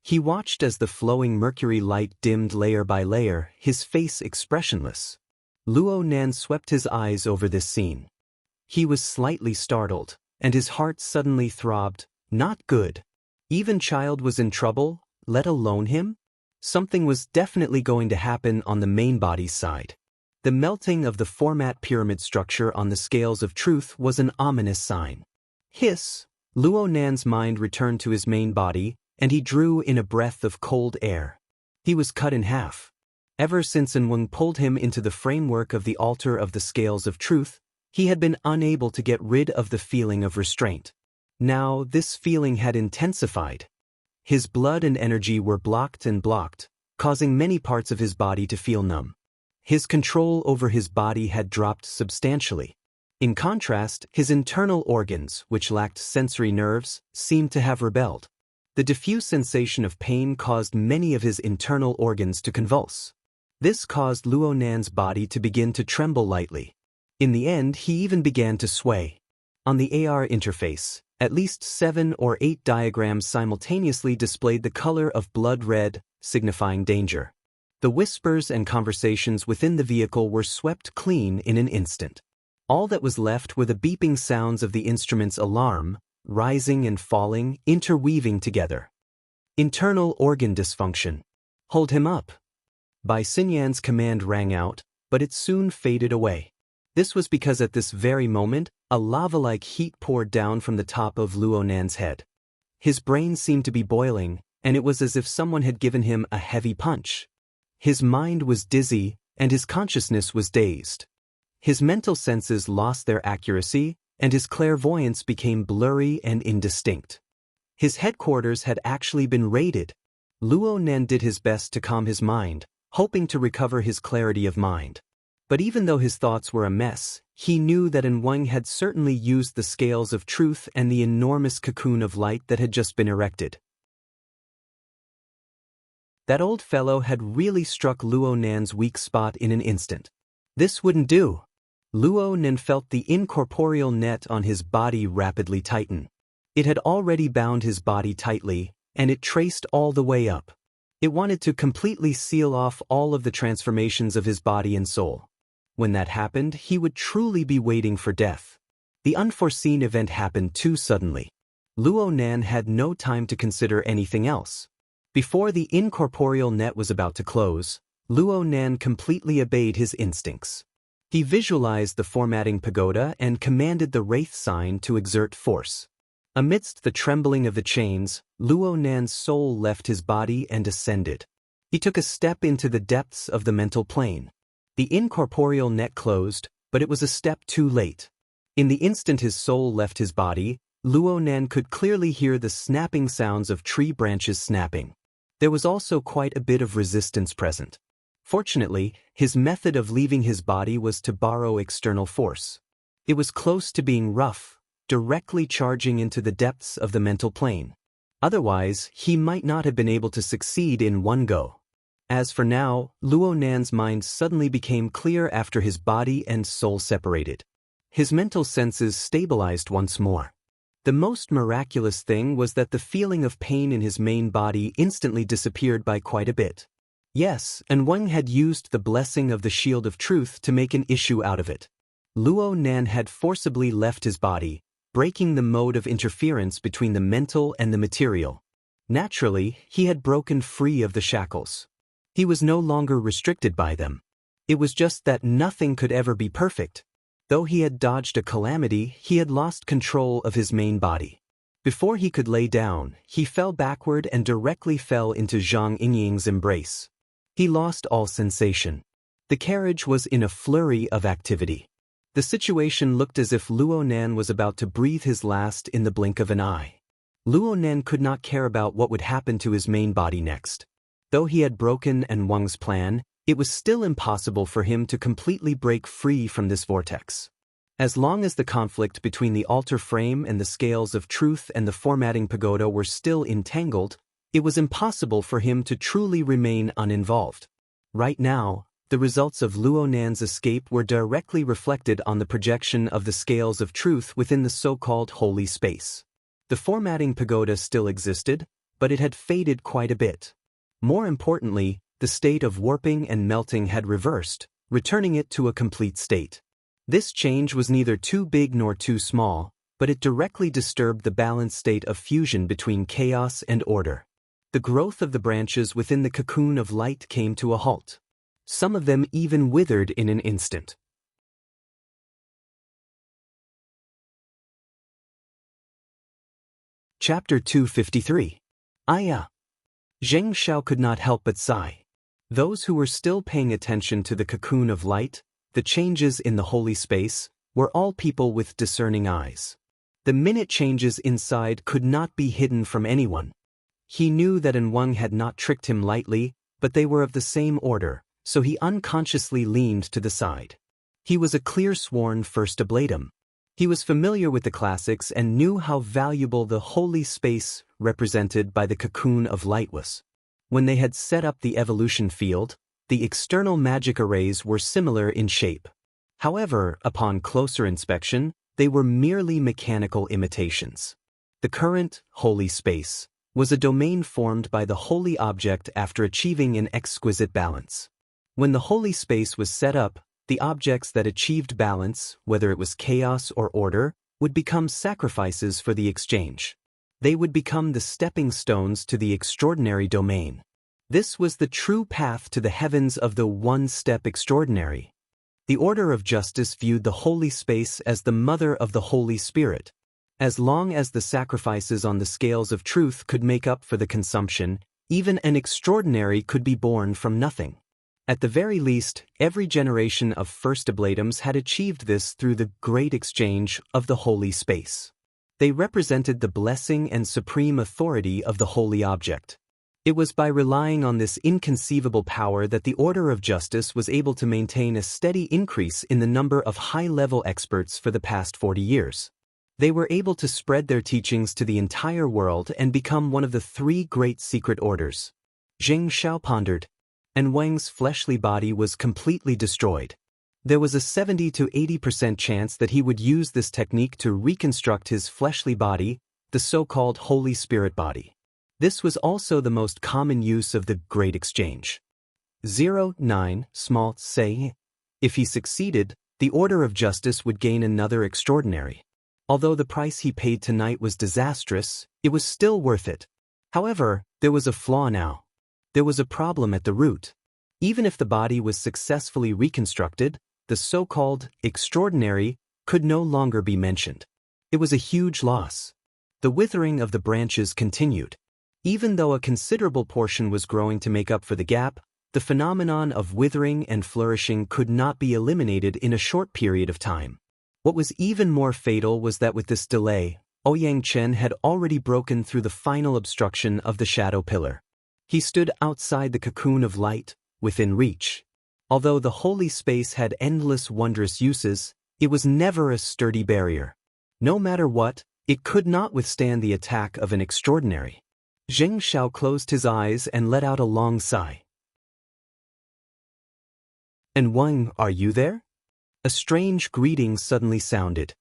He watched as the flowing mercury light dimmed layer by layer, his face expressionless. Luo Nan swept his eyes over this scene. He was slightly startled, and his heart suddenly throbbed. Not good. Even Child was in trouble, let alone him? Something was definitely going to happen on the main body's side. The melting of the format pyramid structure on the scales of truth was an ominous sign. Hiss! Luo Nan's mind returned to his main body, and he drew in a breath of cold air. He was cut in half. Ever since Enweng pulled him into the framework of the altar of the scales of truth, he had been unable to get rid of the feeling of restraint. Now this feeling had intensified. His blood and energy were blocked and blocked, causing many parts of his body to feel numb. His control over his body had dropped substantially. In contrast, his internal organs, which lacked sensory nerves, seemed to have rebelled. The diffuse sensation of pain caused many of his internal organs to convulse. This caused Luo Nan's body to begin to tremble lightly. In the end, he even began to sway. On the AR interface, at least 7 or 8 diagrams simultaneously displayed the color of blood red, signifying danger. The whispers and conversations within the vehicle were swept clean in an instant. All that was left were the beeping sounds of the instrument's alarm, rising and falling, interweaving together. Internal organ dysfunction. Hold him up. Bai Xinyan's command rang out, but it soon faded away. This was because at this very moment, a lava-like heat poured down from the top of Luo Nan's head. His brain seemed to be boiling, and it was as if someone had given him a heavy punch. His mind was dizzy, and his consciousness was dazed. His mental senses lost their accuracy, and his clairvoyance became blurry and indistinct. His headquarters had actually been raided. Luo Nan did his best to calm his mind, hoping to recover his clarity of mind. But even though his thoughts were a mess, he knew that Enweng had certainly used the scales of truth and the enormous cocoon of light that had just been erected. That old fellow had really struck Luo Nan's weak spot in an instant. This wouldn't do. Luo Nan felt the incorporeal net on his body rapidly tighten. It had already bound his body tightly, and it traced all the way up. It wanted to completely seal off all of the transformations of his body and soul. When that happened, he would truly be waiting for death. The unforeseen event happened too suddenly. Luo Nan had no time to consider anything else. Before the incorporeal net was about to close, Luo Nan completely obeyed his instincts. He visualized the formatting pagoda and commanded the wraith sign to exert force. Amidst the trembling of the chains, Luo Nan's soul left his body and ascended. He took a step into the depths of the mental plane. The incorporeal net closed, but it was a step too late. In the instant his soul left his body, Luo Nan could clearly hear the snapping sounds of tree branches snapping. There was also quite a bit of resistance present. Fortunately, his method of leaving his body was to borrow external force. It was close to being rough, directly charging into the depths of the mental plane. Otherwise, he might not have been able to succeed in one go. As for now, Luo Nan's mind suddenly became clear after his body and soul separated. His mental senses stabilized once more. The most miraculous thing was that the feeling of pain in his main body instantly disappeared by quite a bit. Yes, and Wang had used the blessing of the Shield of Truth to make an issue out of it. Luo Nan had forcibly left his body, breaking the mode of interference between the mental and the material. Naturally, he had broken free of the shackles. He was no longer restricted by them. It was just that nothing could ever be perfect. Though he had dodged a calamity, he had lost control of his main body. Before he could lay down, he fell backward and directly fell into Zhang Yingying's embrace. He lost all sensation. The carriage was in a flurry of activity. The situation looked as if Luo Nan was about to breathe his last in the blink of an eye. Luo Nan could not care about what would happen to his main body next. Though he had broken Wang's plan, it was still impossible for him to completely break free from this vortex. As long as the conflict between the altar frame and the scales of truth and the formatting pagoda were still entangled, it was impossible for him to truly remain uninvolved. Right now, the results of Luo Nan's escape were directly reflected on the projection of the scales of truth within the so-called holy space. The formatting pagoda still existed, but it had faded quite a bit. More importantly, the state of warping and melting had reversed, returning it to a complete state. This change was neither too big nor too small, but it directly disturbed the balanced state of fusion between chaos and order. The growth of the branches within the cocoon of light came to a halt. Some of them even withered in an instant. Chapter 253. Aya. Zheng Xiao could not help but sigh. Those who were still paying attention to the cocoon of light, the changes in the holy space, were all people with discerning eyes. The minute changes inside could not be hidden from anyone. He knew that Wang had not tricked him lightly, but they were of the same order, so he unconsciously leaned to the side. He was a clear-sworn first ablatum. He was familiar with the classics and knew how valuable the holy space represented by the cocoon of light was. When they had set up the evolution field, the external magic arrays were similar in shape. However, upon closer inspection, they were merely mechanical imitations. The current holy space was a domain formed by the holy object after achieving an exquisite balance. When the holy space was set up, the objects that achieved balance, whether it was chaos or order, would become sacrifices for the exchange. They would become the stepping stones to the extraordinary domain. This was the true path to the heavens of the one-step extraordinary. The order of justice viewed the holy space as the mother of the Holy Spirit. As long as the sacrifices on the scales of truth could make up for the consumption, even an extraordinary could be born from nothing. At the very least, every generation of first ablatums had achieved this through the great exchange of the holy space. They represented the blessing and supreme authority of the holy object. It was by relying on this inconceivable power that the order of justice was able to maintain a steady increase in the number of high-level experts for the past 40 years. They were able to spread their teachings to the entire world and become one of the three great secret orders. Zheng Xiao pondered, and Wang's fleshly body was completely destroyed. There was a 70 to 80% chance that he would use this technique to reconstruct his fleshly body, the so-called Holy Spirit body. This was also the most common use of the Great Exchange. 09 small say. If he succeeded, the Order of Justice would gain another extraordinary. Although the price he paid tonight was disastrous, it was still worth it. However, there was a flaw now. There was a problem at the root. Even if the body was successfully reconstructed, the so-called extraordinary could no longer be mentioned. It was a huge loss. The withering of the branches continued. Even though a considerable portion was growing to make up for the gap, the phenomenon of withering and flourishing could not be eliminated in a short period of time. What was even more fatal was that with this delay, Ouyang Chen had already broken through the final obstruction of the shadow pillar. He stood outside the cocoon of light, within reach. Although the holy space had endless wondrous uses, it was never a sturdy barrier. No matter what, it could not withstand the attack of an extraordinary. Zheng Xiao closed his eyes and let out a long sigh. "And Wang, are you there?" A strange greeting suddenly sounded.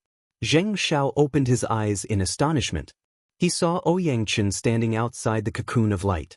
Zheng Xiao opened his eyes in astonishment. He saw Ouyang Chen standing outside the cocoon of light.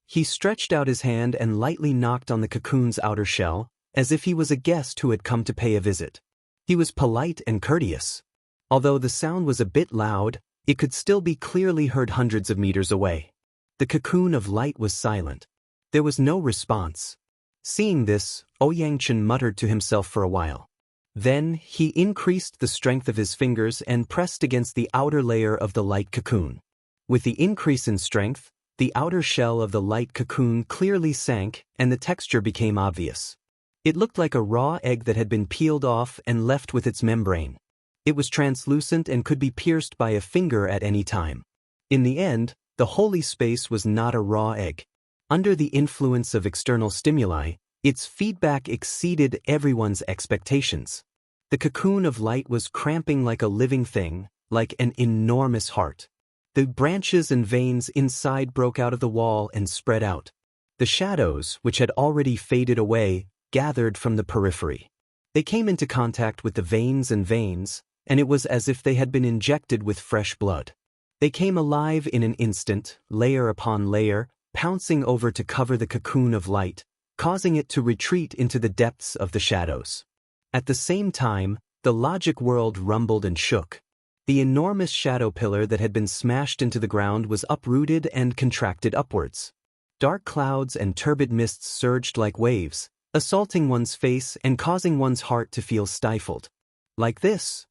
He stretched out his hand and lightly knocked on the cocoon's outer shell, as if he was a guest who had come to pay a visit. He was polite and courteous. Although the sound was a bit loud, it could still be clearly heard hundreds of meters away. The cocoon of light was silent. There was no response. Seeing this, Ouyang Chen muttered to himself for a while. Then, he increased the strength of his fingers and pressed against the outer layer of the light cocoon. With the increase in strength, the outer shell of the light cocoon clearly sank and the texture became obvious. It looked like a raw egg that had been peeled off and left with its membrane. It was translucent and could be pierced by a finger at any time. In the end, the holy space was not a raw egg. Under the influence of external stimuli, its feedback exceeded everyone's expectations. The cocoon of light was cramping like a living thing, like an enormous heart. The branches and veins inside broke out of the wall and spread out. The shadows, which had already faded away, gathered from the periphery. They came into contact with the veins, and it was as if they had been injected with fresh blood. They came alive in an instant, layer upon layer, pouncing over to cover the cocoon of light, causing it to retreat into the depths of the shadows. At the same time, the logic world rumbled and shook. The enormous shadow pillar that had been smashed into the ground was uprooted and contracted upwards. Dark clouds and turbid mists surged like waves, assaulting one's face and causing one's heart to feel stifled. Like this?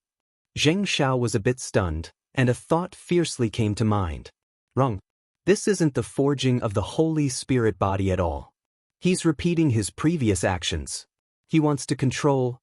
Zheng Xiao was a bit stunned, and a thought fiercely came to mind. Wrong. This isn't the forging of the Holy Spirit body at all. He's repeating his previous actions. He wants to control.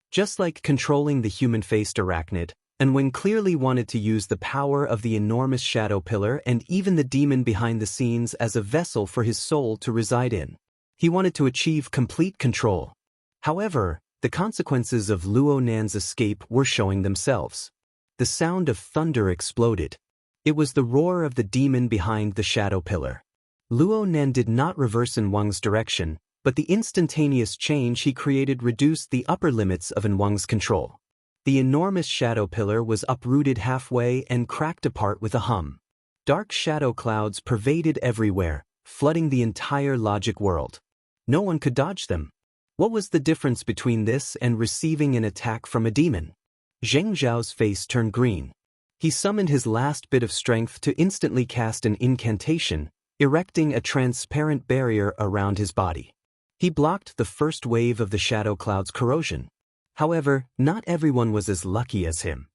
Just like controlling the human-faced arachnid, and when clearly wanted to use the power of the enormous shadow pillar and even the demon behind the scenes as a vessel for his soul to reside in. He wanted to achieve complete control. However, the consequences of Luo Nan's escape were showing themselves. The sound of thunder exploded. It was the roar of the demon behind the shadow pillar. Luo Nan did not reverse in Wang's direction, but the instantaneous change he created reduced the upper limits of Wang's control. The enormous shadow pillar was uprooted halfway and cracked apart with a hum. Dark shadow clouds pervaded everywhere, flooding the entire logic world. No one could dodge them. What was the difference between this and receiving an attack from a demon? Zheng Zhao's face turned green. He summoned his last bit of strength to instantly cast an incantation, erecting a transparent barrier around his body. He blocked the first wave of the shadow cloud's corrosion. However, not everyone was as lucky as him.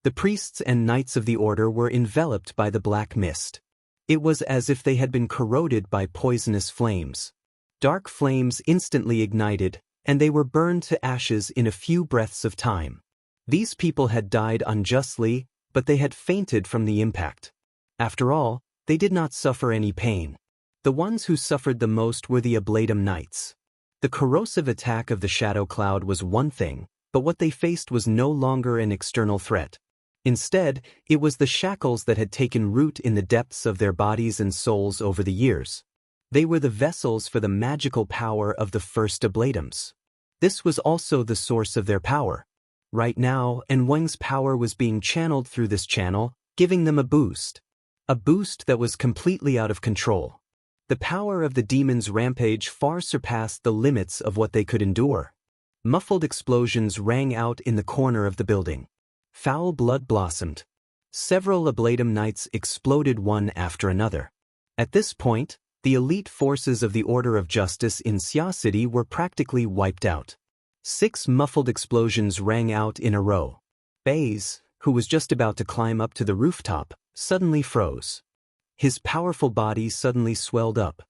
The priests and knights of the order were enveloped by the black mist. It was as if they had been corroded by poisonous flames. Dark flames instantly ignited, and they were burned to ashes in a few breaths of time. These people had died unjustly, but they had fainted from the impact. After all, they did not suffer any pain. The ones who suffered the most were the Ablatum Knights. The corrosive attack of the shadow cloud was one thing, but what they faced was no longer an external threat. Instead, it was the shackles that had taken root in the depths of their bodies and souls over the years. They were the vessels for the magical power of the first Ablatums. This was also the source of their power. Right now, Wang's power was being channeled through this channel, giving them a boost. A boost that was completely out of control. The power of the demon's rampage far surpassed the limits of what they could endure. Muffled explosions rang out in the corner of the building. Foul blood blossomed. Several Ablatum Knights exploded one after another. At this point, the elite forces of the Order of Justice in Xia City were practically wiped out. 6 muffled explosions rang out in a row. Baze, who was just about to climb up to the rooftop, suddenly froze. His powerful body suddenly swelled up.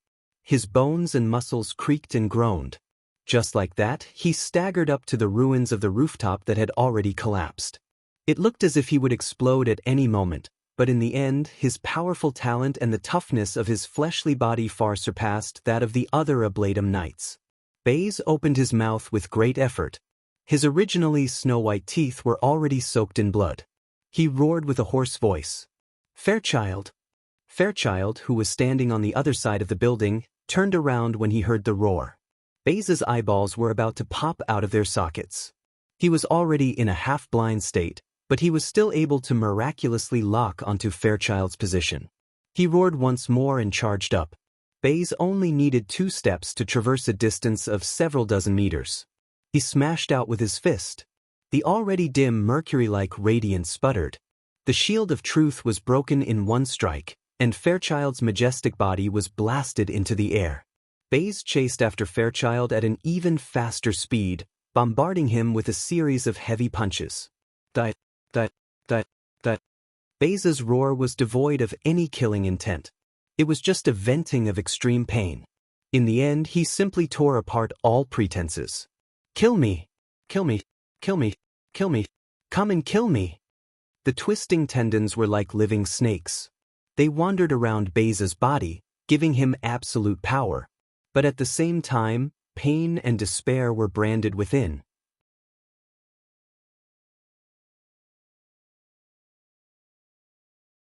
His bones and muscles creaked and groaned. Just like that, he staggered up to the ruins of the rooftop that had already collapsed. It looked as if he would explode at any moment, but in the end, his powerful talent and the toughness of his fleshly body far surpassed that of the other Ablatum Knights. Baze opened his mouth with great effort. His originally snow-white teeth were already soaked in blood. He roared with a hoarse voice. Fairchild. Fairchild, who was standing on the other side of the building, turned around when he heard the roar. Baze's eyeballs were about to pop out of their sockets. He was already in a half-blind state, but he was still able to miraculously lock onto Fairchild's position. He roared once more and charged up. Baze only needed 2 steps to traverse a distance of several dozen meters. He smashed out with his fist. The already dim mercury-like radiance sputtered. The shield of truth was broken in one strike, and Fairchild's majestic body was blasted into the air. Baze chased after Fairchild at an even faster speed, bombarding him with a series of heavy punches. That. Baze's roar was devoid of any killing intent. It was just a venting of extreme pain. In the end, he simply tore apart all pretenses. Kill me! Kill me! Kill me! Kill me! Come and kill me! The twisting tendons were like living snakes. They wandered around Baze's body, giving him absolute power. But at the same time, pain and despair were branded within.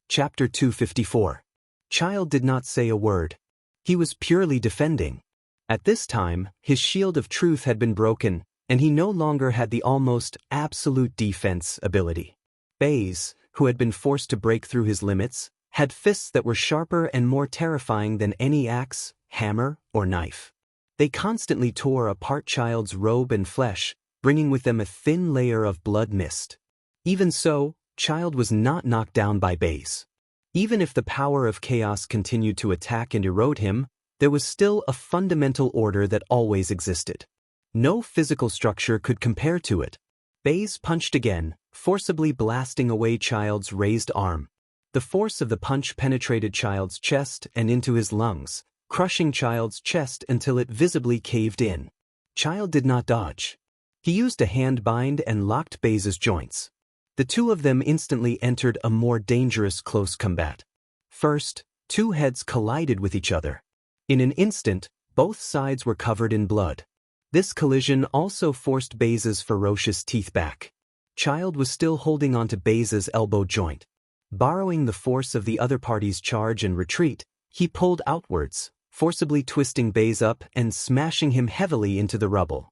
Chapter 254. Child did not say a word. He was purely defending. At this time, his shield of truth had been broken, and he no longer had the almost absolute defense ability. Baze, who had been forced to break through his limits, had fists that were sharper and more terrifying than any axe, hammer, or knife. They constantly tore apart Child's robe and flesh, bringing with them a thin layer of blood mist. Even so, Child was not knocked down by Baze. Even if the power of chaos continued to attack and erode him, there was still a fundamental order that always existed. No physical structure could compare to it. Baze punched again, forcibly blasting away Child's raised arm. The force of the punch penetrated Child's chest and into his lungs, crushing Child's chest until it visibly caved in. Child did not dodge. He used a hand bind and locked Baze's joints. The two of them instantly entered a more dangerous close combat. First, 2 heads collided with each other. In an instant, both sides were covered in blood. This collision also forced Baze's ferocious teeth back. Child was still holding onto Baze's elbow joint. Borrowing the force of the other party's charge and retreat, he pulled outwards, forcibly twisting Baze up and smashing him heavily into the rubble.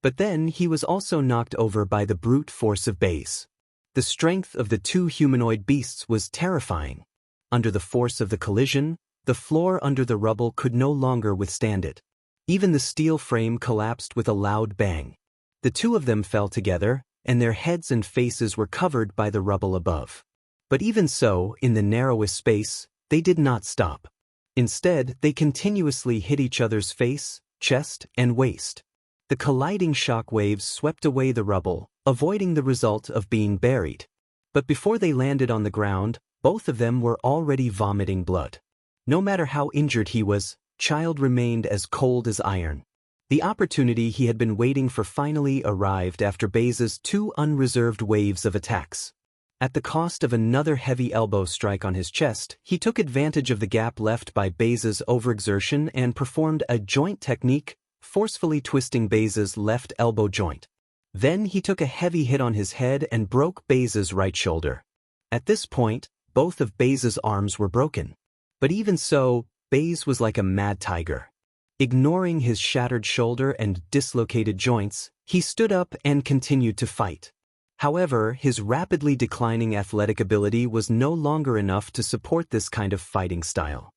But then he was also knocked over by the brute force of Baze. The strength of the 2 humanoid beasts was terrifying. Under the force of the collision, the floor under the rubble could no longer withstand it. Even the steel frame collapsed with a loud bang. The 2 of them fell together, and their heads and faces were covered by the rubble above. But even so, in the narrowest space, they did not stop. Instead, they continuously hit each other's face, chest, and waist. The colliding shock waves swept away the rubble, avoiding the result of being buried. But before they landed on the ground, both of them were already vomiting blood. No matter how injured he was, Child remained as cold as iron. The opportunity he had been waiting for finally arrived after Baze's 2 unreserved waves of attacks. At the cost of another heavy elbow strike on his chest, he took advantage of the gap left by Baze's overexertion and performed a joint technique, forcefully twisting Baze's left elbow joint. Then he took a heavy hit on his head and broke Baze's right shoulder. At this point, both of Baze's arms were broken. But even so, Baze was like a mad tiger. Ignoring his shattered shoulder and dislocated joints, he stood up and continued to fight. However, his rapidly declining athletic ability was no longer enough to support this kind of fighting style.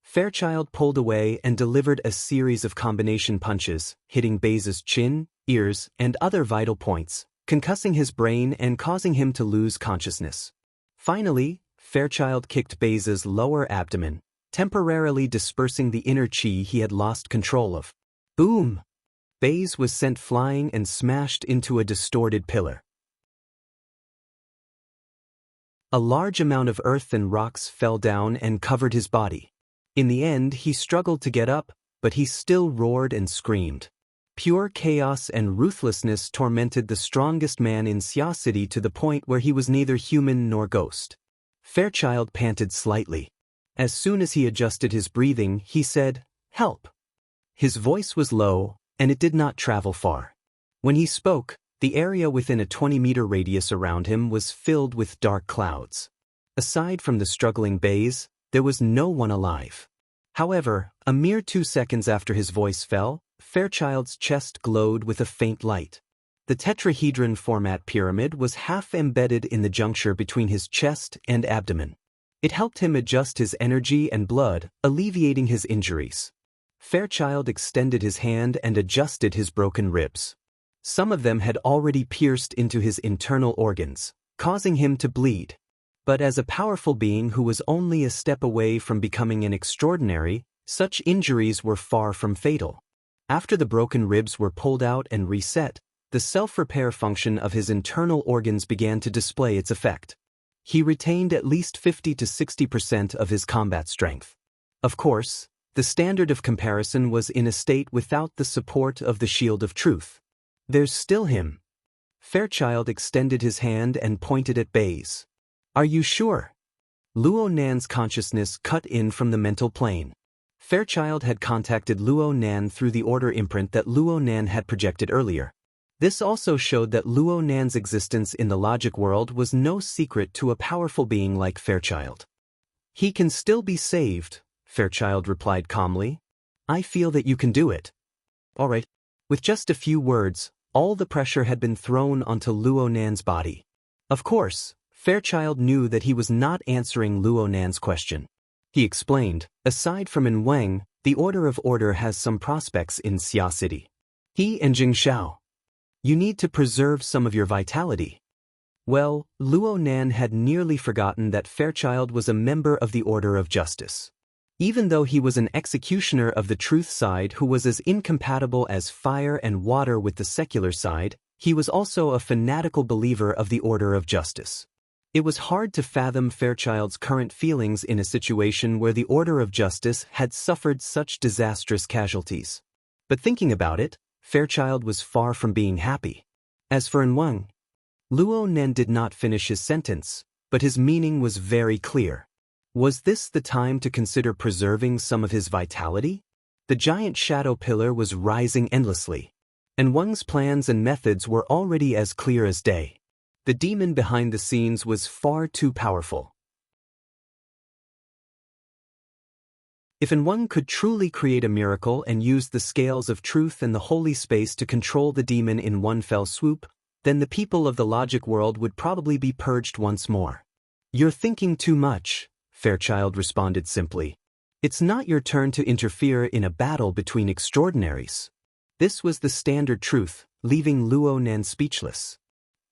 Fairchild pulled away and delivered a series of combination punches, hitting Baze's chin, ears, and other vital points, concussing his brain and causing him to lose consciousness. Finally, Fairchild kicked Baze's lower abdomen, temporarily dispersing the inner chi he had lost control of. Boom! Baze was sent flying and smashed into a distorted pillar. A large amount of earth and rocks fell down and covered his body. In the end, he struggled to get up, but he still roared and screamed. Pure chaos and ruthlessness tormented the strongest man in Xia City to the point where he was neither human nor ghost. Fairchild panted slightly. As soon as he adjusted his breathing, he said, "Help." His voice was low, and it did not travel far. When he spoke, the area within a 20-meter radius around him was filled with dark clouds. Aside from the struggling Baze, there was no one alive. However, a mere 2 seconds after his voice fell, Fairchild's chest glowed with a faint light. The tetrahedron format pyramid was half embedded in the juncture between his chest and abdomen. It helped him adjust his energy and blood, alleviating his injuries. Fairchild extended his hand and adjusted his broken ribs. Some of them had already pierced into his internal organs, causing him to bleed. But as a powerful being who was only a step away from becoming an extraordinary, such injuries were far from fatal. After the broken ribs were pulled out and reset, the self-repair function of his internal organs began to display its effect. He retained at least 50 to 60% of his combat strength. Of course, the standard of comparison was in a state without the support of the Shield of Truth. There's still him. Fairchild extended his hand and pointed at Baze. Are you sure? Luo Nan's consciousness cut in from the mental plane. Fairchild had contacted Luo Nan through the order imprint that Luo Nan had projected earlier. This also showed that Luo Nan's existence in the logic world was no secret to a powerful being like Fairchild. He can still be saved, Fairchild replied calmly. I feel that you can do it. All right. With just a few words, all the pressure had been thrown onto Luo Nan's body. Of course, Fairchild knew that he was not answering Luo Nan's question. He explained, aside from in Wang, the Order of Order has some prospects in Xia City. He and Jing Xiao. You need to preserve some of your vitality. Well, Luo Nan had nearly forgotten that Fairchild was a member of the Order of Justice. Even though he was an executioner of the truth side who was as incompatible as fire and water with the secular side, he was also a fanatical believer of the Order of Justice. It was hard to fathom Fairchild's current feelings in a situation where the Order of Justice had suffered such disastrous casualties. But thinking about it, Fairchild was far from being happy. As for Wang, Luo Nan did not finish his sentence, but his meaning was very clear. Was this the time to consider preserving some of his vitality? The giant shadow pillar was rising endlessly, and Wang's plans and methods were already as clear as day. The demon behind the scenes was far too powerful. If Wang could truly create a miracle and use the scales of truth and the holy space to control the demon in one fell swoop, then the people of the logic world would probably be purged once more. You're thinking too much, Fairchild responded simply. It's not your turn to interfere in a battle between extraordinaries. This was the standard truth, leaving Luo Nan speechless.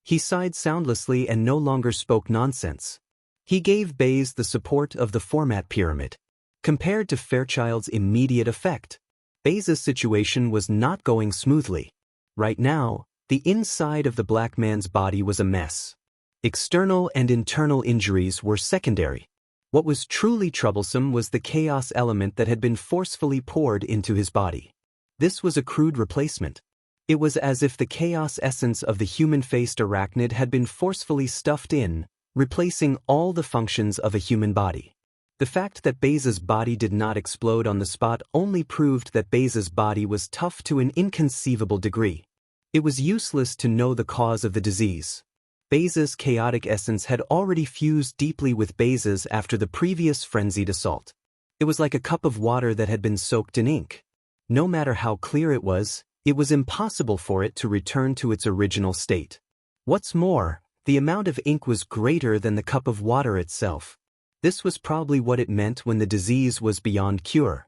He sighed soundlessly and no longer spoke nonsense. He gave Baze the support of the format pyramid. Compared to Fairchild's immediate effect, Baze's situation was not going smoothly. Right now, the inside of the black man's body was a mess. External and internal injuries were secondary. What was truly troublesome was the chaos element that had been forcefully poured into his body. This was a crude replacement. It was as if the chaos essence of the human-faced arachnid had been forcefully stuffed in, replacing all the functions of a human body. The fact that Baze's body did not explode on the spot only proved that Baze's body was tough to an inconceivable degree. It was useless to know the cause of the disease. Baze's chaotic essence had already fused deeply with Baze's after the previous frenzied assault. It was like a cup of water that had been soaked in ink. No matter how clear it was impossible for it to return to its original state. What's more, the amount of ink was greater than the cup of water itself. This was probably what it meant when the disease was beyond cure.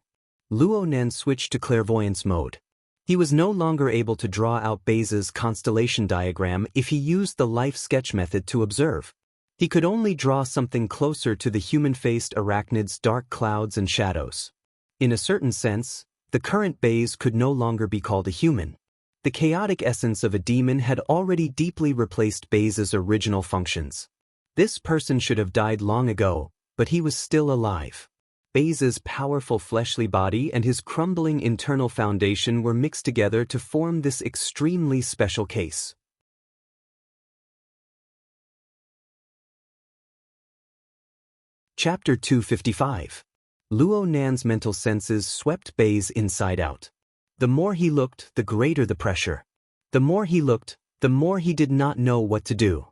Luo Nan switched to clairvoyance mode. He was no longer able to draw out Baze's constellation diagram if he used the life sketch method to observe. He could only draw something closer to the human-faced arachnid's dark clouds and shadows. In a certain sense, the current Baze could no longer be called a human. The chaotic essence of a demon had already deeply replaced Baze's original functions. This person should have died long ago, but he was still alive. Baze's powerful fleshly body and his crumbling internal foundation were mixed together to form this extremely special case. Chapter 255. Luo Nan's mental senses swept Baze inside out. The more he looked, the greater the pressure. The more he looked, the more he did not know what to do.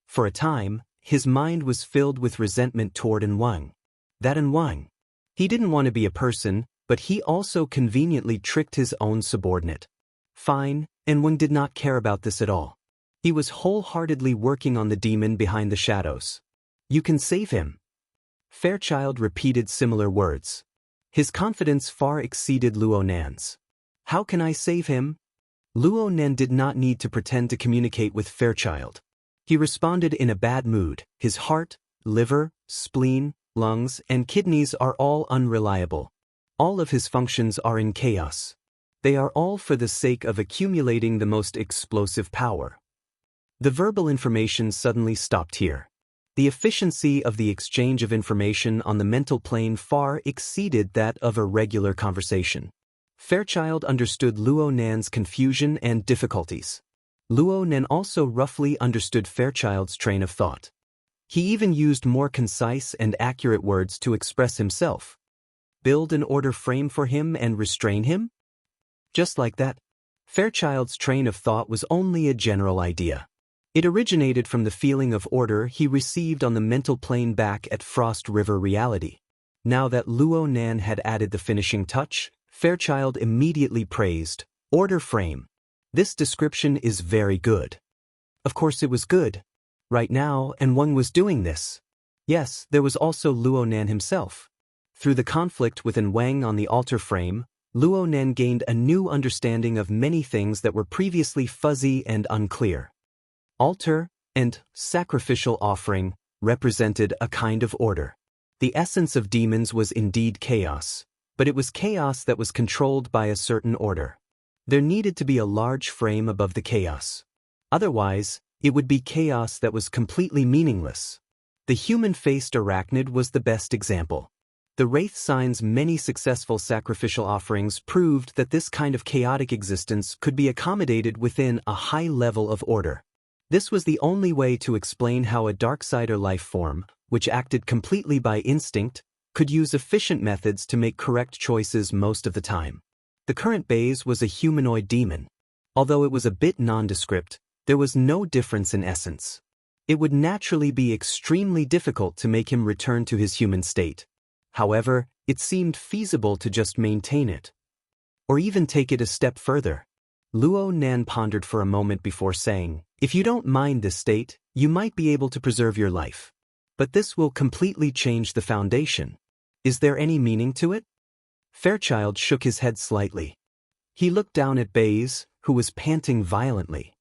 For a time, his mind was filled with resentment toward Wang. That Wang. He didn't want to be a person, but he also conveniently tricked his own subordinate. Fine, and Wang did not care about this at all. He was wholeheartedly working on the demon behind the shadows. You can save him. Fairchild repeated similar words. His confidence far exceeded Luo Nan's. How can I save him? Luo Nan did not need to pretend to communicate with Fairchild. He responded in a bad mood. His heart, liver, spleen, lungs, and kidneys are all unreliable. All of his functions are in chaos. They are all for the sake of accumulating the most explosive power. The verbal information suddenly stopped here. The efficiency of the exchange of information on the mental plane far exceeded that of a regular conversation. Fairchild understood Luo Nan's confusion and difficulties. Luo Nan also roughly understood Fairchild's train of thought. He even used more concise and accurate words to express himself. Build an order frame for him and restrain him? Just like that. Fairchild's train of thought was only a general idea. It originated from the feeling of order he received on the mental plane back at Frost River Reality. Now that Luo Nan had added the finishing touch, Fairchild immediately praised, "Order frame. This description is very good." Of course it was good. Right now, and Wang was doing this. Yes, there was also Luo Nan himself. Through the conflict within Wang on the altar frame, Luo Nan gained a new understanding of many things that were previously fuzzy and unclear. Altar and sacrificial offering represented a kind of order. The essence of demons was indeed chaos, but it was chaos that was controlled by a certain order. There needed to be a large frame above the chaos. Otherwise, it would be chaos that was completely meaningless. The human-faced arachnid was the best example. The Wraith Sign's many successful sacrificial offerings proved that this kind of chaotic existence could be accommodated within a high level of order. This was the only way to explain how a Darksider life form, which acted completely by instinct, could use efficient methods to make correct choices most of the time. The current Baze was a humanoid demon. Although it was a bit nondescript, there was no difference in essence. It would naturally be extremely difficult to make him return to his human state. However, it seemed feasible to just maintain it. Or even take it a step further. Luo Nan pondered for a moment before saying, "If you don't mind this state, you might be able to preserve your life. But this will completely change the foundation. Is there any meaning to it?" Fairchild shook his head slightly. He looked down at Baze, who was panting violently.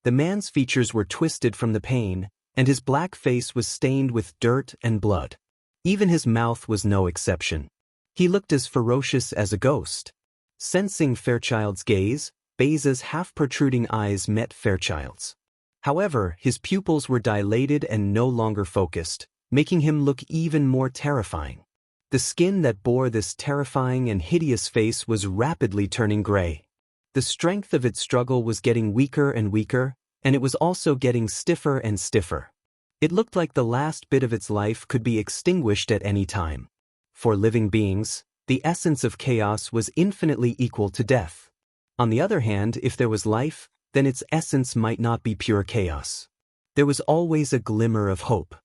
The man's features were twisted from the pain, and his black face was stained with dirt and blood. Even his mouth was no exception. He looked as ferocious as a ghost. Sensing Fairchild's gaze, Baze's half-protruding eyes met Fairchild's. However, his pupils were dilated and no longer focused, making him look even more terrifying. The skin that bore this terrifying and hideous face was rapidly turning gray. The strength of its struggle was getting weaker and weaker, and it was also getting stiffer and stiffer. It looked like the last bit of its life could be extinguished at any time. For living beings, the essence of chaos was infinitely equal to death. On the other hand, if there was life, then its essence might not be pure chaos. There was always a glimmer of hope.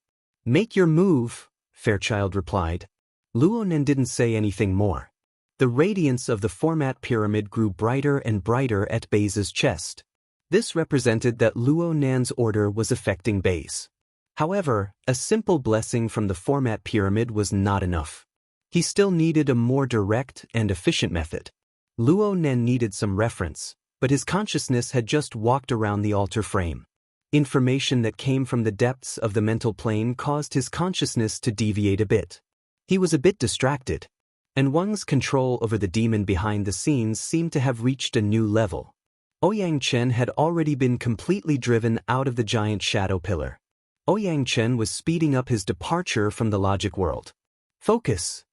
"Make your move," Fairchild replied. Luo Nan didn't say anything more. The radiance of the format pyramid grew brighter and brighter at Baze's chest. This represented that Luo Nan's order was affecting Baze. However, a simple blessing from the format pyramid was not enough. He still needed a more direct and efficient method. Luo Nan needed some reference, but his consciousness had just walked around the altar frame. Information that came from the depths of the mental plane caused his consciousness to deviate a bit. He was a bit distracted, and Wang's control over the demon behind the scenes seemed to have reached a new level. Ouyang Chen had already been completely driven out of the giant shadow pillar. Ouyang Chen was speeding up his departure from the logic world. "Focus,"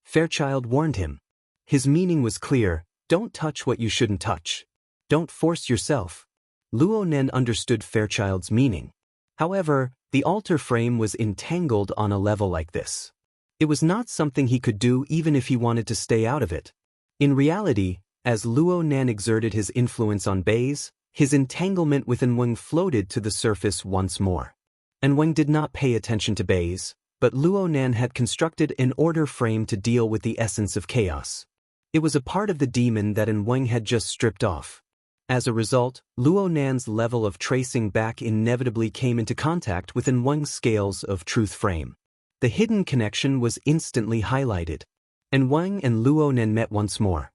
Fairchild warned him. His meaning was clear: don't touch what you shouldn't touch. Don't force yourself. Luo Nan understood Fairchild's meaning. However, the altar frame was entangled on a level like this. It was not something he could do even if he wanted to stay out of it. In reality, as Luo Nan exerted his influence on Baze, his entanglement within Wang floated to the surface once more. And Wang did not pay attention to Baze, but Luo Nan had constructed an order frame to deal with the essence of chaos. It was a part of the demon that Wang had just stripped off. As a result, Luo Nan's level of tracing back inevitably came into contact with Wang's scales of truth frame. The hidden connection was instantly highlighted. Wang and Luo Nan met once more.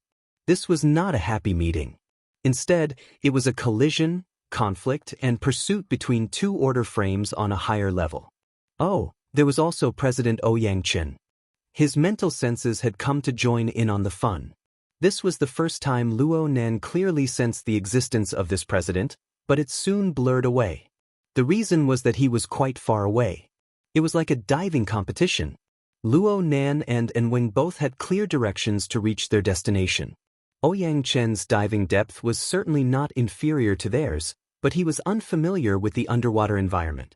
This was not a happy meeting. Instead, it was a collision, conflict, and pursuit between two order frames on a higher level. Oh, there was also President Ouyang Qin. His mental senses had come to join in on the fun. This was the first time Luo Nan clearly sensed the existence of this president, but it soon blurred away. The reason was that he was quite far away. It was like a diving competition. Luo Nan and Wang both had clear directions to reach their destination. Ouyang Chen's diving depth was certainly not inferior to theirs, but he was unfamiliar with the underwater environment.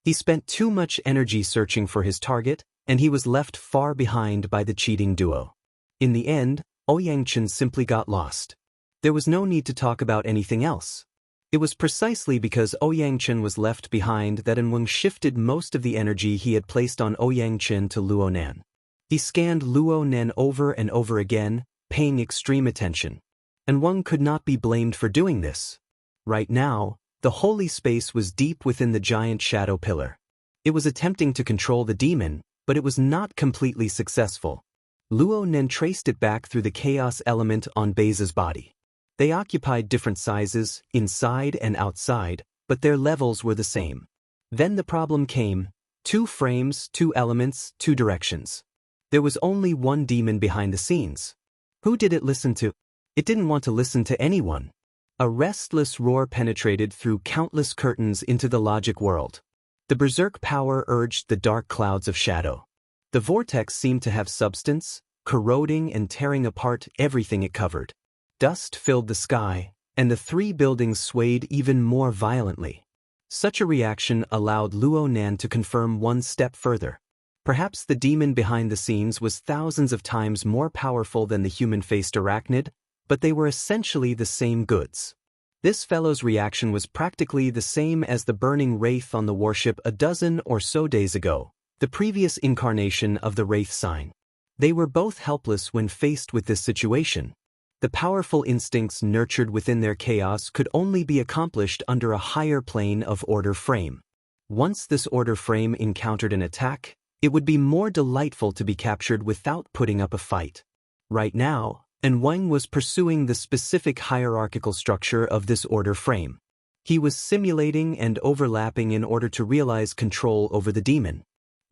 He spent too much energy searching for his target, and he was left far behind by the cheating duo. In the end, Ouyang Chen simply got lost. There was no need to talk about anything else. It was precisely because Ouyang Chen was left behind that Wang shifted most of the energy he had placed on Ouyang Chen to Luo Nan. He scanned Luo Nan over and over again, paying extreme attention. And Wang could not be blamed for doing this. Right now, the holy space was deep within the giant shadow pillar. It was attempting to control the demon, but it was not completely successful. Luo Nan traced it back through the chaos element on Beiza's body. They occupied different sizes, inside and outside, but their levels were the same. Then the problem came: 2 frames, 2 elements, 2 directions. There was only one demon behind the scenes. Who did it listen to? It didn't want to listen to anyone. A restless roar penetrated through countless curtains into the logic world. The berserk power urged the dark clouds of shadow. The vortex seemed to have substance, corroding and tearing apart everything it covered. Dust filled the sky, and the 3 buildings swayed even more violently. Such a reaction allowed Luo Nan to confirm one step further. Perhaps the demon behind the scenes was thousands of times more powerful than the human-faced arachnid, but they were essentially the same goods. This fellow's reaction was practically the same as the burning wraith on the warship a dozen or so days ago, the previous incarnation of the wraith sign. They were both helpless when faced with this situation. The powerful instincts nurtured within their chaos could only be accomplished under a higher plane of order frame. Once this order frame encountered an attack, it would be more delightful to be captured without putting up a fight. Right now, Wang was pursuing the specific hierarchical structure of this order frame. He was simulating and overlapping in order to realize control over the demon.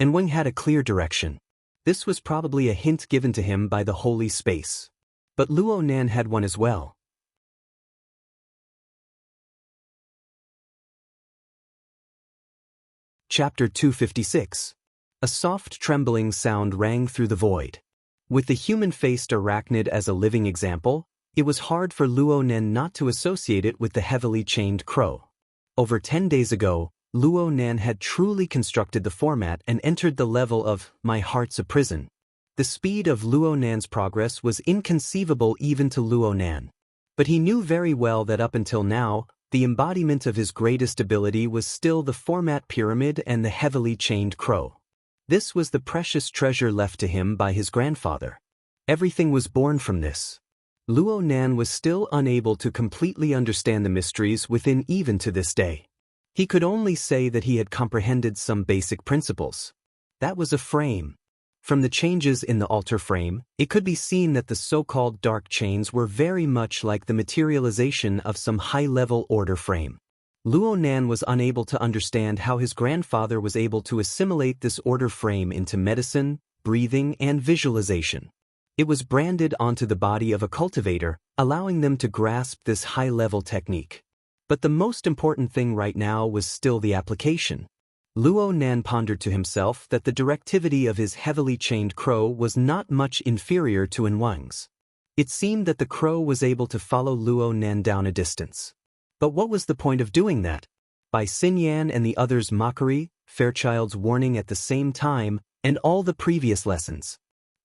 Wang had a clear direction. This was probably a hint given to him by the holy space. But Luo Nan had one as well. Chapter 256. A soft trembling sound rang through the void. With the human-faced arachnid as a living example, it was hard for Luo Nan not to associate it with the heavily chained crow. Over 10 days ago, Luo Nan had truly constructed the format and entered the level of "my heart's a prison." The speed of Luo Nan's progress was inconceivable even to Luo Nan. But he knew very well that up until now, the embodiment of his greatest ability was still the format pyramid and the heavily chained crow. This was the precious treasure left to him by his grandfather. Everything was born from this. Luo Nan was still unable to completely understand the mysteries within even to this day. He could only say that he had comprehended some basic principles. That was a frame. From the changes in the altar frame, it could be seen that the so-called dark chains were very much like the materialization of some high-level order frame. Luo Nan was unable to understand how his grandfather was able to assimilate this order frame into medicine, breathing, and visualization. It was branded onto the body of a cultivator, allowing them to grasp this high-level technique. But the most important thing right now was still the application. Luo Nan pondered to himself that the directivity of his heavily chained crow was not much inferior to Wang's. It seemed that the crow was able to follow Luo Nan down a distance. But what was the point of doing that? By Xinyan and the others' mockery, Fairchild's warning at the same time, and all the previous lessons.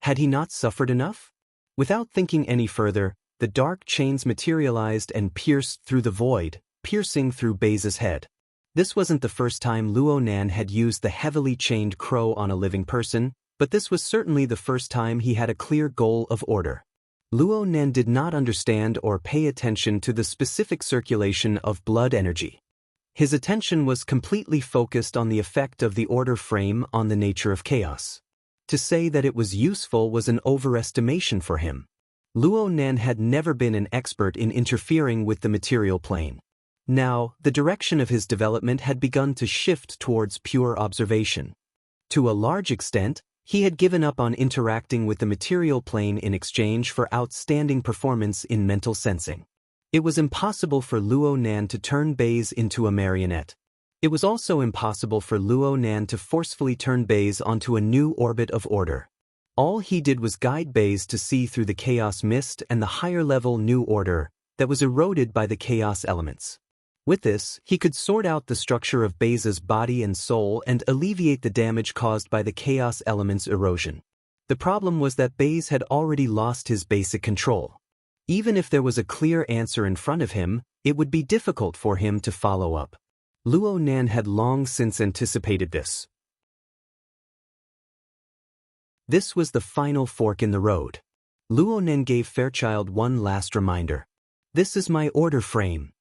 Had he not suffered enough? Without thinking any further, the dark chains materialized and pierced through the void, piercing through Baze's head. This wasn't the first time Luo Nan had used the heavily chained crow on a living person, but this was certainly the first time he had a clear goal of order. Luo Nan did not understand or pay attention to the specific circulation of blood energy. His attention was completely focused on the effect of the order frame on the nature of chaos. To say that it was useful was an overestimation for him. Luo Nan had never been an expert in interfering with the material plane. Now, the direction of his development had begun to shift towards pure observation. To a large extent, he had given up on interacting with the material plane in exchange for outstanding performance in mental sensing. It was impossible for Luo Nan to turn Baze into a marionette. It was also impossible for Luo Nan to forcefully turn Baze onto a new orbit of order. All he did was guide Baze to see through the chaos mist and the higher-level new order that was eroded by the chaos elements. With this, he could sort out the structure of Baze's body and soul and alleviate the damage caused by the chaos element's erosion. The problem was that Baze had already lost his basic control. Even if there was a clear answer in front of him, it would be difficult for him to follow up. Luo Nan had long since anticipated this. This was the final fork in the road. Luo Nan gave Fairchild one last reminder. "This is my order frame."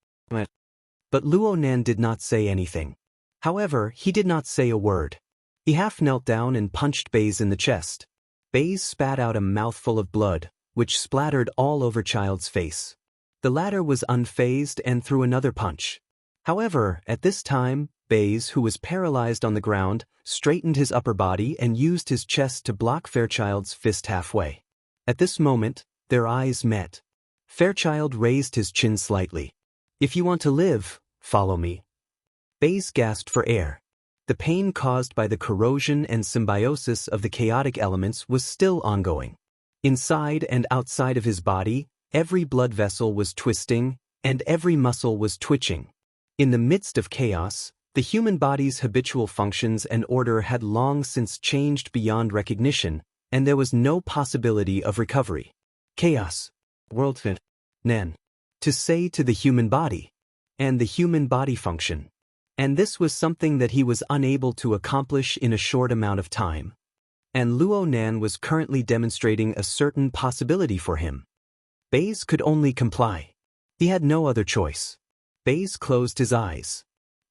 But Luo Nan did not say anything. However, he did not say a word. He half knelt down and punched Baze in the chest. Baze spat out a mouthful of blood, which splattered all over Child's face. The latter was unfazed and threw another punch. However, at this time, Baze, who was paralyzed on the ground, straightened his upper body and used his chest to block Fairchild's fist halfway. At this moment, their eyes met. Fairchild raised his chin slightly. "If you want to live, follow me." Baze gasped for air. The pain caused by the corrosion and symbiosis of the chaotic elements was still ongoing. Inside and outside of his body, every blood vessel was twisting, and every muscle was twitching. In the midst of chaos, the human body's habitual functions and order had long since changed beyond recognition, and there was no possibility of recovery. Chaos. Worldfit. Nan. To say to the human body. And the human body function. And this was something that he was unable to accomplish in a short amount of time. And Luo Nan was currently demonstrating a certain possibility for him. Baze could only comply. He had no other choice. Baze closed his eyes.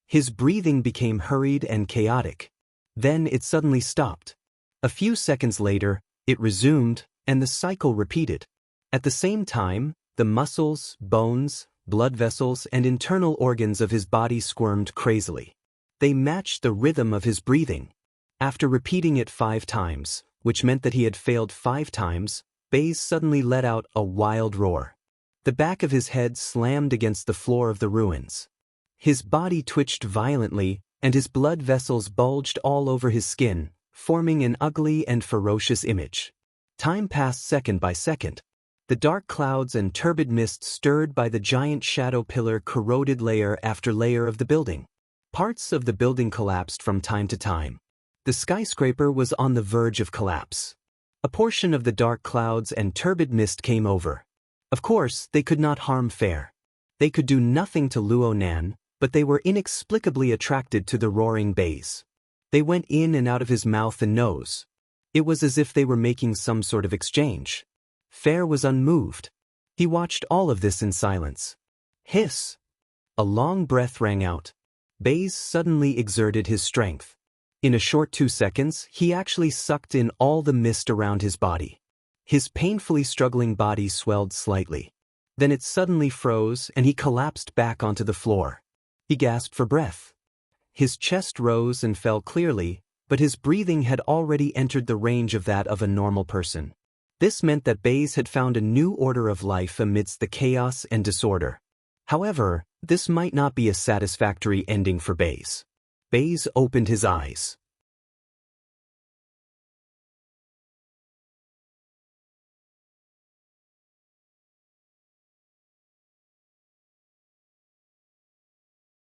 His breathing became hurried and chaotic. Then it suddenly stopped. A few seconds later, it resumed, and the cycle repeated. At the same time, the muscles, bones, blood vessels, and internal organs of his body squirmed crazily. They matched the rhythm of his breathing. After repeating it 5 times, which meant that he had failed 5 times, Baze suddenly let out a wild roar. The back of his head slammed against the floor of the ruins. His body twitched violently, and his blood vessels bulged all over his skin, forming an ugly and ferocious image. Time passed second by second. The dark clouds and turbid mist stirred by the giant shadow pillar corroded layer after layer of the building. Parts of the building collapsed from time to time. The skyscraper was on the verge of collapse. A portion of the dark clouds and turbid mist came over. Of course, they could not harm Fair. They could do nothing to Luo Nan, but they were inexplicably attracted to the roaring Baze. They went in and out of his mouth and nose. It was as if they were making some sort of exchange. Fair was unmoved. He watched all of this in silence. Hiss! A long breath rang out. Baze suddenly exerted his strength. In a short 2 seconds, he actually sucked in all the mist around his body. His painfully struggling body swelled slightly. Then it suddenly froze and he collapsed back onto the floor. He gasped for breath. His chest rose and fell clearly, but his breathing had already entered the range of that of a normal person. This meant that Baze had found a new order of life amidst the chaos and disorder. However, this might not be a satisfactory ending for Baze. Baze opened his eyes.